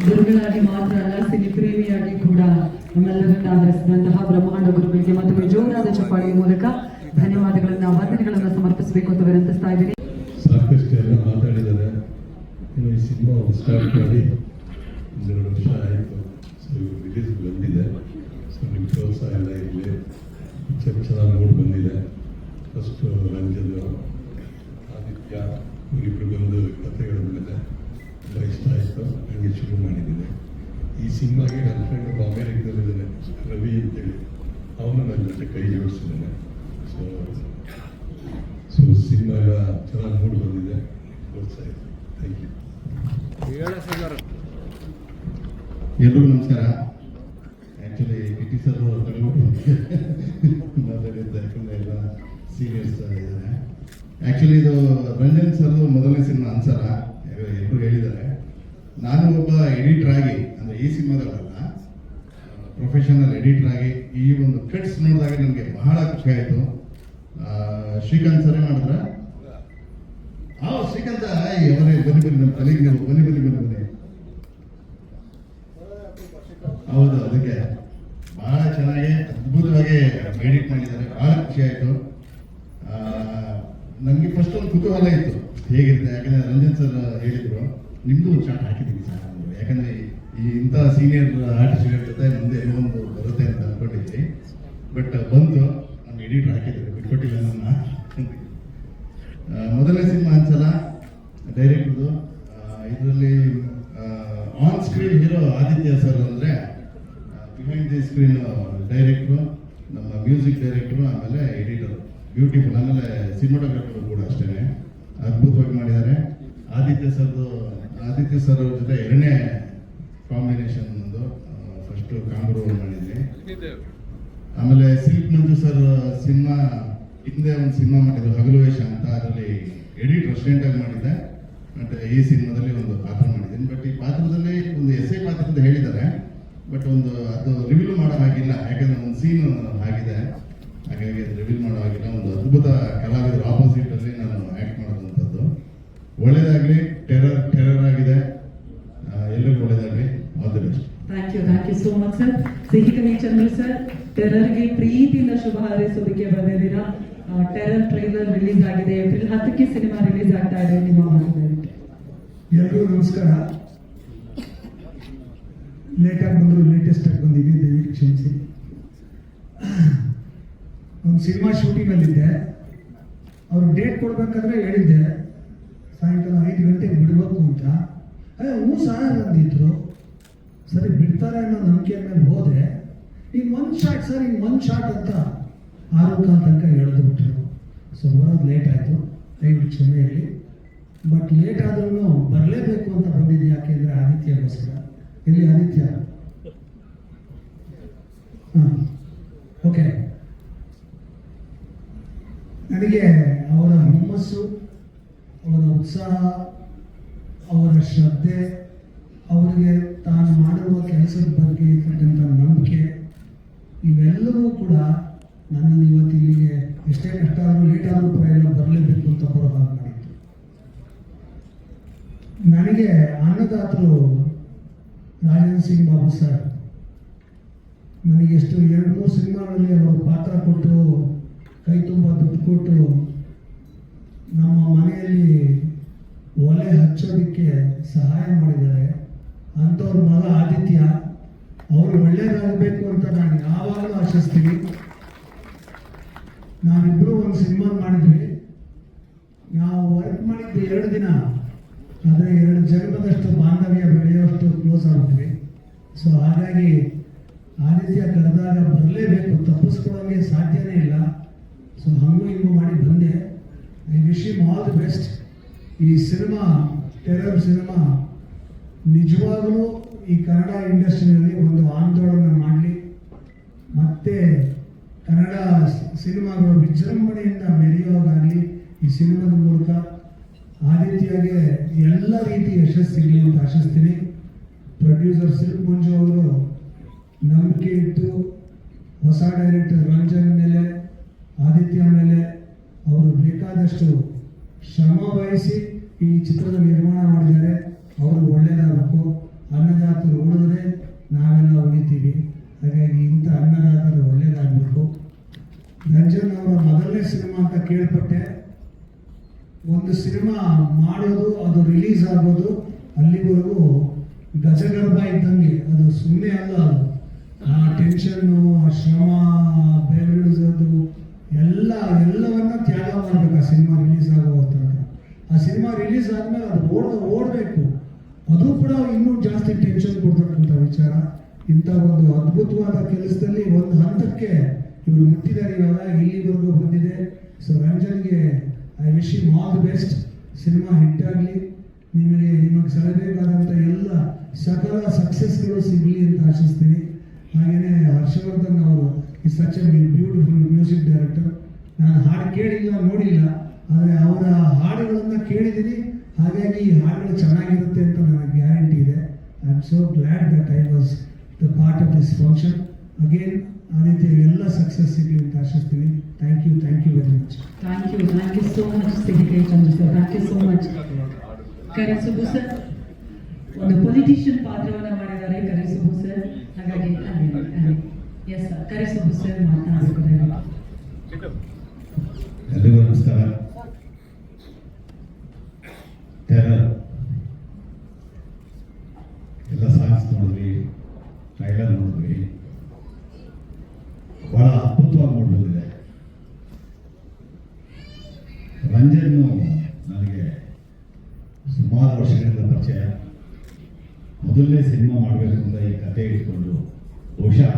ಗುರುಗಳಾಗಿ ಮಾತ್ರ ಅಲ್ಲ, ಸಿನಿ ಪ್ರೇಮಿಯಾಗಿ ಕೂಡ ನಮ್ಮೆಲ್ಲರನ್ನ ಆಧರಿಸಿದಂತಹ ಬ್ರಹ್ಮಾಂಡ ಗುರುಗಳಿಗೆ ಮತ್ತೊಮ್ಮೆ ಜೋರಾದ ಚಪ್ಪಾಳೆಯ ಮೂಲಕ ಧನ್ಯವಾದಗಳನ್ನ ವಂದನೆಗಳನ್ನ ಸಮರ್ಪಿಸಬೇಕು ಅಂತ ವಿನಂತಿಸ್ತಾ ಇದ್ದೀನಿ. ಸಾಕಷ್ಟು ಎಲ್ಲ ಮಾತಾಡಿದ್ದಾರೆ. ಇನ್ನು ಈ ಸಿನಿಮಾ ಸ್ಟಾರ್ಟ್ ಮಾಡಿ 2 ವರ್ಷ ಆಯಿತು. ಸೊ ರಿಲೀಸ್ ಬಂದಿದೆ. ಸೊ ನಿಮ್ಮ ಪ್ರೋತ್ಸಾಹ ಎಲ್ಲ ಇರಲಿ. ಚೆನ್ನಾಗಿ ಮೂಡ್ ಬಂದಿದೆ. ಫಸ್ಟು ರಂಜನ್, ಆದಿತ್ಯ ಇವರಿಬ್ಬರಿಗೊಂದು ಕಥೆಗಳ ಮೇಲೆ ತುಂಬ ಇಷ್ಟ ಆಯಿತು. ನನಗೆ ಶುರು ಮಾಡಿದ್ದೀನಿ. ಈ ಸಿನಿಮಾಗೆ ನನ್ನ ಫ್ರೆಂಡ್ ಒಬ್ಬ ಅಮೇರಿಕದಲ್ಲಿದ್ದಾನೆ, ರವಿ ಅಂತೇಳಿ, ಅವನು ನನ್ನ ಜೊತೆ ಕೈ ಜೋಡಿಸಿದ್ದಾನೆ. ಸೊ ಸಿನಿಮಾ ಎಲ್ಲ ಚೆನ್ನಾಗಿ ಮೂಡ್ ಬಂದಿದೆ. ಪ್ರೋತ್ಸಾಹ. Thank you. ಎಲ್ರಿಗೂ ನಮಸ್ಕಾರ. ಆ್ಯಕ್ಚುಲಿ ಕಿಟಿ ಸರ್ ಮಾತಾಡಿದ್ದೆ, ಯಾಕಂದರೆ ಎಲ್ಲ ಸೀನಿಯರ್ಸ್ ಇದ್ದಾರೆ. ಆ್ಯಕ್ಚುಲಿ ಇದು ರಂಜನ್ ಸರ್ ಮೊದಲನೇ ಸಿನಿಮಾ ಅನ್ಸಲ್ಲ, ಎಲ್ಲರೂ ಹೇಳಿದ್ದಾರೆ. ನಾನು ಒಬ್ಬ ಎಡಿಟರ್ ಆಗಿ, ಅಂದರೆ ಈ ಸಿನಿಮಾದಲ್ಲ, ಪ್ರೊಫೆಷನಲ್ ಎಡಿಟರ್ ಆಗಿ ಈ ಒಂದು ಕಟ್ಸ್ ನೋಡಿದಾಗ ನನಗೆ ಬಹಳ ಖುಷಿ ಆಯಿತು. ಶ್ರೀಕಾಂತ್ ಸರೇ ಮಾಡಿದ್ರ? ಶ್ರೀಕಾಂತ ಅವರೇ ಬನ್ನಿ ನಮ್ಮ ತಲೆಗೆ ನೀವು ಬನ್ನಿ. ಹೌದು, ಅದಕ್ಕೆ ಚೆನ್ನಾಗಿ ಅದ್ಭುತವಾಗಿ ಎಡಿಟ್ ಮಾಡಿದ್ದಾರೆ, ಬಹಳ ಖುಷಿ ಆಯಿತು. ನನಗೆ ಫಸ್ಟ್ ಒಂದು ಕುತೂಹಲ ಇತ್ತು ಹೇಗಿರುತ್ತೆ, ಯಾಕಂದರೆ ರಂಜನ್ ಸರ್ ಹೇಳಿದರು ನಿಮ್ಮದು ಒಂದು ಶಾಟ್ ಹಾಕಿದ್ದೀನಿ ಸರ್ ಅಂದರು. ಯಾಕಂದರೆ ಇಂಥ ಸೀನಿಯರ್ ಆರ್ಟಿಸ್ಟ್ಗಳ ಜೊತೆ ಮುಂದೆ ಏನೋ ಒಂದು ಬರುತ್ತೆ ಅಂತ ಅಂದ್ಕೊಂಡಿದ್ವಿ. ಬಟ್ ಬಂತು, ನಮ್ಮ ಎಡಿಟರ್ ಹಾಕಿದ್ದಾರೆ, ಬಿಟ್ಕೊಟ್ಟಿಲ್ಲ ನನ್ನ. ಮೊದಲನೇ ಸಿನಿಮಾ ಅನ್ಸಲ್ಲ ಡೈರೆಕ್ಟ್ರದು. ಇದರಲ್ಲಿ on screen hero Aditya sir ಅಂದರೆ ಬಿಹೈಂಡ್ ದಿ ಸ್ಕ್ರೀನ್ ಡೈರೆಕ್ಟ್ರು, ನಮ್ಮ ಮ್ಯೂಸಿಕ್ ಡೈರೆಕ್ಟ್ರು, ಆಮೇಲೆ ಎಡಿಟರು ಬ್ಯೂಟಿಫುಲ್. ಆಮೇಲೆ ಸಿನಿಮಾಟೋಗ್ರಾಫರ್ ಕೂಡ ಅಷ್ಟೇ ಅದ್ಭುತವಾಗಿ ಮಾಡಿದ್ದಾರೆ. ಆದಿತ್ಯ ಸರ್ ಅವ್ರ ಜೊತೆ ಎರಡನೇ ಕಾಂಬಿನೇಷನ್ ಒಂದು, ಫಸ್ಟು ಕಾಂಗ್ರೋ ಮಾಡಿದ್ವಿ. ಆಮೇಲೆ ಸಿಲ್ಕ್ ಮಂಜು ಸರ್ ಸಿನಿಮಾ ಹಿಂದೆ ಒಂದು ಸಿನಿಮಾ ಮಾಡಿದ್ರು ಹಗಲು ವೇಷ ಅಂತ, ಅದರಲ್ಲಿ ಎಡಿಟ್ ರೆಸ್ಟೆಂಟಾಗಿ ಮಾಡಿದ್ದೆ. ಬಟ್ ಈ ಸಿನಿಮಾದಲ್ಲಿ ಒಂದು ಪಾತ್ರ ಮಾಡಿದ್ದೀನಿ. ಬಟ್ ಈ ಪಾತ್ರದಲ್ಲಿ ಒಂದು ಎಸ್ಐ ಪಾತ್ರ ಅಂತ ಹೇಳಿದ್ದಾರೆ, ಬಟ್ ಒಂದು ಅದು ರಿವೀಲ್ ಮಾಡೋ ಹಾಗಿಲ್ಲ, ಯಾಕಂದರೆ ಒಂದು ಸೀನ್ ಆಗಿದೆ, ಹಾಗಾಗಿ ಅದು ರಿವೀಲ್ ಮಾಡೋ ಹಾಗಿಲ್ಲ. ಒಂದು ಅದ್ಭುತ ಕಲಾವಿದರ ಆಪೋಸಿಟಲ್ಲಿ ನಾನು ಆ್ಯಕ್ಟ್ ಮಾಡೋದಂಥದ್ದು. ಒಳ್ಳೇದಾಗಲಿ, ಟೆರರ್ ಆಗಿದೆ, ಎಲ್ಲರಿಗೂ ಒಳ್ಳೇದಾಗಲಿ. All the best. Thank you so much sir. ಸಿಹಿಕವಿ ಚಂದ್ರು ಸರ್, ಟೆರರ್ಗೆ ಪ್ರೀತಿಯಿಂದ ಶುಭ ಹಾರೈಸೋದಕ್ಕೆ ಬಂದಿದ್ದೀರಾ. ಟೆರರ್ ಟ್ರೈಲರ್ ರಿಲೀಸ್ ಆಗಿದೆ, ಏಪ್ರಿಲ್ 10ಕ್ಕೆ ಸಿನಿಮಾ ರಿಲೀಸ್ ಆಗ್ತಾ ಇದೆ. ನಿಮ್ಮ ಮಾತುಗಳು. ಎಲ್ರಿಗೂ ನಮಸ್ಕಾರ. ಲೇಟಾಗಿ ಬಂದರೂ ಲೇಟೆಸ್ಟ್ ಆಗಿ ಬಂದಿದ್ದೀನಿ, ದಯವಿಟ್ಟು ಕ್ಷಮಿಸಿ. ಒಂದು ಸಿನಿಮಾ ಶೂಟಿಂಗಲ್ಲಿದ್ದೆ, ಅವ್ರು ಡೇಟ್ ಕೊಡ್ಬೇಕಾದ್ರೆ ಹೇಳಿದ್ದೆ ಸಾಯಂಕಾಲ 5 ಗಂಟೆಗೆ ಬಿಡಬೇಕು ಅಂತ. ಹ್ಞೂ ಸರ್ ಅಂದಿದ್ರು. ಸರಿ ಬಿಡ್ತಾರೆ ಅನ್ನೋ ನಂಬಿಕೆ ಮೇಲೆ ಹೋದೆ. ಈಗ ಒಂದು ಶಾಟ್ ಸರ್, ಈಗ ಒಂದು ಶಾಟ್ ಅಂತ 6:15 ತನಕ ಎಳೆದು ಬಿಟ್ರು. ಸೊ ಬರೋದು ಲೇಟ್ ಆಯಿತು, ದಯವಿಟ್ಟು ಕ್ಷಮೆ ಇರಲಿ. ಬಟ್ ಲೇಟ್ ಆದ್ರೂ ಬರಲೇಬೇಕು ಅಂತ ಬಂದಿದ್ದು. ಯಾಕೆಂದರೆ ಆದಿತ್ಯಗೋಸ್ಕರ. ಎಲ್ಲಿ ಆದಿತ್ಯ? ಹಾಂ, ಓಕೆ. ನನಗೆ ಅವರ ಹುಮ್ಮಸ್ಸು, ಅವರ ಉತ್ಸಾಹ, ಅವರ ಶ್ರದ್ಧೆ, ಅವರಿಗೆ ತಾನು ಮಾಡಿರುವ ಕೆಲಸದ ಬಗ್ಗೆ ಇರ್ತಕ್ಕಂಥ ನಂಬಿಕೆ, ಇವೆಲ್ಲವೂ ಕೂಡ ನನ್ನನ್ನು ಇವತ್ತು ಇಲ್ಲಿಗೆ ಎಷ್ಟೇ ಕಷ್ಟ ಆದರೂ ಲೇಟ್ ಆದರೂ ಪರವಾಗಿಲ್ಲ ಬರಲೇಬೇಕು ಅಂತ ಬರೋ ಹಾಗೆ ಮಾಡಿತ್ತು. ನನಗೆ ಅನ್ನದಾತರು ರಾಜನ್ ಸಿಂಗ್ ಬಾಬು ಸರ್ ನನಗೆ ಎಷ್ಟು 2-3 ಸಿನಿಮಾಗಳಲ್ಲಿ ಅವರು ಪಾತ್ರ ಕೊಟ್ಟು, ಕೈ ತುಂಬ ದುಡ್ಡು ಕೊಟ್ಟು, ನಮ್ಮ ಮನೆಯಲ್ಲಿ ಒಲೆ ಹಚ್ಚೋದಕ್ಕೆ ಸಹಾಯ ಮಾಡಿದ್ದಾರೆ. ಅಂಥವ್ರ ಮಗ ಆದಿತ್ಯ, ಅವರು ಒಳ್ಳೇದಾಗಬೇಕು ಅಂತ ನಾನು ಯಾವಾಗಲೂ ಆಶಿಸ್ತೀನಿ. ನಾವಿಬ್ಬರು ಒಂದು ಸಿನಿಮಾ ಮಾಡಿದ್ವಿ. ನಾವು ವರ್ಕ್ ಮಾಡಿದ್ದು 2 ದಿನ, ಆದರೆ 2 ಜನ್ಮದಷ್ಟು ಬಾಂಧವ್ಯ ಬೆಳೆಯುವಷ್ಟು ಕ್ಲೋಸ್ ಆಗಿದ್ವಿ. ಸೊ ಹಾಗಾಗಿ ಆದಿತ್ಯ ಕರೆದಾಗ ಬರಲೇಬೇಕು, ತಪ್ಪಿಸ್ಕೊಳ್ಳೋಕ್ಕೆ ಸಾಧ್ಯನೇ ಇಲ್ಲ. ಸೊ ಹಂಗೂ ಹಿಂಗೂ ಮಾಡಿ ಬಂದೆ. I wish him all the best. ಈ ಸಿನಿಮಾ, ಟೆರರ್ ಸಿನಿಮಾ ನಿಜವಾಗಲೂ ಈ ಕನ್ನಡ ಇಂಡಸ್ಟ್ರಿಯಲ್ಲಿ ಒಂದು ಆಂದೋಲನ ಮಾಡಲಿ, ಮತ್ತೆ ಕನ್ನಡ ಸಿನಿಮಾಗಳು ವಿಜೃಂಭಣೆಯಿಂದ ಮೆರೆಯೋದಾಗಲಿ. ಈ ಸಿನಿಮಾದ ಮೂಲಕ ಆದಿತ್ಯಗೆ ಎಲ್ಲ ರೀತಿ ಯಶಸ್ಸು ಸಿಗಲಿ ಅಂತ ಆಶಿಸ್ತೀನಿ. ಪ್ರೊಡ್ಯೂಸರ್ ಸಿಲ್ಕ್ ಮಂಜು ಅವರು ನಂಬಿಕೆ ಇಟ್ಟು ಹೊಸ ಡೈರೆಕ್ಟರ್ ರಂಜನ್ ಮೇಲೆ, ಆದಿತ್ಯ ಮೇಲೆ ಅವರು ಬೇಕಾದಷ್ಟು ಶ್ರಮ ವಹಿಸಿ ಈ ಚಿತ್ರದ ನಿರ್ಮಾಣ ಮಾಡಿದ್ದಾರೆ. ಅವರು ಒಳ್ಳೆಯದಾಗಬೇಕು. ಅನ್ನದಾತರು ಉಳಿದ್ರೆ ನಾವೆಲ್ಲ ಉಳಿತೀವಿ. ಹಾಗಾಗಿ ಇಂಥ ಅನ್ನದಾತರು ಒಳ್ಳೆಯದಾಗಬೇಕು. ರಂಜನ್ ಅವರ ಮೊದಲನೇ ಸಿನಿಮಾ ಅಂತ ಕೇಳ್ಪಟ್ಟೆ. ಒಂದು ಸಿನಿಮಾ ಮಾಡೋದು, ಅದು ರಿಲೀಸ್ ಆಗೋದು, ಅಲ್ಲಿವರೆಗೂ ಗಜಗರ್ಭ ಇದ್ದಂಗೆ. ಅದು ಸುಮ್ಮನೆ ಅಲ್ಲ, ಅದು ಆ ಟೆನ್ಷನ್ನು, ಆ ಶ್ರಮ, ಬೆವರಿಳಿಸೋದು ಎಲ್ಲವನ್ನ ತ್ಯಾಗ ಮಾಡಬೇಕು ಆ ಸಿನಿಮಾ ರಿಲೀಸ್ ಆಗೋ ತನಕ. ಆ ಸಿನಿಮಾ ರಿಲೀಸ್ ಆದಮೇಲೆ ಅದು ಓಡಬೇಕು. ಅದು ಕೂಡ ಇನ್ನೂ ಜಾಸ್ತಿ ಟೆನ್ಷನ್ ಕೊಡ್ತಕ್ಕಂಥ ವಿಚಾರ. ಇಂಥ ಒಂದು ಅದ್ಭುತವಾದ ಕೆಲಸದಲ್ಲಿ ಒಂದು ಹಂತಕ್ಕೆ ಇವರು ಮುಟ್ಟಿದ್ದಾರೆ. ಇವಾಗ ಇಲ್ಲಿವರೆಗೂ ಬಂದಿದೆ. ಸೊ ರಂಜನ್ಗೆ I wish him all the best. Cinema hit ಆಗಲಿ, ನಿಮಗೆ ಸಲ್ಲಬೇಕಾದಂಥ ಎಲ್ಲ ಸಕಲ ಸಕ್ಸಸ್ಗಳು ಸಿಗಲಿ ಅಂತ ಆಶಿಸ್ತೀನಿ. ಹಾಗೆಯೇ ಹರ್ಷವರ್ಧನ್ ಅವರು ಈ such A beautiful music director. ನಾನು ಹಾಡು ಕೇಳಿಲ್ಲ, ನೋಡಿಲ್ಲ, ಆದರೆ ಅವರ ಹಾಡುಗಳನ್ನು ಕೇಳಿದ್ದೀನಿ. ಹಾಗಾಗಿ ಈ ಹಾಡುಗಳು ಚೆನ್ನಾಗಿರುತ್ತೆ ಅಂತ ನನಗೆ ಗ್ಯಾರಂಟಿ ಇದೆ. I am so glad that I was the part of this function. Again Aditya ಎಲ್ಲ ಸಕ್ಸಸ್ ಸಿಗಲಿ ಅಂತ ಆಶಿಸ್ತೀನಿ. Thank you very much. Thank you so much ಸಿಹಿಕವಿ Chandru sir. Thank you so much. Karisubbu sir ಒಂದು ಪೊಲಿಟಿಷಿಯನ್ ಪಾತ್ರವನ್ನು ಮಾಡಿದ್ದಾರೆ ಕರಿಸುಬು ಸರ್. ಹಾಗಾಗಿ ಎಸ್ ಸರ್, ಕರೆಸುಬ್ಬು ಸರ್ ಮಾತನಾಡಬೇಕು ದಯವಿಟ್ಟು. ಎಲ್ರಿಗೂ ನಮಸ್ಕಾರ. ಟೆರರ್ ಎಲ್ಲ ಸಾಂಗ್ಸ್ ನೋಡಿದ್ವಿ, ಟ್ರೈಲರ್ ನೋಡಿದ್ವಿ, ಬಹಳ ಅದ್ಭುತವಾಗಿ ಮೂಡಿಬಂದಿದೆ. ರಂಜನ್ನು ನನಗೆ ಸುಮಾರು ವರ್ಷಗಳಿಂದ ಪರಿಚಯ. ಮೊದಲನೇ ಸಿನಿಮಾ ಮಾಡಬೇಕು ಅಂತ ಈ ಕತೆ ಇಟ್ಕೊಂಡು ಬಹುಶಃ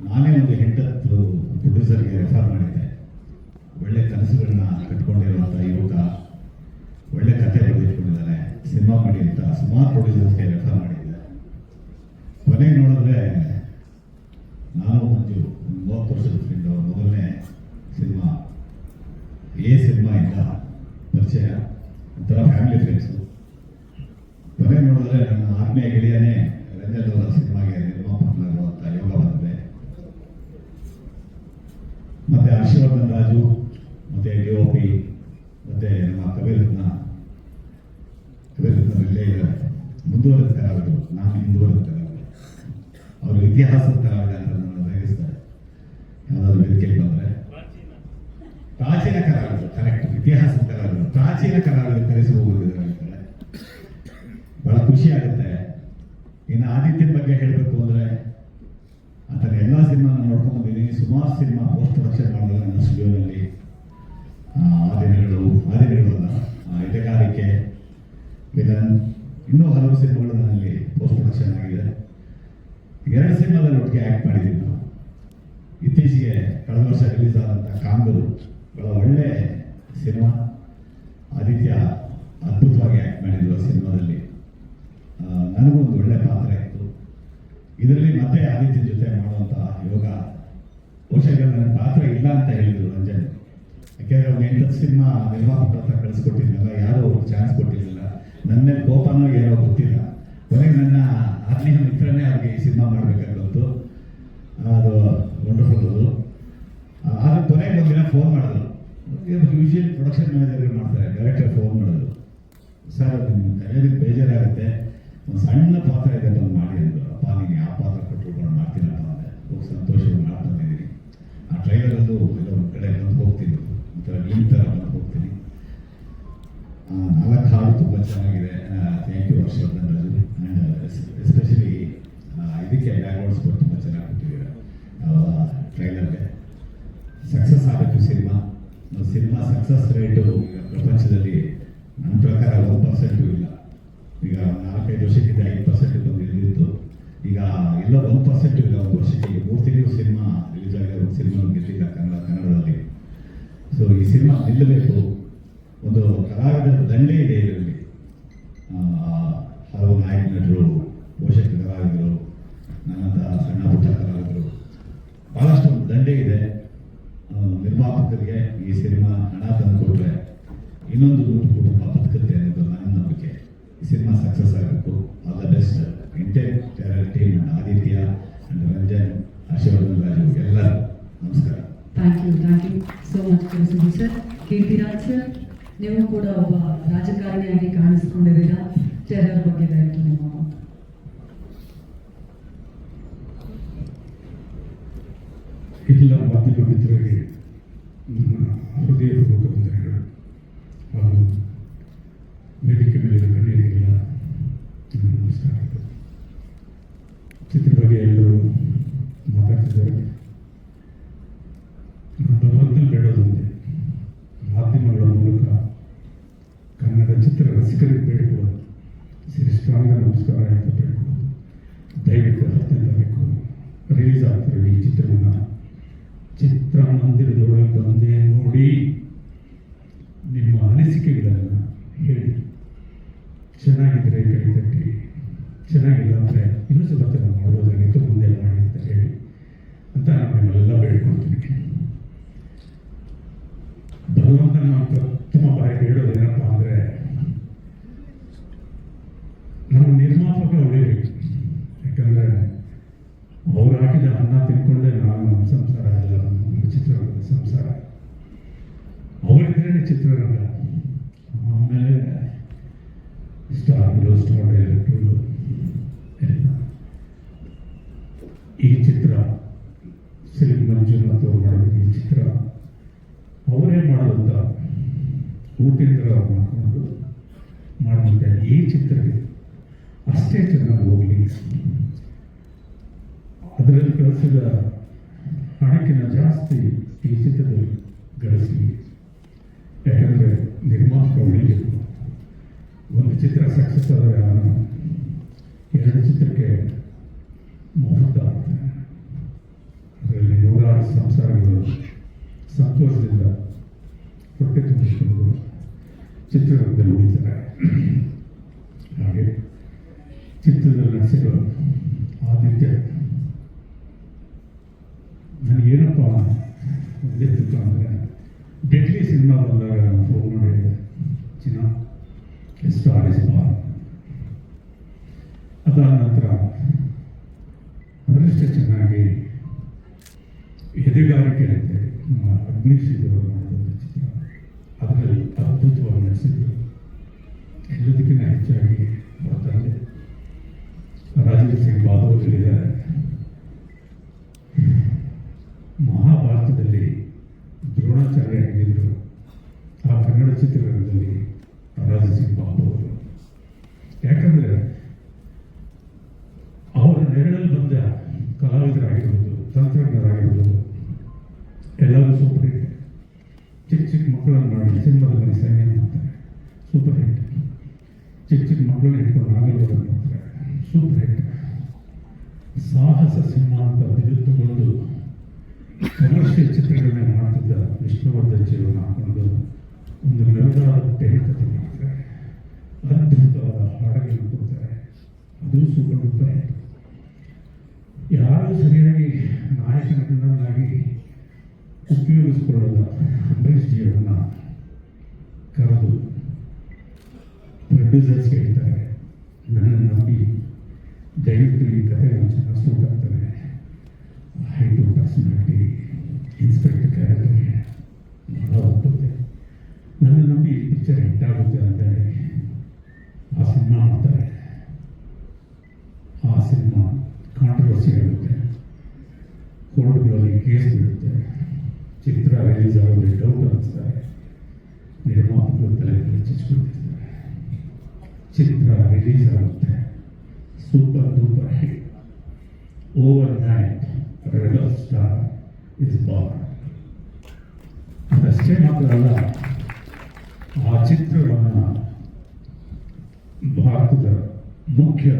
ನಾನೇ ಒಂದು 8-10 ಪ್ರೊಡ್ಯೂಸರ್ಗೆ ರೆಫರ್ ಮಾಡಿದ್ದೆ. ಒಳ್ಳೆ ಕನಸುಗಳನ್ನ ಕಟ್ಕೊಂಡಿರುವಂಥ ಯುವಕ, ಒಳ್ಳೆ ಕತೆ ಬರೆದಿಟ್ಕೊಂಡಿದ್ದಾನೆ, ಸಿನಿಮಾ ಮಾಡಿ ಅಂತ ಸುಮಾರು ಪ್ರೊಡ್ಯೂಸರ್ಸ್ಗೆ ರೆಫರ್ ಮಾಡಿದ್ದೆ. ಕೊನೆಗೆ ನೋಡಿದ್ರೆ ನಾನು ಮಂಜು 30 ವರ್ಷದ ಫ್ರೆಂಡ್, ಅವ್ರ ಮೊದಲನೇ ಸಿನಿಮಾ ಸಿನಿಮಾಯಿಂದ ಪರಿಚಯ, ಒಂಥರ ಫ್ಯಾಮಿಲಿ ಫ್ರೆಂಡ್ಸು. ಕೊನೆಗೆ ನೋಡಿದ್ರೆ ನನ್ನ ಆತ್ಮೀಯ ಗೆಳೆಯನೇ ರಂಜನ್ ಅವರ ಸಿನಿಮಾಗೆ ನಿರ್ಮಾಪಕನಾಗುವಂಥ ಯೋಗ ಬಂದಿದೆ. ಮತ್ತೆ ಹರ್ಷವರ್ಧನ್ ರಾಜು, ಮತ್ತೆ DOP, ಮತ್ತೆ ನಮ್ಮ ಕವಿರತ್ನ ಇಲ್ಲೇ ಇದ್ದಾರೆ. ಮುಂದುವರೆದ ಕಲಾವಿದರು, ನಾನು ಹಿಂದುವರೆದ ಕಲಾವಿದರು. ಅವರು ಇತಿಹಾಸದ ಕಲಾವಿದ ಅಂತ ನನ್ನ ರೇಗಿಸ್ತಾರೆ. ಯಾವುದಾದ್ರು ವೇದಿಕೆಯಲ್ಲಿ ಬಂದರೆ ಪ್ರಾಚೀನ ಕಲಾವಿದರು, ಕರೆಕ್ಟ್, ಇತಿಹಾಸದ ಕಲಾವಿದರು, ಪ್ರಾಚೀನ ಕಲಾವಿದರು ಕರೆಸಿ ಹೋಗುತ್ತಿದ್ದಾರೆ. ಬಹಳ ಖುಷಿ ಆಗುತ್ತೆ. ಇನ್ನು ಆದಿತ್ಯನ ಬಗ್ಗೆ ಹೇಳಬೇಕು ಅಂದರೆ ಆತನ ಎಲ್ಲ ಸಿನಿಮಾ ನಾನು ನೋಡ್ಕೊಂಡು ಬಂದಿದ್ದೀನಿ. ಸುಮಾರು ಸಿನಿಮಾ ಪೋಸ್ಟ್ ಪ್ರೊಡಕ್ಷನ್ ಮಾಡಿದಾಗ ನನ್ನ ಸ್ಟುಡಿಯೋನಲ್ಲಿ ಆ ದಿನಗಳಲ್ಲ, ಎದೆಗಾರಿಕೆ, ವಿಲನ್, ಇನ್ನೂ ಹಲವು ಸಿನಿಮಾಗಳು ನನ್ನಲ್ಲಿ ಪೋಸ್ಟ್ ಪ್ರೊಡಕ್ಷನ್ ಆಗಿದೆ. 2 ಸಿನಿಮಾದಲ್ಲಿ ಒಟ್ಟಿಗೆ ಆ್ಯಕ್ಟ್ ಮಾಡಿದ್ದೀನಿ ನಾವು. ಇತ್ತೀಚೆಗೆ ಕಳೆದ ವರ್ಷ ರಿಲೀಸ್ ಆದಂಥ ಕಾಂಗರು ಬಹಳ ಒಳ್ಳೆ ಸಿನಿಮಾ. ಆದಿತ್ಯ ಅದ್ಭುತವಾಗಿ ಆ್ಯಕ್ಟ್ ಮಾಡಿದ್ರು ಆ ಸಿನಿಮಾದಲ್ಲಿ. ನನಗೂ ಒಂದು ಒಳ್ಳೆ ಪಾತ್ರ ಇತ್ತು ಇದರಲ್ಲಿ. ಮತ್ತೆ ಆದಿತ್ಯ ಜೊತೆ ಮಾಡುವಂಥ ಯೋಗ, ಬಹುಶಃ ನನ್ನ ಪಾತ್ರ ಇಲ್ಲ ಅಂತ ಹೇಳಿದರು ರಂಜನ್. ಯಾಕೆಂದರೆ ಅವ್ರು 8 ಸಿನಿಮಾ ನಿರ್ಮಾಪಕರ ಹತ್ರ ಕಳಿಸ್ಕೊಟ್ಟಿದ್ನಲ್ಲ, ಯಾರೂ ಅವ್ರಿಗೆ ಚಾನ್ಸ್ ಕೊಟ್ಟಿರಲಿಲ್ಲ. ನನ್ನ ಕೋಪನೋ ಏನೋ ಗೊತ್ತಿಲ್ಲ. ಕೊನೆಗೆ ನನ್ನ ಆತ್ಮೀಯ ಮಿತ್ರನೇ ಅವ್ರಿಗೆ ಈ ಸಿನಿಮಾ ಮಾಡಬೇಕಾಗಿತ್ತು. ಅದು ವಂಡರ್ಫುಲ್ ಅದು. ಆದರೆ ಕೊನೆಗೆ ಒಂದಿನ ಫೋನ್ ಮಾಡಿದ್ರು. ಯೂಶುವಲಿ ಪ್ರೊಡಕ್ಷನ್ ಮ್ಯಾನೇಜರ್ಗಳು ಮಾಡ್ತಾರೆ, ಡೈರೆಕ್ಟರ್ ಫೋನ್ ಮಾಡಿದ್ರು, ಸರ್ ನಿಮ್ಮ ಕರೆಯೋದಕ್ಕೆ ಬೇಜಾರಾಗುತ್ತೆ, ಒಂದು ಸಣ್ಣ ಪಾತ್ರ ಇದೆ ಬಂದು ಮಾಡಿ ಅಂದರು. ಅಪ್ಪ ನೀನು ಯಾವ ಪಾತ್ರ ಕೊಟ್ಟರು ಮಾಡ್ತೀನಪ್ಪ ಅಂದರೆ ಹೋಗಿ ಸಂತೋಷವಾಗಿ ಮಾಡಿ ಬಂದಿದ್ದೀನಿ. ಆ ಟ್ರೈಲರಲ್ಲೂ ಎಲ್ಲ ಒಂದು ಕಡೆ ಬಂದು ಹೋಗ್ತೀನಿ, ಒಂಥರ ಈ ಥರ ಬಂದು ಹೋಗ್ತೀನಿ. 4 ಹಾಡು ತುಂಬ ಚೆನ್ನಾಗಿದೆ. Thank you Harshavardhan Raju. And especially ಇದಕ್ಕೆ ಬ್ಯಾಕ್ಗ್ರೌಂಡ್ ಸ್ಕೋರ್ ತುಂಬ ಚೆನ್ನಾಗಿ ಕೊಟ್ಟಿದ್ದೀರ. ಟ್ರೈಲರ್ಗೆ ಸಕ್ಸಸ್ ಆಗಬೇಕು ಸಿನಿಮಾ. ಸಿನಿಮಾ ಸಕ್ಸಸ್ ರೇಟು ಪ್ರಪಂಚದಲ್ಲಿ ನನ್ನ ಪ್ರಕಾರ 1% ಇಲ್ಲ. ಈಗ 4-5 ವರ್ಷಕ್ಕಿಂತ 5% ಬಂದು ಇಳಿದಿತ್ತು. ಈಗ ಎಲ್ಲ 1% ಇಲ್ಲ. 1 ವರ್ಷಕ್ಕೆ 3 ತಿಂಗಳು ಸಿನಿಮಾ ರಿಲೀಸ್ ಆಗಿದೆ. ಒಂದು ಸಿನಿಮಾ ಗೆದ್ದಿಲ್ಲ ಕನ್ನಡದಲ್ಲಿ. ಸೊ ಈ ಸಿನಿಮಾ ನಿಲ್ಲಬೇಕು. ಒಂದು ಕಲಾವಿದರ ದಂಡೇ ಇದೆ ಇದರಲ್ಲಿ. ಹಲವು ನಾಯಕ ನಟರು, ಪೋಷಕ ಕಲಾವಿದರು, ನನ್ನಂಥ ಸಣ್ಣ ಪುಟ್ಟ ಕಲಾವಿದರು, ಭಾಳಷ್ಟು ಒಂದು ದಂಡೇ ಇದೆ. ನಿರ್ಮಾಪಕರಿಗೆ ಈ ಸಿನಿಮಾ ಹಣ ತಂದು ಕೊಟ್ಟರೆ ಇನ್ನೊಂದು 100 ಕುಟುಂಬ ಬದುಕುತ್ತೆ ಅನ್ನೋದು ನನ್ನ ನಂಬಿಕೆ. ಈ ಸಿನಿಮಾ ಸಕ್ಸಸ್ ಆಗಬೇಕು. All the best entire Terror team, Aditya and Ranjan, Harshavardhan Raju, ಎಲ್ಲರೂ ನಮಸ್ಕಾರ. Thank you so much Karisubbu sir. Keerthiraj sir, ನೀವು ಕೂಡ ಒಬ್ಬ ರಾಜಕಾರಣಿಯಾಗಿ ಕಾಣಿಸ್ಕೊಂಡಿದ್ದೀರಾ. ಟೆರರ್ ಬಗ್ಗೆ ದಯವಿಟ್ಟು ನಿಮ್ಮ ಮಾತು. ಎಲ್ಲ ಮಾಧ್ಯಮ ಮಿತ್ರರಿಗೆ ನನ್ನ ಹೃದಯಪೂರ್ವಕ ವಂದನೆಗಳು ಹಾಗೂ ವೇದಿಕೆ ಮೇಲಿನ ಗಣ್ಯರಿಗೆಲ್ಲ ನನ್ನ ನಮಸ್ಕಾರಗಳು. ಚಿತ್ರ ಬಗ್ಗೆ ಎಲ್ಲರೂ ಮಾತಾಡ್ತಿದ್ದಾರೆ. ನಾನು ಭಗವಂತನ ಬೇಡೋದೊಂದೇ, ಮಾಧ್ಯಮಗಳ ಮೂಲಕ ಕನ್ನಡ ಚಿತ್ರ ರಸಿಕರಿಗೆ ಬೇಡಿಕೊಳ್ಳೋದು, ಶ್ರೀಷ್ಠಾಂಗ ನಮಸ್ಕಾರ ಅಂತ ಬೇಡಿಕೊಳ್ಳೋದು. ದಯವಿಟ್ಟು 10ನೇ ತಾರೀಕು ರಿಲೀಸ್ ಆಗ್ತಿರೋ ಈ ಚಿತ್ರವನ್ನು ಚಿತ್ರಮಂದಿರದೊಳಗೆ ಬಂದೇ ನೋಡಿ ನಿಮ್ಮ ಅನಿಸಿಕೆಗಳನ್ನು ಹೇಳಿ. ಚೆನ್ನಾಗಿದ್ದರೆ ಕೈ ತಟ್ಟಿ, ಚೆನ್ನಾಗಿಲ್ಲ ಅಂದರೆ ಇನ್ನೂ ಸ್ವಲ್ಪ ಚೆನ್ನಾಗಿ ಮಾಡೋದಾಗಿತ್ತು, ಮುಂದೆ ಮಾಡಿ ಅಂತ ಹೇಳಿ ಅಂತ ನಾನು ನಿಮ್ಮೆಲ್ಲ ಬೇಡ್ಕೊಳ್ತೀನಿ. ಭಗವಂತನ ನಾವು ಪ್ರಥಮ ಬಾರಿ ಬೇಡೋದೇನಪ್ಪ ಅಂದರೆ ನಾವು ನಿರ್ಮಾಪಕ ಹೊಡಿಬೇಕು. ಯಾಕಂದರೆ ಅವ್ರು ಹಾಕಿದ ಅನ್ನ ತಿನ್ಕೊಂಡೆ ನಮ್ಮ ಸಂಸಾರ ಎಲ್ಲ, ನಮ್ಮ ಚಿತ್ರರಂಗದ ಸಂಸಾರ. ಅವರಿದ್ರೇ ಚಿತ್ರರಂಗ. ಆಮೇಲೆ ಸ್ಟಾರ್ಗಳು, ಸ್ಟಾರ್ ಡೈರೆಕ್ಟರ್ಗಳು ಎಲ್ಲ. ಈ ಚಿತ್ರ ಭೂಪೇಂದ್ರ ಅವ್ರು ಮಾಡಿಕೊಂಡು ಮಾಡುವಂಥ ಈ ಚಿತ್ರಕ್ಕೆ ಅಷ್ಟೇ ಚೆನ್ನಾಗಿ ಹೋಗಲಿ, ಅದರಲ್ಲಿ ಕಳಿಸಿದ ಹಣಕ್ಕಿಂತ ಜಾಸ್ತಿ ಈ ಚಿತ್ರದಲ್ಲಿ ಗಳಿಸಲಿ. ಯಾಕಂದರೆ ನಿರ್ಮಾಪಕ ಉಳಿಬೇಕು. ಒಂದು ಚಿತ್ರ ಸಕ್ಸಸ್ ಆದರೆ ಅವನು 2 ಚಿತ್ರಕ್ಕೆ ಮುಹೂರ್ತ ಆಗ್ತಾನೆ. ಅದರಲ್ಲಿ 100 ಸಂಸಾರಗಳು ಸಂತೋಷದಿಂದ ಹೊಟ್ಟೆ ತುಂಬಿಸಿಕೊಂಡು ಚಿತ್ರರಂಗದಲ್ಲಿ ಉಳಿತಾರೆ. ಹಾಗೆ ಚಿತ್ರದಲ್ಲಿ ನಟಿಸಿರೋ ಆದಿತ್ಯ ನನಗೇನಪ್ಪ ಒಂದೇ ತಿಳ್ಕೊ ಅಂದರೆ ಡೆಡ್ಲಿ ಸಿನಿಮಾ ಬಂದಾಗ ನಾನು ಫೋನ್ ಮಾಡಿ ಹೇಳಿದೆ, ಚಿನ್ನ ಎಷ್ಟು ಆಡಿಸ್ಬಾ. ಅದಾದ ನಂತರ ಅದರಷ್ಟೇ ಚೆನ್ನಾಗಿ ಎದೆಗಾರಿಕೆ ಅಂತೆ ಅಗ್ನಿಸಿದ್ರು ಮಾಡಿದಂಥ ಚಿತ್ರ, ಅದರಲ್ಲಿ ಅದ್ಭುತವಾಗಿ ನಡೆಸಿದ್ರು. ಎಲ್ಲದಕ್ಕಿಂತ ಹೆಚ್ಚಾಗಿ ಅವರ ತಂದೆ ರಾಜೇಂದ್ರ ಸಿಂಗ್ ಬಾಬುಗಳಿದ್ದಾರೆ. ಮಹಾಭಾರತದಲ್ಲಿ ದ್ರೋಣಾಚಾರ್ಯ ಆಗಿದ್ದರು. ಆ ಕನ್ನಡ ಚಿತ್ರರಂಗದಲ್ಲಿ ರಾಜೇಂದ್ರ ಸಿಂಗ್ ಬಾಬು ಅವರು. ಯಾಕಂದರೆ ಅವರ ನೆರಳಲ್ಲಿ ಬಂದ ಕಲಾವಿದರಾಗಿರ್ಬೋದು, ತಂತ್ರಜ್ಞರಾಗಿರ್ಬೋದು, ಎಲ್ಲರೂ ಸೂಪರ್ ಹಿಟ್. ಚಿಕ್ಕ ಚಿಕ್ಕ ಮಕ್ಕಳನ್ನು ಮಾಡಿ ಸಿನಿಮಾದಲ್ಲಿ ಸೈನ್ಯ ಮಾಡ್ತಾರೆ, ಸೂಪರ್ ಹಿಟ್. ಚಿಕ್ಕ ಚಿಕ್ಕ ಮಕ್ಕಳನ್ನ ಇಟ್ಕೊಂಡು ನಾಗಲ್ವರನ್ನು ಮಾಡ್ತಾರೆ, ಸೂಪರ್ ಹಿಟ್. ಸಾಹಸ ಸಿನಿಮಾ ಅಂತ ಬಿರುತ್ತುಕೊಂಡು ಕಮರ್ಷಿಯಲ್ ಚಿತ್ರಗಳನ್ನೇ ಮಾಡ್ತಿದ್ದ ವಿಷ್ಣುವರ್ಧನ್ ಜೀವನ ಹಾಕೊಂಡು ಒಂದು ನವರಾದ ಕಥೆ ಮಾಡ್ತಾರೆ, ಅದ್ಭುತವಾದ ಹಾಡುಗಳನ್ನು ಕೊಡ್ತಾರೆ, ಅದು ಸೂಪರ್ ಡೂಪರ್ ಹಿಟ್. ಯಾರು ಸರಿಯಾಗಿ ನಾಯಕ ನಟನನ್ನಾಗಿ ಉಪಯೋಗಿಸ್ಕೊಳ್ಳೋದ ಅಂಬರೀಷ್ ಜಿಯವರನ್ನ ಕರೆದು ಪ್ರೊಡ್ಯೂಸರ್ಸ್ ಹೇಳ್ತಾರೆ, ನನ್ನನ್ನು ನಂಬಿ ದಯವಿಟ್ಟು ಈ ಕಥೆ ಒಂದು ಚೆನ್ನಾಗಿ ಸೂಟ್ ಆಗ್ತಾರೆ. ಹೈಟು ಪರ್ಸನಾಲಿಟಿ ಇನ್ಸ್ಪೆಕ್ಟರ್ ಕ್ಯಾರೆಕ್ಟರ್ಗೆ ಬಹಳ ಒಪ್ಪುತ್ತೆ, ನನ್ನ ನಂಬಿ ಈ ಪಿಕ್ಚರ್ ಹಿಟ್ಟಾಗುತ್ತೆ ಅಂತೇಳಿ ಆ ಸಿನಿಮಾ ಮಾಡ್ತಾರೆ. ಆ ಸಿನಿಮಾ ಕಾಂಟ್ರವರ್ಸಿ ಆಗುತ್ತೆ, ಕೋರ್ಟ್ಗಳಲ್ಲಿ ಕೇಸ್ ಬಿಡುತ್ತೆ, ಚಿತ್ರ ರಿಲೀಸ್ ಆಗೋದೇ ಡೌಟ್ ಅನ್ನಿಸ್ತಾರೆ, ನಿರ್ಮಾಪಕರು ತಲೆ ಚಚ್ಕೊಳ್ತಿರ್ತಾರೆ. ಚಿತ್ರ ರಿಲೀಸ್ ಆಗುತ್ತೆ, super duper hit. Over night rebel star is Born. ಅದಷ್ಟೇ ಮಾತ್ರ ಅಲ್ಲ, ಆ ಚಿತ್ರವನ್ನು ಭಾರತದ ಮುಖ್ಯ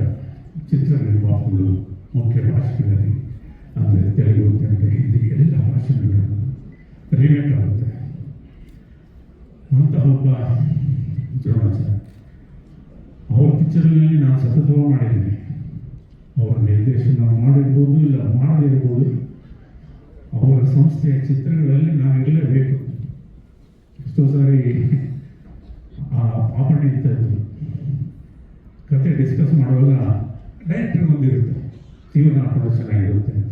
ಚಿತ್ರ ನಿರ್ಮಾಪಕರು ಮುಖ್ಯ ಭಾಷೆಗಳಲ್ಲಿ ಅಂದರೆ ತೆಲುಗು, ಕನ್ನಡ, ಹಿಂದಿ ಎಲ್ಲ ಭಾಷೆಗಳನ್ನು ರೀಮೇಕ್ ಆಗುತ್ತೆ. ಅಂತಹ ಒಬ್ಬ ದ್ರೋಣಾಚಾರ್ಯ ಅವ್ರ ಪಿಕ್ಚರ್ನಲ್ಲಿ ನಾನು ಸತತವಾಗಿ ಮಾಡಿದ್ದೀನಿ. ಅವರ ನಿರ್ದೇಶನ ಮಾಡಿರ್ಬೋದು, ಇಲ್ಲ ಮಾಡದೇ ಇರ್ಬೋದು, ಅವರ ಸಂಸ್ಥೆಯ ಚಿತ್ರಗಳಲ್ಲಿ ನಾನು ಇರಲೇಬೇಕು. ಎಷ್ಟೋ ಸಾರಿ ಆ ಪಾಪಣಿ ಅಂತ ಇದ್ರು, ಕತೆ ಡಿಸ್ಕಸ್ ಮಾಡುವಾಗ ಡೈರೆಕ್ಟರ್ ಬಂದಿರುತ್ತೆ, ಜೀವನ ಕೂಡ ಚೆನ್ನಾಗಿರುತ್ತೆ ಅಂತ.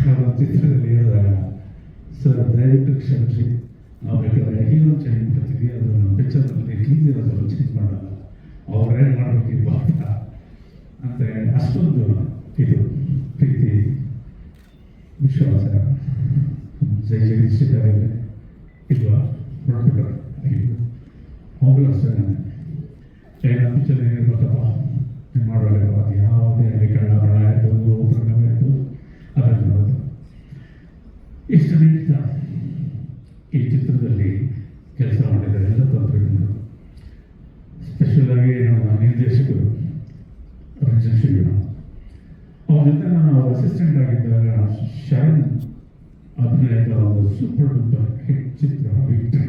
ಅವರ ಚಿತ್ರದಲ್ಲಿ ಹೇಳಿದಾಗ, ಸರ್ ದಯವಿಟ್ಟು ಕ್ಷಮಿಸಿ, ನಾವು ಬೇಕಾದ್ರೆ ಹೀರೋ ಚೇಂಜ್ ಮಾಡ್ತೀವಿ, ಅದನ್ನು ಪಿಕ್ಚರ್ನಲ್ಲಿ ಹೀಗಿರೋದನ್ನು ಚೇಂಜ್ ಮಾಡಲ್ಲ, ಅವ್ರೇನು ಮಾಡಬೇಕು ಈ ಪಾತ್ರ ಅಂತ ಅಷ್ಟೊಂದು ಇದು ಪ್ರೀತಿ ವಿಶ್ವಾಸ. ಜೈ ಜಗದೀಶಿದ್ದಾರೆ ಇಲ್ವಾ ಹೊರಟುಬಿಟ್ರೆ ಅವಾಗಲೂ ಅಷ್ಟೇ. ನನ್ನ ಪಿಕ್ಚರ್ ಏನಿರ್ಬೇಕಪ್ಪ ನೀವು ಮಾಡೋಲ್ಲ, ಅದು ಯಾವುದೇ ಅಲ್ಲಿ ಕಳ್ಳ ಬಳ ಇರ್ಬೋದು, ಪ್ರೋಗ್ರಾಮ್ ಇರ್ಬೋದು, ಅದನ್ನು ನೋಡೋದು ಇಷ್ಟು ನಿಂತ ಈ ಚಿತ್ರದಲ್ಲಿ ಕೆಲಸ ಮಾಡಿದ್ದಾರೆ ಎಲ್ಲ ತಂತ್ರಜ್ಞರು. ಸ್ಪೆಷಲ್ ಆಗಿ ನಮ್ಮ ನಿರ್ದೇಶಕರು ರಂಜನ್ ಶಿವಣ್ಣ ಅವ್ರ ಜೊತೆ ನಾನು ಅವ್ರ ಅಸಿಸ್ಟೆಂಟ್ ಆಗಿದ್ದಾಗ ಶರಣ್ ಅಭಿನಯದ ಒಂದು ಸೂಪರ್ ಡೂಪರ್ ಹಿಟ್ ಚಿತ್ರ ವಿಕ್ಟ್ರಿ,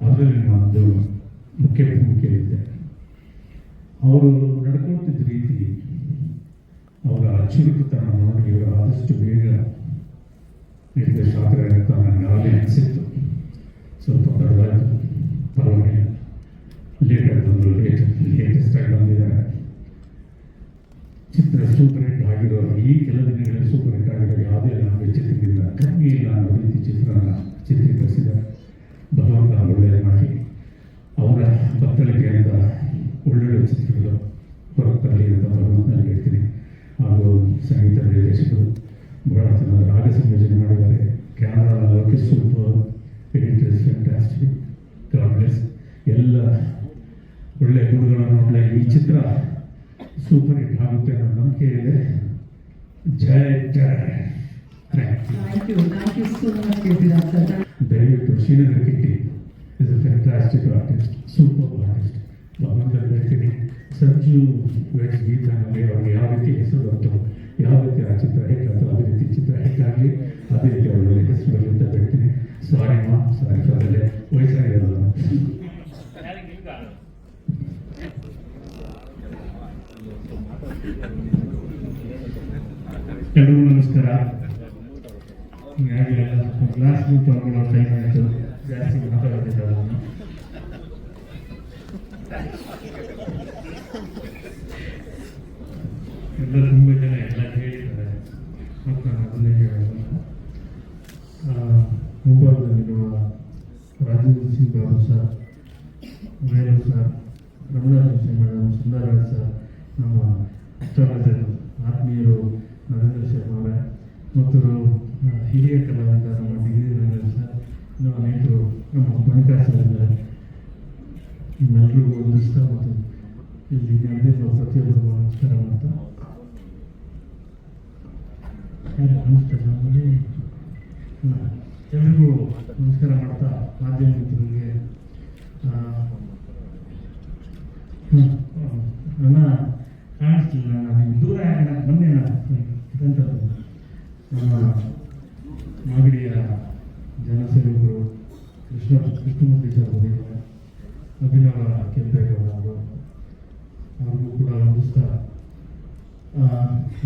ಅದರಲ್ಲಿ ನಾನೊಂದು ಮುಖ್ಯ ಭೂಮಿಕೆ ಇದ್ದೆ. ಅವರು ನಡ್ಕೊಳ್ತಿದ್ದ ರೀತಿ, ಅವರ ಚುರುಕುತನ ನೋಡಿ ಇವರು ಆದಷ್ಟು ಬೇಗ ನಿರ್ದೇಶಕರೇ ಅಂತ ನನಗೆ ಆಗಲೇ ಅನಿಸಿತ್ತು. ಸ್ವಲ್ಪ ತಡವಾಯಿತು, ಪರವಾಗಿಲ್ಲ, ಲೇಟಾಗಿ ಬಂದರು, ಲೇಟೆಸ್ಟ್ ಆಗಿ ಬಂದಿದ್ದಾರೆ. ಚಿತ್ರ ಸೂಪರ್ ಹಿಟ್ ಆಗಿರೋ ಈ ಕೆಲ ದಿನಗಳಲ್ಲಿ ಸೂಪರ್ ಹಿಟ್ ಆಗಿರೋ ಯಾವುದೇ ಲ್ಯಾಂಗ್ವೇಜ್ ಚಿತ್ರದಿಂದ ಕಮ್ಮಿ ಇಲ್ಲ ಅನ್ನೋ ರೀತಿ ಚಿತ್ರನ ಚಿತ್ರೀಕರಿಸಿದ್ದಾರೆ. ಭಗವಂತ ಒಳ್ಳೆಯ ಮಾಡಿ ಅವರ ಬತ್ತಳಿಕೆಯಿಂದ ಒಳ್ಳೊಳ್ಳೆ ಚಿತ್ರಗಳು ಹೊರತರಲಿ ಅಂತ ಭಗವಂತನಲ್ಲಿ ಹೇಳ್ತೀನಿ. ಹಾಗೂ ಸಂಗೀತ ನಿರ್ದೇಶಕರು ಬಹಳ ಚೆನ್ನಾಗಿ ರಾಗ ಸಂಯೋಜನೆ ಮಾಡಿದ್ದಾರೆ. Camera location super, editors fantastic, ಗುರುಗಳ ನೋಡಲಿ ಈ ಚಿತ್ರ ಸೂಪರ್ ಹಿಟ್ ಆಗುತ್ತೆ ಅನ್ನೋ ನಂಬಿಕೆ ಇದೆ. ಜಯ ಜಯ. Thank you so much Keerthiraj sir. ದಯವಿಟ್ಟು Srinagar Kitty is a fantastic artist, super artist. ಭಗವಂತನ ಹೇಳ್ತೀನಿ, ಸಂಜು ವೆಜ್ ಗೀತಾನಲ್ಲಿ ಅವ್ರಿಗೆ ಯಾವ ರೀತಿ ಹೆಸರು ಬಂತು, ಯಾವ ರೀತಿ ಆ ಚಿತ್ರ ಹೇಗಾಯ್ತು, ಅದೇ ರೀತಿ ಚಿತ್ರ ಹೇಗಾಗಲಿ, ಅದೇ ರೀತಿ ಅವರಿಗೆ ಹೆಸರು ಬರಲಿ ಅಂತ ಹೇಳ್ತೀನಿ. ಸಾರಿ ಫಾದಲ್ಲೇ ವಯಸ್ಸಾಗಿರೋದು. ಎಲ್ಲರಿಗೂ ನಮಸ್ಕಾರ. ಹೀಗಾಗಿ ಗ್ಲಾಸ್ ತೊಗೊಂಡು ಟೈಮ್ ಆಯಿತು, ಜಾಸ್ತಿ ಮಾತಾಡೋದಿಲ್ಲ ನಾನು. ಎಲ್ಲ ತುಂಬ ಜನ ಎಲ್ಲ ಹೇಳಿದ್ದಾರೆ ಮತ್ತು ನಾನು ಅದನ್ನೇ ಹೇಳೋದು. ಮುಂಭಾಗದಲ್ಲಿರುವ Rajendra Singh Babu sir, Velu sir, Ramana Joshi madam, Sundararaj sir, ನಮ್ಮ ಇಷ್ಟವಾದ ಆತ್ಮೀಯರು ನರೇಂದ್ರ ಶರ್ಮಾ ಅವರೇ ಮತ್ತು ಹಿರಿಯ ಕಲಾವಿದ ನಮ್ಮ ಡಿಗ್ರಿ ನರೇಂದ್ರ ಸರ್, ಇನ್ನು ಅನೇಕರು ನಮ್ಮ ಬಣಿಕಾ ಸರ್ ಇದ್ದಾರೆ. ನಿಮ್ಮೆಲ್ಲರಿಗೂ ಒಂದಿಷ್ಟ ಮತ್ತು ಇಲ್ಲಿ ನಡೆದಿರುವ ಪ್ರತಿಯೊಬ್ಬರಿಗೂ ನಮಸ್ಕಾರ ಮಾಡ್ತಾ ಎಲ್ರಿಗೂ ನಮಸ್ಕಾರ ಮಾಡ್ತಾ ಮಾಧ್ಯಮ ಮಿತ್ರರಿಗೆ ನನ್ನ ಕಾಣಿಸ್ತಿಲ್ಲ, ನಾನು ದೂರ ಯಾಕೆ ಬಂದೆ ಅಂತದ್ದು. ನಮ್ಮ ಮಾಗಡಿಯ ಜನಸೇವಕರು ಕೃಷ್ಣಮೂರ್ತಿ ಸರ್ ಬಂದಿದ್ದಾರೆ, ಅಭಿನವ ಕೆಂಪೇಗೌಡ ಅವರು, ಅವ್ರಿಗೂ ಕೂಡ ಒಂದಿಸ್ತಾ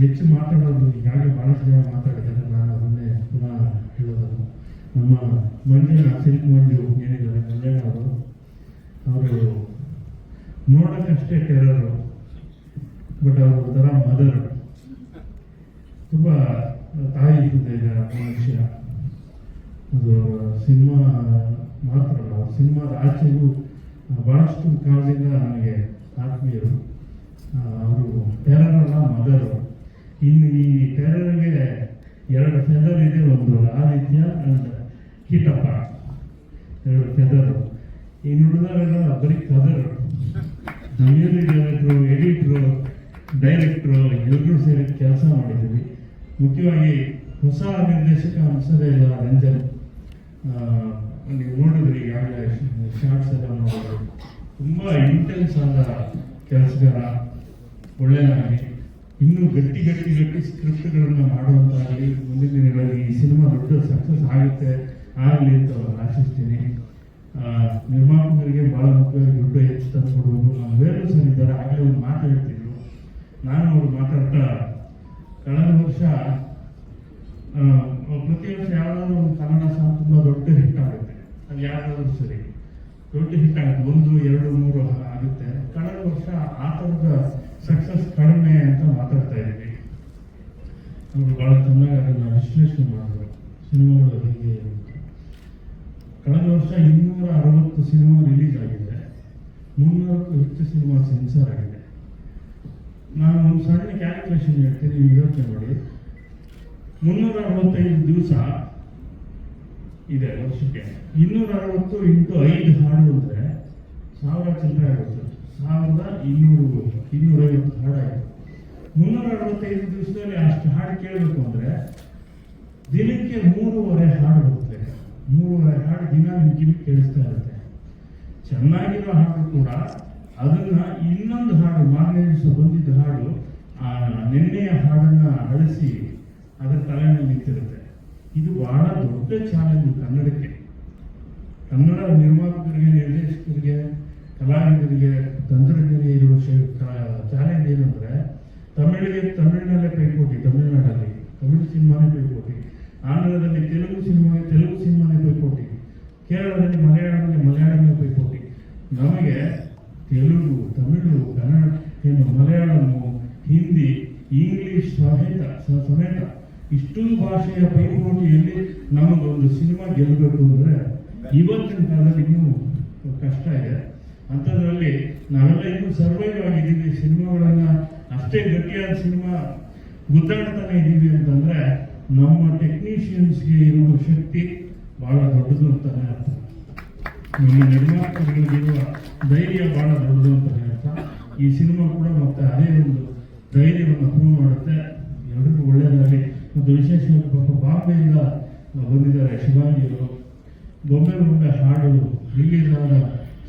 ಹೆಚ್ಚು ಮಾತಾಡೋದು ಈಗಾಗಲೇ ಭಾಳಷ್ಟು ಜನ ಮಾತಾಡಿದ್ದಾರೆ, ನಾನು ಅದನ್ನೇ ಪುನಃ ಹೇಳೋದು. ನಮ್ಮ ಮಂಜಣ್ಣ ಸಿಲ್ಕ್ ಮಂಜು ಏನಿದ್ದಾರೆ ಮಂಜಣ್ಣ ಅವರು ನೋಡೋಕ್ಕಷ್ಟೇ ಟೆರರು, ಬಟ್ ಅವರು ಒಂಥರ ಮದರ್, ತುಂಬ ತಾಯಿ ಹೃದಯ ಮನುಷ್ಯ. ಅದು ಸಿನಿಮಾ ಮಾತ್ರ ಅಲ್ಲ, ಅವ್ರ ಸಿನಿಮಾದ ಆಚೆಗೂ ಭಾಳಷ್ಟು ಕಾಲದಿಂದ ನನಗೆ ಆತ್ಮೀಯರು. ಅವರು ಟೆರರ್ ಅಲ್ಲ, ಮದರು. ಇನ್ನು ಈ ಟೆರರ್ಗೆ 2 ಫೆದರ್ ಇದೆ, ಒಂದು ಆದಿತ್ಯ ಅಂಡ್ ಕಿಟಪ್ಪ, 2 ಫೆದರು. ಇನ್ನು ಹುಡುಗರೆಲ್ಲ ಬರೀ ಕದರು. ಮ್ಯೂಸಿಕ್ ಡೈರೆಕ್ಟ್ರು, ಎಡಿಟ್ರು, ಡೈರೆಕ್ಟ್ರು ಎಲ್ಲರೂ ಸೇರಿ ಕೆಲಸ ಮಾಡಿದ್ದೀವಿ. ಮುಖ್ಯವಾಗಿ ಹೊಸ ನಿರ್ದೇಶಕ ಅನ್ಸೋದೇ ಇಲ್ಲ ರಂಜನ್. ನೀವು ನೋಡಿದ್ರಿ ಈಗಾಗಲೇ ಶಾರ್ಟ್ಸ್ ಎಲ್ಲ ನೋಡಿದ್ರು. ತುಂಬ ಇಂಟೆನ್ಸ್ ಆದ ಕೆಲಸಗಾರ, ಒಳ್ಳೆಯದಾಗಿ ಇನ್ನೂ ಗಟ್ಟಿ ಸ್ಕ್ರಿಪ್ಟ್ಗಳನ್ನು ಮಾಡುವಂತಾಗಲಿ. ಮುಂದಿನ ದಿನಗಳಲ್ಲಿ ಈ ಸಿನಿಮಾ ದೊಡ್ಡ ಸಕ್ಸಸ್ ಆಗುತ್ತೆ, ಆಗಲಿ ಅಂತ ಆಶಿಸ್ತೀನಿ. ನಿರ್ಮಾಪಕರಿಗೆ ಭಾಳ ಮುಖ್ಯವಾಗಿ ದುಡ್ಡು ಹೆಚ್ಚು ತಂದು ಕೊಡುವುದು. ನಮ್ಮ ವೇಲು ಸರ್ ಇದ್ದಾರೆ, ಆಗಲೇ ಒಂದು ಮಾತು ಹೇಳ್ತಿದ್ರು. ನಾನು ಅವ್ರು ಮಾತಾಡ್ತಾ, ಕಳೆದ ವರ್ಷ ಪ್ರತಿ ವರ್ಷ ಯಾವುದಾದ್ರೂ ಒಂದು ಕನ್ನಡ ಸಾಂಗ್ ತುಂಬ ದೊಡ್ಡ ಹಿಟ್ ಆಗುತ್ತೆ, ಅದು ಯಾವುದಾದ್ರೂ ಸರಿ ದೊಡ್ಡ ಹಿಟ್ ಆಗುತ್ತೆ, 1, 2, 3 ಆಗುತ್ತೆ. ಕಳೆದ ವರ್ಷ ಆ ಥರದ ಸಕ್ಸಸ್ ಕಡಿಮೆ ಅಂತ ಮಾತಾಡ್ತಾ ಇದ್ದೀವಿ. ಅವರು ಭಾಳ ಚೆನ್ನಾಗಿ ಅದನ್ನು ವಿಶ್ಲೇಷಣೆ ಮಾಡಿದ್ರು, ಸಿನಿಮಾಗಳು ಹೇಗೆ ಅಂತ. ಕಳೆದ ವರ್ಷ 260 ಸಿನಿಮಾ ರಿಲೀಸ್ ಆಗಿದೆ, 300ಕ್ಕೂ ಹೆಚ್ಚು ಸಿನಿಮಾ ಸೆನ್ಸಾರ್ ಆಗಿದೆ. ನಾನು ಒಂದು ಸಣ್ಣ ಕ್ಯಾಲ್ಕುಲೇಷನ್ ಹೇಳ್ತೀನಿ, ನೀವು ಯೋಚನೆ ಮಾಡಿ. 365 ದಿವಸ ಇದೆ ವರ್ಷಕ್ಕೆ. 260 ಇಂಟು 5 ಹಾಡು ಅಂದರೆ 1000 ಚಿಲ್ಲರೆ ಆಗುತ್ತೆ. 1250 ಹಾಡಾಯಿತು. 365 ದಿವಸದಲ್ಲಿ ಅಷ್ಟು ಹಾಡು ಕೇಳಬೇಕು ಅಂದರೆ ದಿನಕ್ಕೆ 3.5 ಹಾಡು ಬರುತ್ತೆ. 3.5 ಹಾಡು ದಿನ ನಿಮ್ಮ ಕಿವಿಗೆ ಕೇಳಿಸ್ತಾ ಇರುತ್ತೆ. ಚೆನ್ನಾಗಿರೋ ಹಾಡು ಕೂಡ ಅದನ್ನ ಇನ್ನೊಂದು ಹಾಡು, ಮಾರನೇ ದಿವಸ ಬಂದಿದ್ದ ಹಾಡು ನಿನ್ನೆಯ ಹಾಡನ್ನ ಅಳಿಸಿ ಅದರ ತಲೆ ಮೇಲೆ ನಿಂತಿರುತ್ತೆ. ಇದು ಬಹಳ ದೊಡ್ಡ ಚಾಲೆಂಜ್ ಕನ್ನಡಕ್ಕೆ. ಕನ್ನಡ ನಿರ್ಮಾಪಕರಿಗೆ, ನಿರ್ದೇಶಕರಿಗೆ, ಕಲಾವಿದರಿಗೆ, ತಂತ್ರಜ್ಞರಿಗೆ ಇರುವ ಚಾಲೆಂಜ್ ಏನಂದ್ರೆ, ತಮಿಳಿನಲ್ಲೇ ಪೈಪೋಟಿ, ತಮಿಳುನಾಡಲ್ಲಿ ತಮಿಳು ಸಿನಿಮಾನೇ ಪೈಪೋಟಿ, ಆಂಧ್ರದಲ್ಲಿ ತೆಲುಗು ಸಿನಿಮಾನೇ ಪೈಪೋಟಿ, ಕೇರಳದಲ್ಲಿ ಮಲಯಾಳಂಗೆ ಪೈಪೋಟಿ. ನಮಗೆ ತೆಲುಗು, ತಮಿಳು, ಕನ್ನಡ, ಮಲಯಾಳಮು, ಹಿಂದಿ, ಇಂಗ್ಲಿಷ್ ಸಮೇತ ಇಷ್ಟೂ ಭಾಷೆಯ ಪೈಪೋಟಿಯಲ್ಲಿ ನಮಗೊಂದು ಸಿನಿಮಾ ಗೆಲ್ಲಬೇಕು ಅಂದರೆ ಇವತ್ತಿನ ಕಾಲದಲ್ಲಿ ಇನ್ನೂ ಕಷ್ಟ ಇದೆ. ಅಂಥದ್ರಲ್ಲಿ ನಾವೆಲ್ಲ ಇನ್ನೂ ಸರ್ವೈವ್ ಆಗಿದ್ದೀವಿ. ಸಿನಿಮಾಗಳನ್ನು ಅಷ್ಟೇ ಗಟ್ಟಿಯಾದ ಸಿನಿಮಾ ಗುದ್ದಾಡ್ತಾನೆ ಇದ್ದೀವಿ ಅಂತಂದರೆ ನಮ್ಮ ಟೆಕ್ನಿಷಿಯನ್ಸ್ಗೆ ಇರುವ ಶಕ್ತಿ ಭಾಳ ದೊಡ್ಡದು ಅಂತಾನೆ ಅರ್ಥ. ನಮ್ಮ ನಿರ್ಮಾಪಕರಿಗಿರುವ ಧೈರ್ಯ ಭಾಳ ದೊಡ್ಡದು ಅಂತಾನೆ ಅರ್ಥ. ಅಂತ. ಈ ಸಿನಿಮಾ ಕೂಡ ಮತ್ತೆ ಅದೇ ಒಂದು ಧೈರ್ಯವನ್ನು ಪ್ರೂವ್ ಮಾಡುತ್ತೆ. ಎಲ್ರಿಗೂ ಒಳ್ಳೆಯದಾಗಲಿ. ಮತ್ತು ವಿಶೇಷವಾಗಿ ಪಾಪ ಬಾಂಬೆಯಿಂದ ಬಂದಿದ್ದಾರೆ ಶಿವಾಂಗಿಯವರು. ಬೊಂಬೆ ಹಾಡು ರಿಲೀಸ್ ಆದ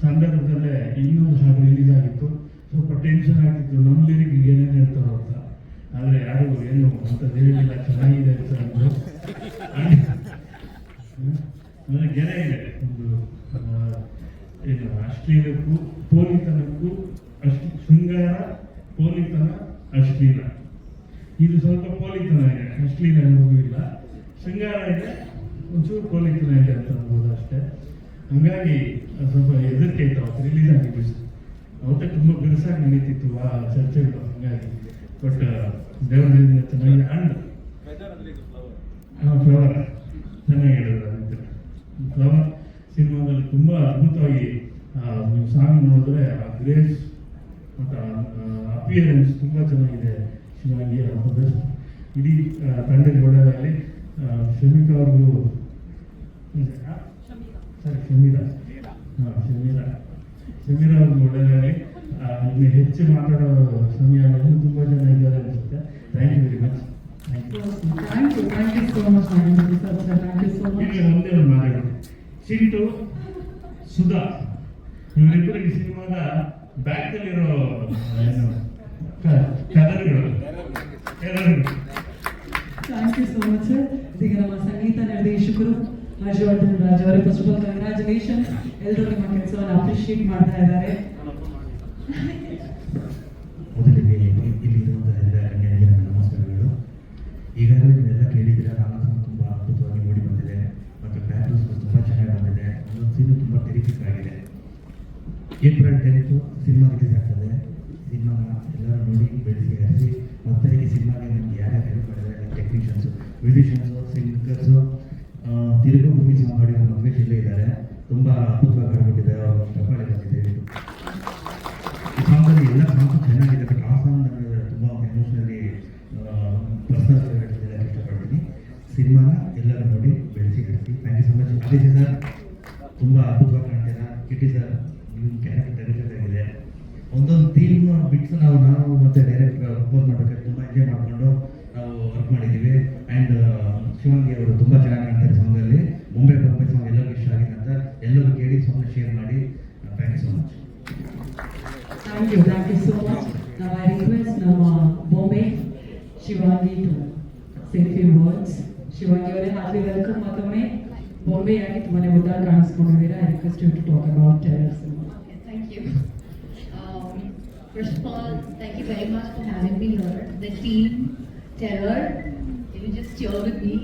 ಸಂದರ್ಭದಲ್ಲೇ ಇನ್ನೊಂದು ಹಾಡು ರಿಲೀಸ್ ಆಗಿತ್ತು. ಸ್ವಲ್ಪ ಟೆನ್ಷನ್ ಆಗ್ತಿತ್ತು, ನಮ್ಮ ಲಿರಿಕ್ ಏನೇನು ಹೇಳ್ತಾರೋ ಅಂತ. ಆದರೆ ಯಾರು ಏನು ಅಂತ ಹೇಳಿಲ್ಲ, ಚೆನ್ನಾಗಿದೆ ಅಂತ ಅಂದರು. ಅಂದರೆ ಗೆರೆ ಇದೆ ಒಂದು ಏನು ಅಶ್ಲೀಲಕ್ಕೂ ಪೋಲಿತನಕ್ಕೂ ಶೃಂಗಾರ, ಪೋಲಿತನ, ಅಶ್ಲೀಲ. ಇದು ಸ್ವಲ್ಪ ಪೋಲಿತನ ಇದೆ, ಅಶ್ಲೀಲ ಅನ್ನೋದು ಇಲ್ಲ. ಶೃಂಗಾರ ಇದೆ, ಒಂಚೂರು ಪೋಲಿತನ ಇದೆ ಅಂತ ಅನ್ಬೋದು ಅಷ್ಟೇ. ಹಂಗಾಗಿ ಸ್ವಲ್ಪ ಹೆದರಿಕೆ ಇತ್ತು ಅವತ್ತು ರಿಲೀಸ್ ಆಗಿದ್ದು. ಅವತ್ತೇ ತುಂಬ ಬಿರುಸಾಗಿ ನಡೀತಿತ್ತು ಆ ಚರ್ಚೆಗಳು. ಹಂಗಾಗಿ ಬಟ್ ದೇವರಿಂದ ಚೆನ್ನಾಗಿ ಅಂಡ್ ಫ್ಲವರ್ ಚೆನ್ನಾಗಿ ಹೇಳಿದ್ರು. ಅದಕ್ಕೆ ಫ್ಲವರ್ ಸಿನಿಮಾದಲ್ಲಿ ತುಂಬ ಅದ್ಭುತವಾಗಿ ನೀವು ಸಾಂಗ್ ನೋಡಿದ್ರೆ ಆ ಗ್ರೇಸ್ ಮತ್ತು ಅಪಿಯರೆನ್ಸ್ ತುಂಬ ಚೆನ್ನಾಗಿದೆ ಶಿವಾಂಗಿ. ಇಡೀ ತಂಡಕ್ಕೆ ಒಳ್ಳೆಯದಾಗಲಿ. ಶಮಿಕಾ ಅವ್ರಿಗೂ ಸಮೀರಾ ಅವ್ರಿಗೆ ಒಳ್ಳೆಯದಾಗಲಿ. ಇನ್ನು ಹೆಚ್ಚು ಮಾತಾಡೋ ಸಮಯ ತುಂಬ ಜನ ಇದ್ದಾರೆ ಅನಿಸುತ್ತೆ. Thank you very much. Thank you so much, Nagarajan sir. Thank you so much. ಈಗ ಒಂದೇ ಒಂದು ಮಾತಾಡೋದು. ಚಿಂಟು, ಸುಧಾ ಇವರಿಬ್ಬರು ಈ ಸಿನಿಮಾದ ಬ್ಯಾಕಲ್ಲಿರೋ ಏನು ಕಲರ್ಗಳು. Thank you so much, sir. ಇದೀಗ ನಮ್ಮ ಸಂಗೀತ ನಿರ್ದೇಶಕರು ಹರ್ಷವರ್ಧನ್ ರಾಜ್ ಅವರೇ ಫಸ್ಟ್ ಆಫ್ ಆಲ್ ಕಂಗ್ರಾಚುಲೇಷನ್. ಎಲ್ಲರೂ ನಿಮ್ಮ ಕೆಲಸವನ್ನು ಅಪ್ರಿಷಿಯೇಟ್ ಮಾಡ್ತಾ ಇದ್ದಾರೆ. ಮೊದಲಿಗೆ ಇಲ್ಲಿರುವಂತಹ ಎಲ್ಲ ಗಣ್ಯರಿಗೆ ನನ್ನ ನಮಸ್ಕಾರಗಳು. ಈಗಾಗಲೇ ನೀವೆಲ್ಲ ಕೇಳಿದ್ದೀರಾ, ನಾಲ್ಕು ತುಂಬ ಅದ್ಭುತವಾಗಿ ಮೂಡಿ ಬಂದಿದೆ ಮತ್ತು ಬ್ಯಾಕ್ಗ್ರೌಂಡ್ಸ್ ತುಂಬ ಚೆನ್ನಾಗಿ ಬಂದಿದೆ. ಒಂದೊಂದು ಸೀನು ತುಂಬ ಟೆರಿಫಿಕ್ ಆಗಿದೆ. ಏಪ್ರಿಲ್ 10 ಸಿನಿಮಾ ರಿಲೀಸ್ ಆಗ್ತದೆ. ಸಿನಿಮಾನ ಎಲ್ಲರೂ ನೋಡಿ ಬೆಳೆಸಿ ಹರಿಸಿ. ಮತ್ತೆ ಈ ಸಿನಿಮಾಗೆ ನಮ್ಗೆ ಯಾರ್ಯಾರು ಹೆಲ್ಪ್ ಮಾಡಿದ್ದಾರೆ, ಟೆಕ್ನಿಷಿಯನ್ಸು, ಮ್ಯೂಸಿಷಿಯನ್ಸು, ಸಿಂಗರ್ಸು, ತಿರುಗುಭೂಮಿ ಸಾಂಗ್ ಮಾಡಿರೋ ಮಹೇಶ್ ಇಲ್ಲೇ ಇದ್ದಾರೆ. ತುಂಬ ಅದ್ಭುತವಾಗಿ ಹಾಡ್ಬಿಟ್ಟಿದೆ. ಅವರು ಚಪ್ಪಾಳೆ ಬಂದಿದೆ. ಈ ಸಾಂಗಲ್ಲಿ ಎಲ್ಲ ಸಾಂಗು ಚೆನ್ನಾಗಿದೆ. ಬಟ್ ಆ ಸಾಂಗ್ ನನಗೆ ತುಂಬ ಎಮೋಷ್ನಲಿ ಪರ್ಸನಲ್ ಫೇವ್ರೇಟ್ ಹೇಳಕ್ಕೆ ಇಷ್ಟಪಡ್ತೀನಿ. ಸಿನಿಮಾನ ಎಲ್ಲರೂ ನೋಡಿ ಬೆಳೆಸಿ ಹರಿಸಿ. Thank you so much. Aditya sir ತುಂಬ ಅದ್ಭುತವಾಗಿ ಕಾಣ್ತೀರಾ. ಕಿಟಿ ಸರ್ ನಿಮ್ಮ ಕ್ಯಾರೆಕ್ಟರ್ ಟೆರಿಫಿಕ್ ಆಗಿದೆ. ಒಂದೊಂದು ಥೀಮ್ ಬಿಟ್ಸ್ ನಾವು ಮತ್ತು ಡೈರೆಕ್ಟರ್ ಪ್ರಪೋಸ್ ಮಾಡಬೇಕಾದ್ರೆ ತುಂಬ ಎಂಜಾಯ್ ಮಾಡಿಕೊಂಡು ನಾವು ವರ್ಕ್ ಮಾಡಿದ್ದೀವಿ. ಆ್ಯಂಡ್ ಶಿವಾಂಗಿ ಅವರು ತುಂಬ ಚೆನ್ನಾಗಿ ಕಾಣ್ತಾರೆ ಸಾಂಗಲ್ಲಿ. ಬೊಂಬೆ ಸಾಂಗ್ ಎಲ್ಲರಿಗೂ ಇಷ್ಟ ಆಗಿದೆ ಅಂತ ಎಲ್ಲರೂ ಕೇಳಿ ಸಾಂಗ್ನ ಶೇರ್ ಮಾಡಿ. Thank you so much. Thank you so much. Now I request ನಮ್ಮ Bombay Shivangi to say few words. Shivangi ಅವರೇ ಹಾರ್ಟ್ಲಿ ವೆಲ್ಕಮ್. ಮತ್ತೊಮ್ಮೆ ಬಾಂಬೆ ಆಗಿ ತುಂಬಾನೇ ಉದ್ದಾರ ಕಾಣಿಸ್ಕೊಂಡಿದ್ದೀರಾ. I request you to talk about Terror cinema. Thank you. First of all, thank you very much for having me here. The team, Terror, can you just cheer with me?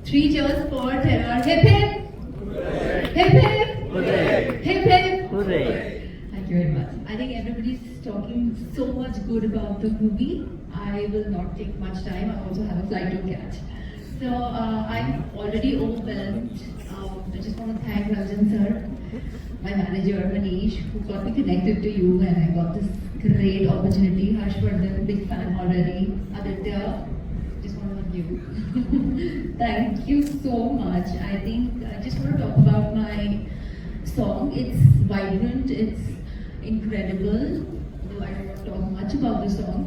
3 cheers for Terror. Hip hip! Hip hip! Hip hip! Thank you very much. I think everybody's talking so much good about the movie. I will not take much time. I also have a flight to catch. So I'm already overwhelmed. I just want to thank Rajan sir, my manager Manish, who got me connected to you, and I got this great opportunity. Harshvardhan, big fan already. Aditya, just want to hug you. Thank you so much. I think I just want to talk about my song. It's vibrant, it's incredible. Though I don't want to talk much about the song.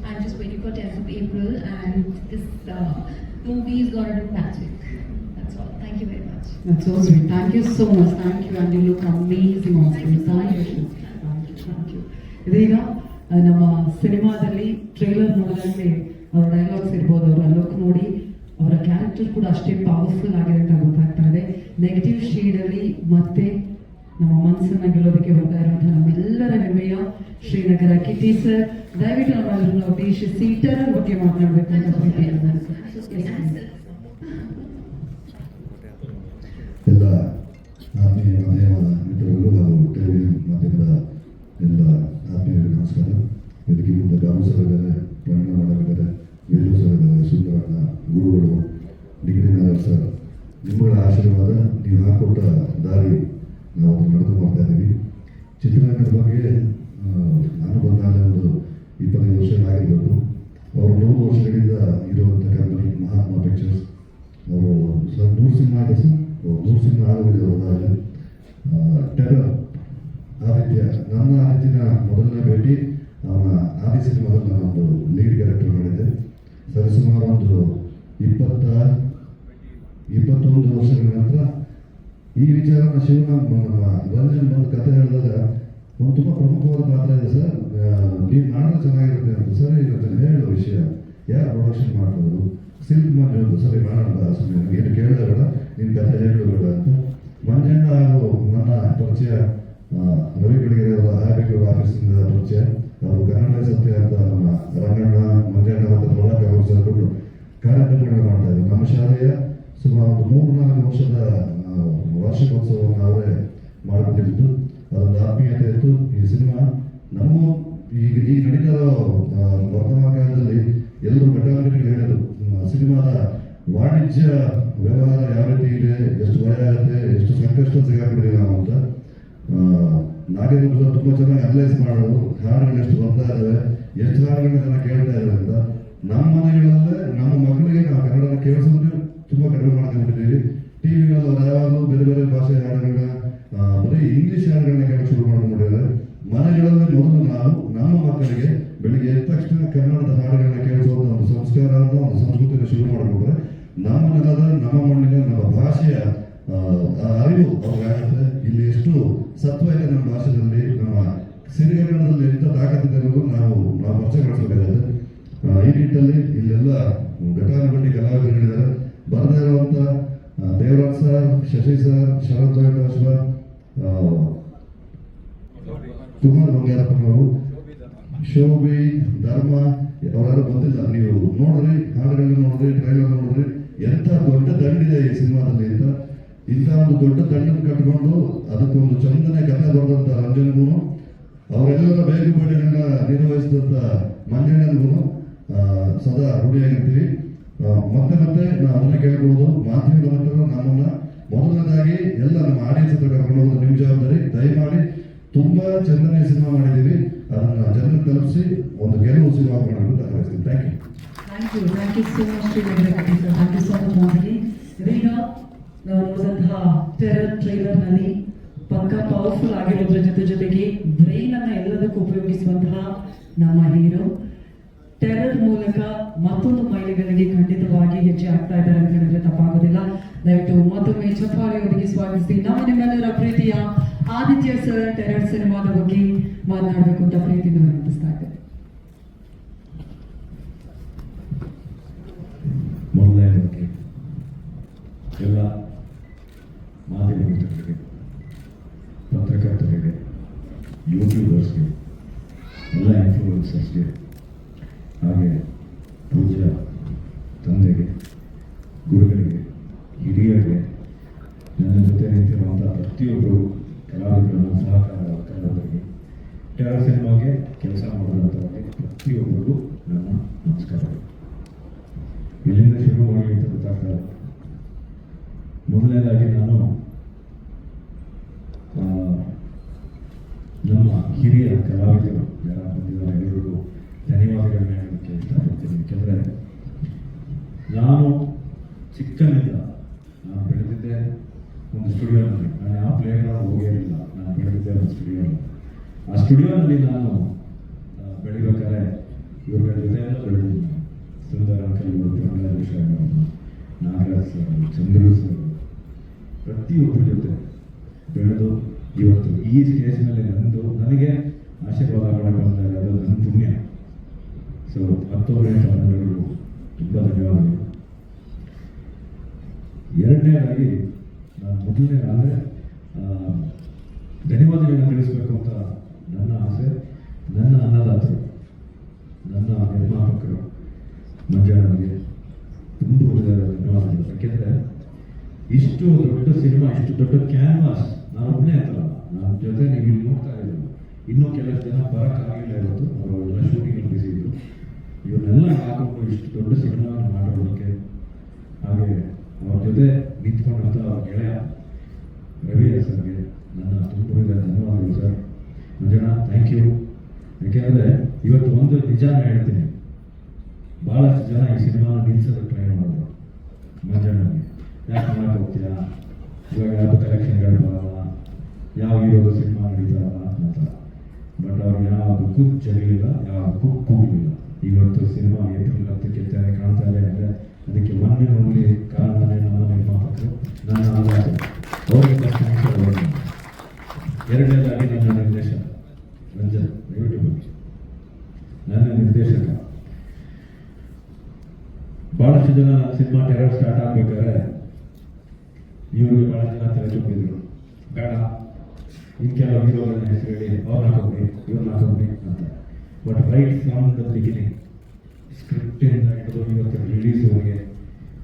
I'm just waiting for 10th of April, and this movie is gonna do magic. That's all. Thank you very much. That's so sweet. Thank you so much. Thank you, and you look amazing on screen. Thank you. ಇದೀಗ ನಮ್ಮ ಸಿನಿಮಾದಲ್ಲಿ trailer ನೋಡಿದ್ರೆ ಅವರ dialogues ಇರ್ಬೋದು, ಅವರ look ನೋಡಿ ಅವರ character ಕೂಡ ಅಷ್ಟೇ ಪವರ್ಫುಲ್ ಆಗಿದೆ ಅಂತ ಗೊತ್ತಾಗ್ತಾ ಇದೆ. ನೆಗೆಟಿವ್ ಶೇಡಲ್ಲಿ ಮತ್ತೆ ನಮ್ಮ ಮನಸ್ಸನ್ನ ಗೆಲ್ಲೋದಕ್ಕೆ ಹೋಗ್ತಾ ಇರುವಂತಹ ನಮ್ಮೆಲ್ಲರ ಹೆಮ್ಮೆಯ ಶ್ರೀನಗರ ಕಿಟಿ ಸರ್, ದಯವಿಟ್ಟು ನಮ್ಮೆಲ್ಲರನ್ನ ಉದ್ದೇಶಿಸಿ ಟೆರರ್ ಬಗ್ಗೆ ಮಾತನಾಡಬೇಕು ಅಂತ ಪ್ರೀತಿಯಿಂದ ಎಲ್ಲ ಆತ್ಮೀಯ ಮಾಧ್ಯಮದ ಮಿತ್ರರು ಹಾಗೂ ಟೆಲಿವಿಷನ್ ಮಾಧ್ಯಮದ ಎಲ್ಲ ಆತ್ಮೀಯರಿಗೆ ನಮಸ್ಕಾರ. ಇದಕ್ಕೆ ಮುಂದೆ ಬಾಬು ಸರ್ ಇದ್ದಾರೆ, ಪ್ರವೀಣ ಮಾಡಲಿದ್ದಾರೆ, ವೇಲು ಸರ್ ಇದ್ದಾರೆ, ಸುಂದರಣ್ಣ ಗುರುಗಳು, ಡಿಗ್ರಿ ನಾಗರ್ ಸರ್. ನಿಮ್ಮಗಳ ಆಶೀರ್ವಾದ, ನೀವು ಹಾಕೊಟ್ಟ ದಾರಿ ನಾವು ನಡೆದು ಮಾಡ್ತಾ ಇದ್ದೀವಿ. ಚಿತ್ರರಂಗದ ಬಗ್ಗೆ ನಾನು ಬಂದಾಗ ಒಂದು 25 ವರ್ಷ ಆಗಿರಬೇಕು. ಅವರು 100 ವರ್ಷಗಳಿಂದ ಇರುವಂಥ ಕಂಪನಿ ಮಹಾತ್ಮ ಪಿಕ್ಚರ್ಸ್. ಅವರು ಸರ್ 100 ಸಿನಿಮಾ ಇದೆ ಸರ್, 100 ಸಿನಿಮಾ ಆಗೋಗಿದೆ ಅವರ ಟೆರರ್ ಆದಿತ್ಯ, ನನ್ನ ಆದಿತ್ಯನ ಮೊದಲನೇ ಭೇಟಿ ಅವನ ಆದಿ ಸಿನಿಮಾದಲ್ಲಿ ನಾನೊಂದು ಲೀಡ್ ಕ್ಯಾರೆಕ್ಟರ್ ಮಾಡಿದ್ದೆ. ಸರಿಸುಮಾರು ಒಂದು 21 ವರ್ಷಗಳ ನಂತರ ಈ ವಿಚಾರನ ನಮ್ಮ ರಂಜನ್ ಬಂದು ಕಥೆ ಹೇಳಿದಾಗ ಒಂದು ತುಂಬ ಪ್ರಮುಖವಾದ ಪಾತ್ರ ಇದೆ ಸರ್, ನೀವು ಮಾಡಿದ್ರೆ ಚೆನ್ನಾಗಿರುತ್ತೆ ಅಂತ. ಸರಿ ಇವತ್ತು ಹೇಳೋ ವಿಷಯ ಯಾರು ಪ್ರೊಡಕ್ಷನ್ ಮಾಡ್ತಿದ್ರು, ಸಿಲ್ಕ್ ಮಂಜು, ಸರಿ ಮಾಡೋಣ ಸುಮ್ಮನೆ ಏನು ಕೇಳಿದೆ ಬೇಡ, ನಿನ್ನ ಕಥೆ ಹೇಳೋ ಬೇಡ ಅಂತ. ಮಂಜಣ್ಣ ಹಾಗೂ ನನ್ನ ಪರಿಚಯ ರವಿ ಬೆಳಗೆರೆ ಅವರ ಹ್ಯಾಬಿಟ್ ಆಫೀಸಿಂದ ಪರಿಚಯ. ಅವರು ಕನ್ನಡ ಸತ್ಯ ಅಂತ ನಮ್ಮ ರಂಗಣ್ಣ, ಮಂಜಣ್ಣ ಮತ್ತು ಪ್ರಭಾಕರ್ ಅವರು ಸೇರಿಕೊಂಡು ಕಾರ್ಯಕ್ರಮಗಳನ್ನು ಮಾಡ್ತಾ ಇದ್ರು. ನಮ್ಮ ಶಾಲೆಯ ಸುಮಾರು ಒಂದು 3-4 ವರ್ಷದ ವಾರ್ಷಿಕೋತ್ಸವವನ್ನು ಅವರೇ ಮಾಡಿಬಿಟ್ಟಿತ್ತು. ಅದೊಂದು ಆತ್ಮೀಯತೆ ಇತ್ತು. ಈ ಸಿನಿಮಾ ನಮ್ಮ ಈಗ ನಡೀತಾ ಇರೋ ವರ್ತಮಾನ ಕಾಲದಲ್ಲಿ ಎಲ್ಲರೂ ಘಟಾನುಘಟಿಗಳು ಹೇಳಿದರು, ಸಿನಿಮಾದ ವಾಣಿಜ್ಯ ವ್ಯವಹಾರ ಯಾವ ರೀತಿ ಇದೆ, ಎಷ್ಟು ಭಯ ಆಗುತ್ತೆ, ಎಷ್ಟು ಸಂಕಷ್ಟ ಸಿಗಾಕೊಂಡಿದ್ದೀವಿ ನಾವು ಅಂತ. ನಾಗೇಂದ್ರ ತುಂಬ ಚೆನ್ನಾಗಿ ಅನಲೈಸ್ ಮಾಡೋದು, ಹಾಡುಗಳು ಎಷ್ಟು ಬರ್ತಾ ಇದ್ದಾವೆ, ಎಷ್ಟು ಹಾಡುಗಳನ್ನ ಜನ ಕೇಳ್ತಾ ಇದ್ದಾರೆ ಅಂತ. ನಮ್ಮ ಮನೆಗಳಲ್ಲೇ ನಮ್ಮ ಮಕ್ಕಳಿಗೆ ನಾವು ಕನ್ನಡನ ಕೇಳಿಸೋದು ತುಂಬ ಕಡಿಮೆ ಮಾಡ್ಕೊಂಡ್ಬಿಟ್ಟಿದ್ದೀವಿ. ಟಿವಿಗಳಲ್ಲಿ ಅವ್ರು ಯಾವಾಗಲೂ ಬೇರೆ ಬೇರೆ ಭಾಷೆ ಹಾಡುಗಳನ್ನ, ಬರೀ ಇಂಗ್ಲೀಷ್ ಹಾಡುಗಳನ್ನ ಕೇಳಿ ಶುರು ಮಾಡ್ಕೊಂಡಿದ್ದಾರೆ. ಮನೆಗಳಲ್ಲಿ ಮೊದಲು ನಾವು ನಮ್ಮ ಮಕ್ಕಳಿಗೆ ಬೆಳಿಗ್ಗೆ ಎದ್ದ ತಕ್ಷಣ ಕನ್ನಡದ ಹಾಡುಗಳನ್ನ ಕೇಳಿಸುವಂಥ ಒಂದು ಸಂಸ್ಕಾರವನ್ನು, ಒಂದು ಸಂಸ್ಕೃತಿಯನ್ನು ಶುರು ಮಾಡಿಕೊಂಡ್ರೆ ನಮ್ಮ ನೆಲದ, ನಮ್ಮ ಮಣ್ಣಿನ, ನಮ್ಮ ಭಾಷೆಯ ಅರಿವು ಅವ್ರಿಗಾಗುತ್ತೆ. ಇಲ್ಲಿ ಎಷ್ಟು ಸತ್ವ ಇದೆ ನಮ್ಮ ಭಾಷೆಯಲ್ಲಿ, ನಮ್ಮ ಸಿರಿಗನ್ನಡದಲ್ಲಿ ಎಂಥ ತಾಕತ್ತಿದೆ ಅನ್ನೋದು ನಾವು ಪರಿಚಯಗೊಳಿಸಬೇಕಾಗುತ್ತೆ. ಈ ನಿಟ್ಟಿನಲ್ಲಿ ಇಲ್ಲೆಲ್ಲ ಘಟಾನುಘಟಿ ಕಲಾವಿದರಿದ್ದಾರೆ. ಬರದೇ ಇರುವಂಥ ದೇವರಾಜ್ ಸರ್, ಶಶಿ ಸರ್, ಶರತ್ ಸರ್, ಕುಮಾರ್ ಬಂಗಾರಪ್ಪನವರು, ಶೋಭಿ, ಧರ್ಮ ಅವರಾರು ಬಂದಿಲ್ಲ. ನೀವು ನೋಡ್ರಿ, ಹಾಡುಗಳನ್ನ ನೋಡ್ರಿ, ಟ್ರೈಲರ್ ನೋಡ್ರಿ, ಎಂಥ ದೊಡ್ಡ ದಂಡಿದೆ ಈ ಸಿನಿಮಾದಲ್ಲಿ ಅಂತ. ಇಂಥ ಒಂದು ದೊಡ್ಡ ದಂಡನ್ನು ಕಟ್ಕೊಂಡು ಅದಕ್ಕೊಂದು ಚಂದನೆ ಕಥೆ ಬರೆದಂಥ ರಂಜನ್ಗೂ, ಅವರೆಲ್ಲರ ಬೇಗುಬೇಡಿಗಳನ್ನ ನಿರ್ವಹಿಸಿದಂಥ ಮಂಜಣ್ಣನಿಗೂ ಸದಾ ರೂಢಿಯಾಗಿರ್ತೀವಿ. ಮತ್ತೆ ಮತ್ತೆ ನಾವು ಅದನ್ನ ಕೇಳ್ಬೋದು, ಮಾಧ್ಯಮದ ಮಿತ್ರರು ನಮ್ಮನ್ನ ಮೊದಲನೇದಾಗಿ ಎಲ್ಲ ನಮ್ಮ ಆಡಿಯನ್ಸ್ ಹತ್ರ ಕರ್ಕೊಂಡು ಹೋಗೋದು ನಿಮ್ಮ ಜವಾಬ್ದಾರಿ. ದಯಮಾಡಿ ತುಂಬಾ ಚಂದನೆ ಸಿನಿಮಾ ಮಾಡಿದ್ದೀವಿ, ಅದನ್ನ ಜನರಿಗೆ ತಲುಪಿಸಿ ಒಂದು ಗೆಲುವು ಸಿನಿಮಾ ಮಾಡಬೇಕು ಅಂತ ಹಾರೈಸ್ತೀನಿ. Thank you so much Shri Venkatesh sir. Thank you so much Madhavi. ಇದೀಗ ನಾವು ನೋಡಿದಂತಹ ಟೆರರ್ ಟ್ರೈಲರ್ನಲ್ಲಿ ಪಕ್ಕ ಪವರ್ಫುಲ್ ಆಗಿರೋದ್ರ ಜೊತೆಗೆ ಬ್ರೈನ್ ಅನ್ನ ಎಲ್ಲದಕ್ಕೂ ಉಪಯೋಗಿಸುವಂತಹ ನಮ್ಮ ಹೀರೋ ಟೆರರ್ ಮೂಲಕ ಮತ್ತೊಂದು ಮೈಲಿಗಲ್ಲಿಗೆ ಖಂಡಿತವಾಗಿ ಹೆಜ್ಜೆ ಆಗ್ತಾ ಇದ್ದಾರೆ ಅಂತ ಹೇಳಿದ್ರೆ ತಪ್ಪಾಗೋದಿಲ್ಲ. ದಯವಿಟ್ಟು ಮತ್ತೊಮ್ಮೆ ಚಪ್ಪಾಳೆಯೊಂದಿಗೆ ಸ್ವಾಗತಿಸಿ ನಮ್ಮ ನಿಮ್ಮೆಲ್ಲರ ಪ್ರೀತಿಯ ಆದಿತ್ಯ ಸರ್ ಟೆರರ್ ಸಿನಿಮಾದ ಬಗ್ಗೆ ಮಾತನಾಡಬೇಕು ಅಂತ ಪ್ರೀತಿಯಿಂದ ವಿನಂತಿಸ್ತಾ ಇದ್ದೇನೆ. ಮೊದಲನೇದಾಗಿ ಎಲ್ಲ ಮಾಧ್ಯಮ ಮಿತ್ರರಿಗೆ, ಪತ್ರಕರ್ತರಿಗೆ, ಯೂಟ್ಯೂಬರ್ಸ್ಗೆ, ಎಲ್ಲ ಇನ್ಫ್ಲೂಯೆನ್ಸರ್ಸ್ಗೆ, ಹಾಗೆ ಪೂಜ್ಯ ತಂದೆಗೆ, ಗುರುಗಳಿಗೆ, ಹಿರಿಯರಿಗೆ, ನನ್ನ ಜೊತೆ ನಿಂತಿರುವಂಥ ಪ್ರತಿಯೊಬ್ಬರು ಕಲಾವಿದರ ಕಲಾವಿದರಿಗೆ, ಟೆರರ್ ಸಿನಿಮಾಗೆ ಕೆಲಸ ಮಾಡಿದಂಥವರಿಗೆ ಪ್ರತಿಯೊಬ್ಬರಿಗೂ ನನ್ನ ನಮಸ್ಕಾರಗಳು. ಇಲ್ಲಿಂದ ಶುರು ಮಾಡಿ ಅಂತ ಗೊತ್ತಾಗ್ತದೆ. ಮೊದಲನೇದಾಗಿ ನಾನು ನಮ್ಮ ಹಿರಿಯ ಕಲಾವಿದರು ಯಾರು ಬಂದಿದ್ದಾರೆ ಎಲ್ಲರಿಗೂ ಧನ್ಯವಾದಗಳನ್ನ ಹೇಳಲಿಕ್ಕೆ ಇಷ್ಟಪಡ್ತೀನಿ. ಏಕೆಂದರೆ ನಾನು ಚಿಕ್ಕನಿಂದ ನಾನು ಬೆಳೆದಿದ್ದೆ ಒಂದು ಸ್ಟುಡಿಯೋನಲ್ಲಿ. ನಾನು ಯಾವ ಪ್ಲೇಗ್ರೌಂಡ್ ಹೋಗಿರಲಿಲ್ಲ, ನಾನು ಬೆಳೆದಿದ್ದೆ ಒಂದು ಸ್ಟುಡಿಯೋನಲ್ಲಿ. ಆ ಸ್ಟುಡಿಯೋನಲ್ಲಿ ನಾನು ಬೆಳಿಬೇಕಾದ್ರೆ ಇವ್ರುಗಳ ಜೊತೆ ಎಲ್ಲ ಬೆಳೆದಿದ್ದೆ. ಸುಂದರ್ ಅಂಕಲ್, ಪ್ರಹ್ಲಾದ್ ವಿಷಯ, ನಾಗರಾಜ್ ಸರ್, ಚಂದ್ರು ಸರ್, ಪ್ರತಿಯೊಬ್ಬರ ಜೊತೆ ಬೆಳೆದು ಇವತ್ತು ಈ ಸ್ಟೇಜ್ ಮೇಲೆ ನನಗೆ ಆಶೀರ್ವಾದ ಮಾಡಕ್ಕೆ ಬಂದರೆ ಅದು ನನ್ನ ಪುಣ್ಯ. ಸೊ ಮತ್ತೊಬ್ಬರೇ ತಮಿಳುಗಳು ತುಂಬ ಧನ್ಯವಾದಗಳು. ಎರಡನೇದಾಗಿ ನಾನು ಮೊದಲನೇ ಅಂದರೆ ಧನ್ಯವಾದಗಳನ್ನ ತಿಳಿಸ್ಬೇಕು ಅಂತ ನನ್ನ ಆಸೆ. ನನ್ನ ಅನ್ನದಾತರು, ನನ್ನ ನಿರ್ಮಾಪಕರು ಮಂಜಣ್ಣನಿಗೆ ತುಂಬ ಧನ್ಯವಾದಗಳು. ಯಾಕೆಂದರೆ ಇಷ್ಟು ದೊಡ್ಡ ಸಿನಿಮಾ, ಇಷ್ಟು ದೊಡ್ಡ ಕ್ಯಾನ್ವಾಸ್ ನಾನು ಒಬ್ಬನೇ ಅಂತಲ್ಲ, ನನ್ನ ಜೊತೆ ನೀವು ಇಲ್ಲಿ ನೋಡ್ತಾ ಇದ್ದೀವಿ, ಇನ್ನೂ ಕೆಲವು ಜನ ಬರೋಕ್ಕಾಗಿಲ್ಲ. ಇವತ್ತು ಅವರೆಲ್ಲ ಶೂಟಿಂಗ್ ಬಿಸಿ ಇದ್ರು. ಇವನ್ನೆಲ್ಲ ಹಾಕೊಂಡು ಇಷ್ಟು ದೊಡ್ಡ ಸಿನಿಮಾ ಮಾಡೋದಕ್ಕೆ, ಹಾಗೆ ಅವ್ರ ಜೊತೆ ನಿಂತ್ಕೊಂಡಂಥ ಗೆಳೆಯ ರವಿ ಸರ್ಗೆ ನನ್ನ ತುಂಬ ಧನ್ಯವಾದಗಳು ಸರ್. Manjanna, thank you. ಯಾಕೆಂದರೆ ಇವತ್ತು ಒಂದು ನಿಜಾನ ಹೇಳ್ತೀನಿ, ಭಾಳಷ್ಟು ಜನ ಈ ಸಿನಿಮಾನ ನಿಲ್ಸೋದಕ್ಕೆ ಟ್ರೈ ಮಾಡಿದ್ರು. ಮಂಜಣ್ಣನಿಗೆ ಯಾಕೆ ಮಾಡಕ್ಕೆ ಹೋಗ್ತೀಯಾ, ಇವಾಗ ಯಾವುದು ಕಲೆಕ್ಷನ್ಗಳು ಬರಲ್ಲ, ಯಾವ ಹೀರೋದು ಸಿನಿಮಾ ನಡೀತಾರಲ್ಲ ಅಂತ. ಬಟ್ ಅವ್ರು ಯಾವುದಕ್ಕೂ ಜಗಲಿಲ್ಲ, ಯಾವುದಕ್ಕೂ ಕೂಗಲಿಲ್ಲ. ಇವತ್ತು ಸಿನಿಮಾ ಏಪ್ರಿಲ್ 10ಕ್ಕೆ ತೆರೆ ಕಾಣ್ತಾ ಇದೆ ಅಂದರೆ ಅದಕ್ಕೆ ಒಂದೇ ಕಾರಣನೇ ನಮ್ಮ ನಿರ್ಮಾಪಕರು, ನನ್ನ ಆಧಾರ, ಅವರಿಗೆ ಫಸ್ಟ್. ಎರಡನೇದಾಗಿ ನನ್ನ ನಿರ್ದೇಶಕ ರಂಜನ್, ದಯವಿಟ್ಟು ಬನ್ನಿ. ನನ್ನ ನಿರ್ದೇಶಕ ಭಾಳಷ್ಟು ಜನ ನನ್ನ ಸಿನಿಮಾ ಟೆರರ್ ಸ್ಟಾರ್ಟ್ ಆಗ್ಬೇಕಾದ್ರೆ ಇವ್ರಿಗೆ ಭಾಳ ಜನ ತಲೆ ತುಂಬಿದ್ರು, ಬೇಡ ಇನ್ನು ಕೆಲವು ಹೀರೋಗಳನ್ನ ಹೆಸರು ಹೇಳಿ ಅವ್ರನ್ನ ಹಾಕೋಗ್ರಿ ಇವ್ರನ್ನ ಹಾಕೋಗ್ರಿ ಅಂತ. But right from the beginning ಸ್ಕ್ರಿಪ್ಟಿಂದ ಹಿಡಿದು ಇವತ್ತು ರಿಲೀಸ್ವರೆಗೆ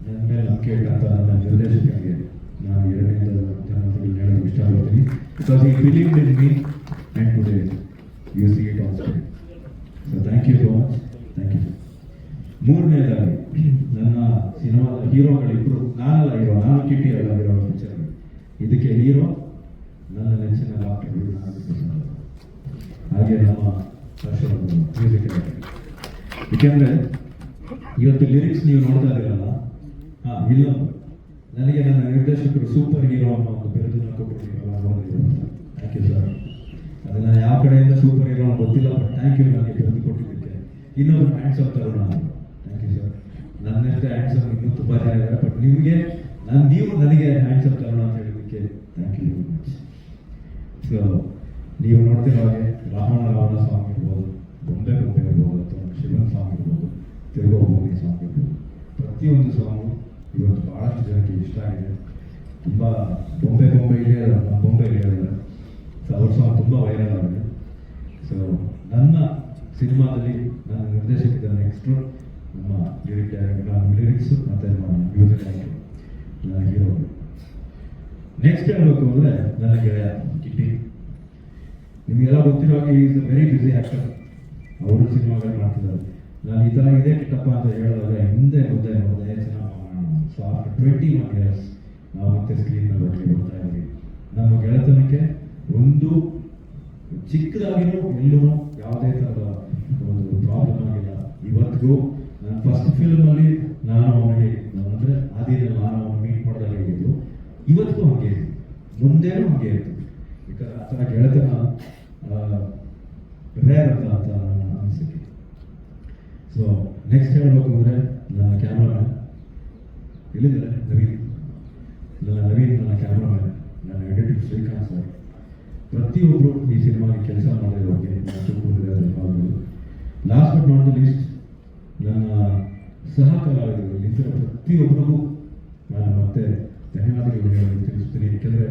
ನನ್ನ ಮೇಲೆ ನಂಬಿಕೆ ಇಟ್ಟಂತ ನನ್ನ ನಿರ್ದೇಶಕರಿಗೆ ನಾನು ಎರಡನೇ ಜನರಲ್ಲಿ ಹೇಳೋದು ಇಷ್ಟಪಡ್ತೀನಿ. Because I believe in me and today you see it on screen. So thank you so much, thank you. ಮೂರನೇದಾಗಿ ನನ್ನ ಸಿನಿಮಾದ ಹೀರೋಗಳಿಬ್ಬರು, ನಾನಲ್ಲ ಹೀರೋ, ನಾನು ಕಿಟ್ಟಿ ಅಲ್ಲ ಹೀರೋ ಪಿಕ್ಚರ್. ಇದಕ್ಕೆ ಹೀರೋ ನನ್ನ ನೆಚ್ಚಿನ ಡಾಕ್ಟರ್ ನಾಗಪ್ರಸಾದ್, ಹಾಗೆ ನಮ್ಮ ಹರ್ಷವರ್ಧನ್ ಮ್ಯೂಸಿಕ್ ಡೈರೆಕ್ಟರ್. ಏಕೆಂದರೆ ಇವತ್ತು ಲಿರಿಕ್ಸ್ ನೀವು ನೋಡ್ತಾ ಇದ್ದೀರಲ್ಲ, ಇಲ್ಲ ನನಗೆ ನನ್ನ ನಿರ್ದೇಶಕರು ಸೂಪರ್ ಹೀರೋ ಅನ್ನೋ ಒಂದು ಬಿರುದನ್ನು ಕೊಟ್ಟಿದ್ದೀರಲ್ಲ, ನೋಡಿದ್ದೀರಲ್ಲ, ಥ್ಯಾಂಕ್ ಯು ಸರ್. ಅದು ನಾನು ಯಾವ ಕಡೆಯಿಂದ ಸೂಪರ್ ಹೀರೋ ಅನ್ನೋ ಗೊತ್ತಿಲ್ಲ, ಬಟ್ ಥ್ಯಾಂಕ್ ಯು ನನಗೆ ಬಿರುದು ಕೊಟ್ಟಿದ್ದಕ್ಕೆ. ಇನ್ನೊಂದು hands off Taruna, thank you sir. ನನ್ನಷ್ಟೇ ಹ್ಯಾಂಡ್ಸ್ ಆಫ್ ಇನ್ನೂ ತುಂಬ ಜನ ಇದ್ದಾರೆ, ಬಟ್ ನಿಮಗೆ ನೀವು ನನಗೆ ಹ್ಯಾಂಡ್ಸ್ ಆಫ್ ತರುಣ ಅಂತ ಹೇಳಿದ್ದಕ್ಕೆ thank you very much. So ನೀವು ನೋಡ್ತಿರೋ ಹಾಗೆ ರಾವಣ ಸಾಂಗ್ ಇರ್ಬೋದು, ಬೊಂಬೆ ಇರ್ಬೋದು, ಅಥವಾ ಶಿವನ್ ಸಾಂಗ್ ಇರ್ಬೋದು, ತಿರುಗೋ ಭೂಮಿ ಸಾಂಗ್ ಇರ್ಬೋದು, ಪ್ರತಿಯೊಂದು ಸಾಂಗು ಇವತ್ತು ಭಾಳಷ್ಟು ಜನಕ್ಕೆ ಇಷ್ಟ ಆಗಿದೆ. ತುಂಬ ಬೊಂಬೆ ಇಲ್ಲೇ ನಮ್ಮ ಬೊಂಬೆ ಹೇಳಿದ್ದಾರೆ. ಸೊ ಅವ್ರ ಸಾಂಗ್ ತುಂಬ ವೈರಲ್ ಆಗಿದೆ. ಸೊ ನನ್ನ ಸಿನಿಮಾದಲ್ಲಿ ನನ್ನ ನಿರ್ದೇಶಕದ ನೆಕ್ಸ್ಟು ನಮ್ಮ ಲಿರಿಕ್ಸು ಮತ್ತು ನಮ್ಮ ಮ್ಯೂಸಿಕ್ ಡೈರೆಕ್ಟರ್, ನನ್ನ ಹೀರೋ. ನೆಕ್ಸ್ಟ್ ಹೇಳಬೇಕು ಅಂದರೆ ನನ್ನ ಗೆಳೆಯ ಕಿಟ್ಟಿ. ನಿಮಗೆಲ್ಲ ಗೊತ್ತಿರೋ ಹಾಗೆ is a very busy actor. ಅವರು ಸಿನಿಮಾಗಳು ಮಾಡ್ತಿದ್ದಾರೆ. ನಾನು ಈ ಥರ ಇದೇ ಕಿಟ್ಟಪ್ಪ ಅಂತ ಹೇಳಿದಾಗ ಹಿಂದೆ ನೋಡಿದೆ ಚೆನ್ನಾಗಿ ಮಾಡೋಣ. ಸೊ ಆಫ್ಟರ್ 21 years ನಾವು ಮತ್ತೆ ಸ್ಕ್ರೀನ್ ಮೇಲೆ ಒಟ್ಟಿಗೆ ಬರ್ತಾ ಇದ್ದೀವಿ. ನಮ್ಮ ಗೆಳೆತನಕ್ಕೆ ಒಂದು ಚಿಕ್ಕದಾಗಿನೂ ಎಲ್ಲೂ ಯಾವುದೇ ಥರದ ಒಂದು ಪ್ರಾಬ್ಲಮ್ ಆಗಿಲ್ಲ ಇವತ್ತಿಗೂ. ನನ್ನ ಫಸ್ಟ್ ಫಿಲ್ಮಲ್ಲಿ ನಾನು ಅವನಿಗೆ ಅಂದರೆ ಆದಿಯಲ್ಲಿ ನಾನು ಅವನು ಮೀಟ್ ಮಾಡಿದಾಗ ಹೇಗಿದ್ದು, ಇವತ್ತಿಗೂ ಹಾಗೆ ಇತ್ತು, ಮುಂದೇನೂ ಹಾಗೆ ಇತ್ತು. ಯಾಕಂದ್ರೆ ಆ ಥರ ಗೆಳೆತನ ರೇರ್ ಅಂತ ನನ್ನ ಅನಿಸಿಕೆ. ಸೊ ನೆಕ್ಸ್ಟ್ ಹೇಳಬೇಕು ಅಂದರೆ ನನ್ನ ಕ್ಯಾಮ್ರಾಮ್ಯಾನ್ ಎಲ್ಲಿದ್ದಾರೆ, ನವೀನ್. ನನ್ನ ಕ್ಯಾಮ್ರಾಮ್ಯಾನ್, ನನ್ನ ಎಡಿಟರ್ ಶ್ರೀಕಾಂತ್ ಸರ್, ಪ್ರತಿಯೊಬ್ಬರು ಈ ಸಿನಿಮಾಗೆ ಕೆಲಸ ಮಾಡಿರೋರಿಗೆ last but not the least ನನ್ನ ಸಹ ಕಲಾವಿದರು ಇಲ್ಲಿದ್ದ ಪ್ರತಿಯೊಬ್ಬರಿಗೂ ನಾನು ಮತ್ತೆ ಧನ್ಯವಾದಗಳು ತಿಳಿಸ್ತೀನಿ. ಏಕೆಂದರೆ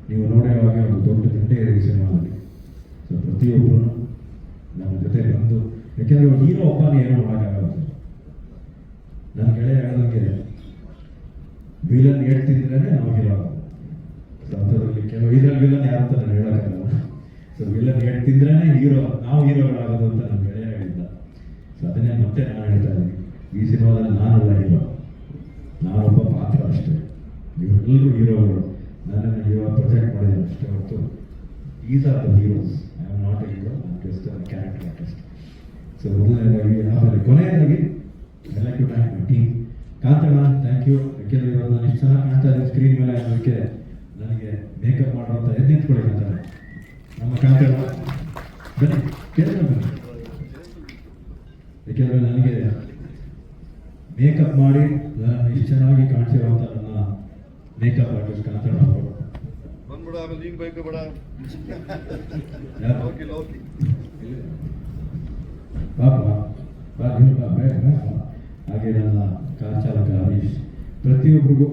ನೀವು ನೋಡಿರೋ ಹಾಗೆ ಒಂದು ದೊಡ್ಡ ದಂಡೆ ಇದೆ ಈ ಸಿನಿಮಾದಲ್ಲಿ. ಸೊ ಪ್ರತಿಯೊಬ್ಬರು ನಮ್ಮ ಜೊತೆ ಬಂದು, ಯಾಕೆಂದರೆ ಹೀರೋ ಒಬ್ಬನೇ ಏನೋ ಮಾಡೋಕ್ಕಾಗಲ್ಲ ಸರ್. ನನ್ನ ಗೆಳೆಯ ಹೇಳಿದಂಗೆ ವಿಲನ್ ಹೇಳ್ತಿದ್ರೆ ನಾವು ಹೀರೋ ಆಗೋದು. ಸೊ ಅಂಥದ್ರಲ್ಲಿ ಕೆಲವು ಇದರಲ್ಲಿ ವಿಲನ್ ಯಾರು ಅಂತ ನಾನು ಹೇಳೋಕ್ಕಾಗಲ್ಲ. ಸೊ ವಿಲನ್ ಹೇಳ್ತಿದ್ರೆ ನಾವು ಹೀರೋಗಳಾಗೋದು ಅಂತ ನನ್ನ ಗೆಳೆಯ ಹೇಳಿದ್ದ. ಸೊ ಅದನ್ನೇ ಮತ್ತೆ ನಾನು ಹೇಳ್ತಾ ಇದ್ದೀನಿ, ಈ ಸಿನಿಮಾದಲ್ಲಿ ನಾನಲ್ಲ ಹೀರೋ, ನಾನೊಬ್ಬ ಪಾತ್ರ ಅಷ್ಟೇ. ಇವರೆಲ್ಲರೂ ಹೀರೋಗಳು. ನನ್ನನ್ನು ಹೀರೋ ಪ್ರೊಜೆಕ್ಟ್ ಮಾಡಿದ್ದಾರೆ ಅಷ್ಟೇ ಹೊರತು these are the heroes. I am not a hero, I am just a character artist. So ಮೊದಲನೇದಾಗಿ ಆಮೇಲೆ ಕೊನೆಯದಾಗಿ I like to thank my team. Kantanna, thank you. ಯಾಕೆಂದರೆ ಇವಾಗ ನಾನು ಇಷ್ಟು ಚೆನ್ನಾಗಿ ಕಾಣ್ತಾ ಇದ್ದೀನಿ ಸ್ಕ್ರೀನ್ ಮೇಲೆ ಅನ್ನೋದಕ್ಕೆ ನನಗೆ ಮೇಕಪ್ ಮಾಡುವಂಥ ಎದ್ದು ನಿಂತ್ಕೊಳ್ಳಿ ಅಂತಾರೆ ನಮ್ಮ ಕಾಂತಣ್ಣ. ಬನ್ನಿ ಕೇಳಿದ್ರೆ ಬನ್ನಿ. ಯಾಕೆಂದರೆ ನನಗೆ ಮೇಕಪ್ ಮಾಡಿ ನಾನು ಇಷ್ಟು ಚೆನ್ನಾಗಿ ಕಾಣಿಸಿರುವಂಥ ನನ್ನ ಮೇಕಪ್ ಆರ್ಟಿಸ್ಟ್ ಕಾಂತಣ್ಣ ಅವರು. ಬಂದ್ಬಿಡ ಆಮೇಲೆ ನೀನು ಬೈಕ್ ಬೇಡ. ಹಾಗೆ ನನ್ನ ಕಾರ್ ಚಾಲಕ ಹರೀಶ್, ಪ್ರತಿಯೊಬ್ಬರಿಗೂ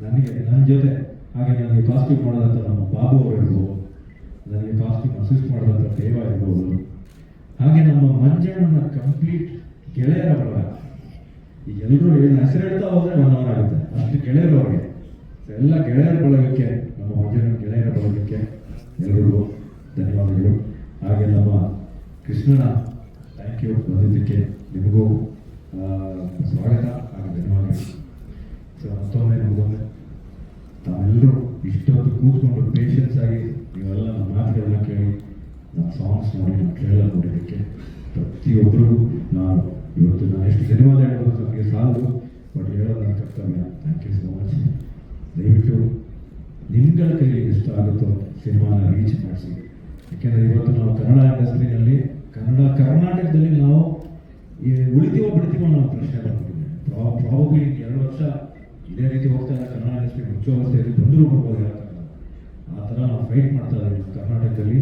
ನನಗೆ ನನ್ನ ಜೊತೆ ಹಾಗೆ ನನಗೆ ಕಾಸ್ಟ್ಯೂಮ್ ಮಾಡೋದಂಥ ನಮ್ಮ ಬಾಬು ಅವರು ಇರ್ಬೋದು, ನನಗೆ ಕಾಸ್ಟ್ಯೂಮ್ ಅಸಿಸ್ಟ್ ಮಾಡೋದಂಥ ದೇವ ಇರ್ಬೋದು, ಹಾಗೆ ನಮ್ಮ ಮಂಜಣ್ಣನ ಕಂಪ್ಲೀಟ್ ಗೆಳೆಯರ ಬಳಗ. ಈಗ ಎಲ್ಲರೂ ಹೆಸರು ಹೇಳ್ತಾ ಹೋದರೆ 1 hour ಆಗುತ್ತೆ, ಅಷ್ಟು ಗೆಳೆಯರು ಅವ್ರಿಗೆ. ಎಲ್ಲ ಗೆಳೆಯರ ಬಳಗಕ್ಕೆ, ನಮ್ಮ ಮಂಜಣ್ಣನ ಗೆಳೆಯರ ಬಳಗಕ್ಕೆ ಎಲ್ಲರಿಗೂ ಧನ್ಯವಾದಗಳು. ಹಾಗೆ ನಮ್ಮ ಕೃಷ್ಣನ ಥ್ಯಾಂಕ್ ಯು ಬಂದಿದ್ದಕ್ಕೆ, ನಿಮಗೂ ಸ್ವಾಗತ ಹಾಗೆ ಧನ್ಯವಾದಗಳು. ಸೊ ಮತ್ತೊಮ್ಮೆ ನಮಗೊಮ್ಮೆ ತಾವೆಲ್ಲರೂ ಇಷ್ಟೊತ್ತು ಕೂತ್ಕೊಂಡು ಪೇಷನ್ಸ್ ಆಗಿ ನೀವೆಲ್ಲ ನಮ್ಮ ಮಾತುಗಳನ್ನ ಕೇಳಿ, ನಮ್ಮ ಸಾಂಗ್ಸ್ ನೋಡಿ, ನಮ್ಮ ಟ್ರೇಲರ್ ನೋಡಿದ್ದಕ್ಕೆ ಪ್ರತಿಯೊಬ್ಬರಿಗೂ ನಾನು ಇವತ್ತು ನಾನು ಎಷ್ಟು ಧನ್ಯವಾದ ಹೇಳೋದು ನಮಗೆ ಸಾಲದು, ಬಟ್ ಹೇಳೋದು ನನ್ನ ಕರ್ತವ್ಯ. Thank you so much. ದಯವಿಟ್ಟು ನಿಮ್ಗಳ ಕೈಲಿ ಎಷ್ಟು ಆಗುತ್ತೋ ಸಿನಿಮಾನ ರೀಚ್ ಮಾಡಿಸಿ. ಯಾಕೆಂದರೆ ಇವತ್ತು ನಾವು ಕನ್ನಡ ಇಂಡಸ್ಟ್ರಿನಲ್ಲಿ ಕರ್ನಾಟಕದಲ್ಲಿ ನಾವು ಉಳಿತೀವೋ ಬಿಡ್ತೀವೋ ಅನ್ನೋ ಪ್ರಶ್ನೆ ಬಂದ್ಬಿಟ್ಟಿದೆ. ಪ್ರಾಬಬ್ಲಿ 2 ವರ್ಷ ಇದೇ ರೀತಿ ಹೋಗ್ತಾ ಇಲ್ಲ, ಕನ್ನಡ ಇಂಡಸ್ಟ್ರಿ ಮುಚ್ಚುವವಸ್ಥೆಯಲ್ಲಿ ಬಂದರೂ ಬರ್ಬೋದು ಹೇಳೋಕ್ಕಾಗಲ್ಲ. ಆ ಥರ ನಾವು ಫೈಟ್ ಮಾಡ್ತಾ ಇದ್ದೀವಿ. ಕರ್ನಾಟಕದಲ್ಲಿ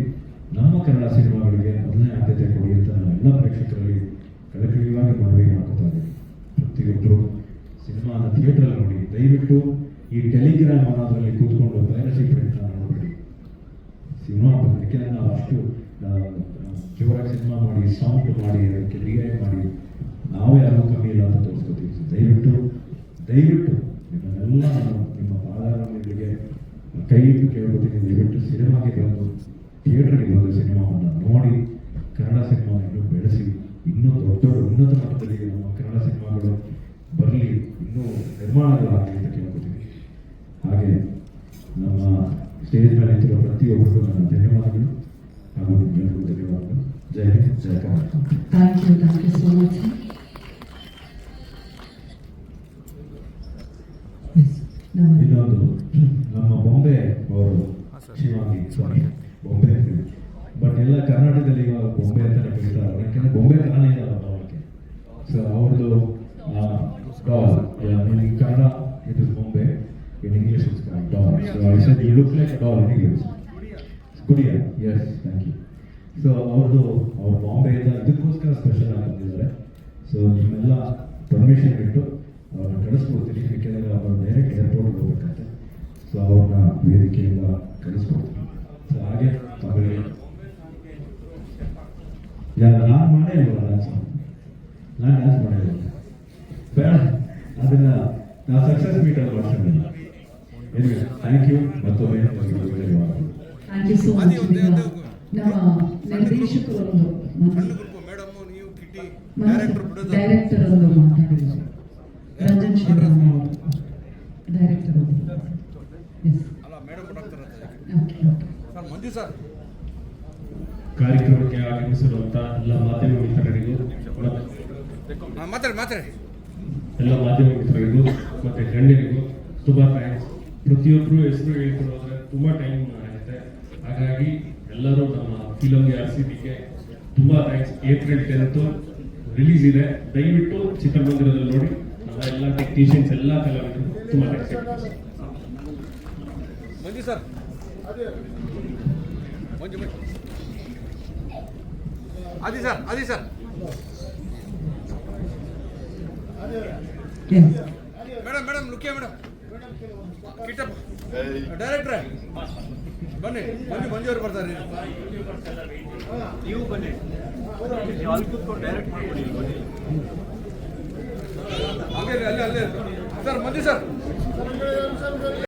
ನಮ್ಮ ಕನ್ನಡ ಸಿನಿಮಾಗಳಿಗೆ ಮೊದಲನೇ ಆದ್ಯತೆ ಕೊಡಿ ಅಂತ ನಾವೆಲ್ಲ ಪ್ರೇಕ್ಷಕರಲ್ಲಿ ಕಳಕಳಿಯಾಗಿ ಮನವಿ ಮಾಡ್ಕೊತಾ ಇದ್ದೀವಿ. ಪ್ರತಿಯೊಬ್ಬರು ಸಿನಿಮಾನ ಥಿಯೇಟ್ರಲ್ಲಿ ನೋಡಿ. ದಯವಿಟ್ಟು ಈ ಟೆಲಿಗ್ರಾಮ್ ಅನ್ನೋದ್ರಲ್ಲಿ ಕೂತ್ಕೊಂಡು ಪೈರಸಿ ಪ್ರಿಂಟ್ನ ನೋಡಬೇಡಿ. ಸಿನಿಮಾ ಯಾಕೆಂದರೆ ನಾವು ಅಷ್ಟು ಜೋರಾಗಿ ಸಿನಿಮಾ ಮಾಡಿ, ಸೌಂಡ್ ಮಾಡಿ, ಅದಕ್ಕೆ ರಿಯಾಕ್ಟ್ ಮಾಡಿ ನಾವು ಯಾರೂ ಕಮ್ಮಿ ಇಲ್ಲ ಅಂತ ತೋರಿಸ್ಕೊತೀವಿ. ದಯವಿಟ್ಟು ನಿಮ್ಮನ್ನೆಲ್ಲ ನಾನು ನಿಮ್ಮ ಪಾದಾರಗಳಿಗೆ ಕೈ ಇಟ್ಟು ಕೇಳ್ಕೊತೀನಿ. ದಯವಿಟ್ಟು ಸಿನಿಮಾಗೆ ಬಂದು ಥಿಯೇಟ್ರಿಗೆ ಬಂದು ಸಿನಿಮಾವನ್ನು ನೋಡಿ ಕನ್ನಡ ಸಿನಿಮಾ ಇನ್ನೂ ಬೆಳೆಸಿ, ಇನ್ನೂ ದೊಡ್ಡ ಉನ್ನತ ಮಟ್ಟದಲ್ಲಿ ನಮ್ಮ ಕನ್ನಡ ಸಿನಿಮಾಗಳು ಬರಲಿ, ಇನ್ನೂ ನಿರ್ಮಾಣಗಳಾಗಲಿ ಅಂತ ಕೇಳ್ಕೊತೀನಿ. ಹಾಗೆ ನಮ್ಮ ಸ್ಟೇಜ್ ಮೇಲೆ ನಿಂತಿರೋ ಪ್ರತಿಯೊಬ್ಬರಿಗೂ ನನ್ನ ಧನ್ಯವಾದಗಳು ಹಾಗೂ ನಿಮ್ಮೆಲ್ಲರಿಗೂ ಧನ್ಯವಾದಗಳು. ಜೈ ಹಿಂದ್, ಜೈ Karnataka. Thank you so much. ಇನ್ನೊಂದು ನಮ್ಮ ಬೊಂಬೆ ಅವರು ಶಿವಾಂಗಿ, ಸಾರಿ ಬೊಂಬೆ ಅಂತೀವಿ, ಬಟ್ ಎಲ್ಲ ಕರ್ನಾಟಕದಲ್ಲಿ ಇವಾಗ ಬೊಂಬೆ ಅಂತಾನೆ ಕರೀತಾರೆ. ಯಾಕೆಂದ್ರೆ ಬೊಂಬೆ ಕನ್ನಡ ಅವರಿಗೆ. ಸೊ ಅವ್ರದ್ದು doll in Kannada it is ಬೊಂಬೆ, in English it's doll. So I said you look like doll in English. ಗುಡಿಯಾ, ಎಸ್, ಥ್ಯಾಂಕ್ ಯು. ಸೊ ಅವ್ರು ಬಾಂಬೆಯಿಂದ ಇದಕ್ಕೋಸ್ಕರ ಸ್ಪೆಷಲ್ ಆಗಿ ಬಂದಿದ್ದಾರೆ. ಸೊ ನಿಮ್ಮೆಲ್ಲ ಪರ್ಮಿಷನ್ ಇಟ್ಟು ಅವ್ರನ್ನ ಕಳಿಸ್ಕೊಡ್ತೀನಿ. ಯಾಕೆಂದರೆ ಅವರು ಡೈರೆಕ್ಟ್ ಏರ್ಪೋರ್ಟ್ಗೆ ಹೋಗ್ಬೇಕಂತೆ. ಸೊ ಅವ್ರನ್ನ ವೇದಿಕೆಯಿಂದ ಕಳಿಸ್ಕೊಡ್ತೀನಿ. ಸೊ ಹಾಗೆ ತಗೊಳ್ಳಿ. ನಾನು ಮಾಡೇ ಇಲ್ವಲ್ಲ ಡ್ಯಾನ್ಸ್, ನಾನು ಡ್ಯಾನ್ಸ್ ಮಾಡೇ ಇಲ್ಲ. ಬೇಡ, ಅದನ್ನು ನಾವು ಸಕ್ಸಸ್ ಮೀಟಲ್ಲಿ ಮಾಡ್ಕೊಂಡಿಲ್ಲ. Anyway, thank you. ಮತ್ತೊಮ್ಮೆ ಧನ್ಯವಾದಗಳು. Thank you so much. ನಮ್ಮ ನಿರ್ದೇಶಕರು ಮೇಡಮ್, ನೀವು ಕಿಟಿ ಡೈರೆಕ್ಟರ್ ಒಂದು ಮಾತಾಡಿದ್ರು, ರಂಜನ್ ಶ್ರೀರಾಮ್ ಅವರು ಡೈರೆಕ್ಟರ್ ಅವರು. ಎಸ್ ಅಲ್ಲ, ಮೇಡಮ್ ಮಾತಾಡ್ತಾರೆ. ಓಕೆ ಸರ್, ಮಂಜು ಸರ್. ಕಾರ್ಯಕ್ರಮಕ್ಕೆ ಆಗಮಿಸಿರುವಂಥ ಎಲ್ಲ ಮಾಧ್ಯಮ ಮಿತ್ರರಿಗೂ ಮಾತಾಡಿ ಎಲ್ಲ ಮಾಧ್ಯಮ ಮಿತ್ರರಿಗೂ ಮತ್ತು ಗಣ್ಯರಿಗೂ ತುಂಬ ಥ್ಯಾಂಕ್ಸ್. ಪ್ರತಿಯೊಬ್ಬರು ಹೆಸರು ಹೇಳ್ಕೊಡೋದ್ರೆ ತುಂಬ ಟೈಮ್ ಆಗುತ್ತೆ. ಹಾಗಾಗಿ ಎಲ್ಲರೂ ನಮ್ಮ ಫಿಲಮ್ಗೆ RCBಗೆ ತುಂಬ ಥ್ಯಾಂಕ್ಸ್. ಏಪ್ರಿಲ್ 10 ರಿಲೀಸ್ ಇದೆ. ದಯವಿಟ್ಟು ಚಿತ್ರಮಂದಿರದಲ್ಲಿ ನೋಡಿ. ನಮ್ಮ ಎಲ್ಲ ಟೆಕ್ನಿಷಿಯನ್ಸ್, ಎಲ್ಲ ಕಲಾವಿದರು ತುಂಬ ಥ್ಯಾಂಕ್ಸ್. ಮಂಜು ಸರ್, ಮಂಜು ಆದಿ ಸರ್ ಮೇಡಮ್ ಲುಕಿಯ ಮೇಡಮ್, ಕಿಟ್ಟಪ್ಪ ಡೈರೆಕ್ಟ್ರೆ ಬನ್ನಿ. ಮಂಜು ಅವರು ಬರ್ತಾರೆ. ನೀವು ಬನ್ನಿ, ಡೈರೆಕ್ಟ್ ಮಾಡ್ಕೊಡಿ. ಅಲ್ಲೇ ಸರ್, ಮಂಜು ಸರ್.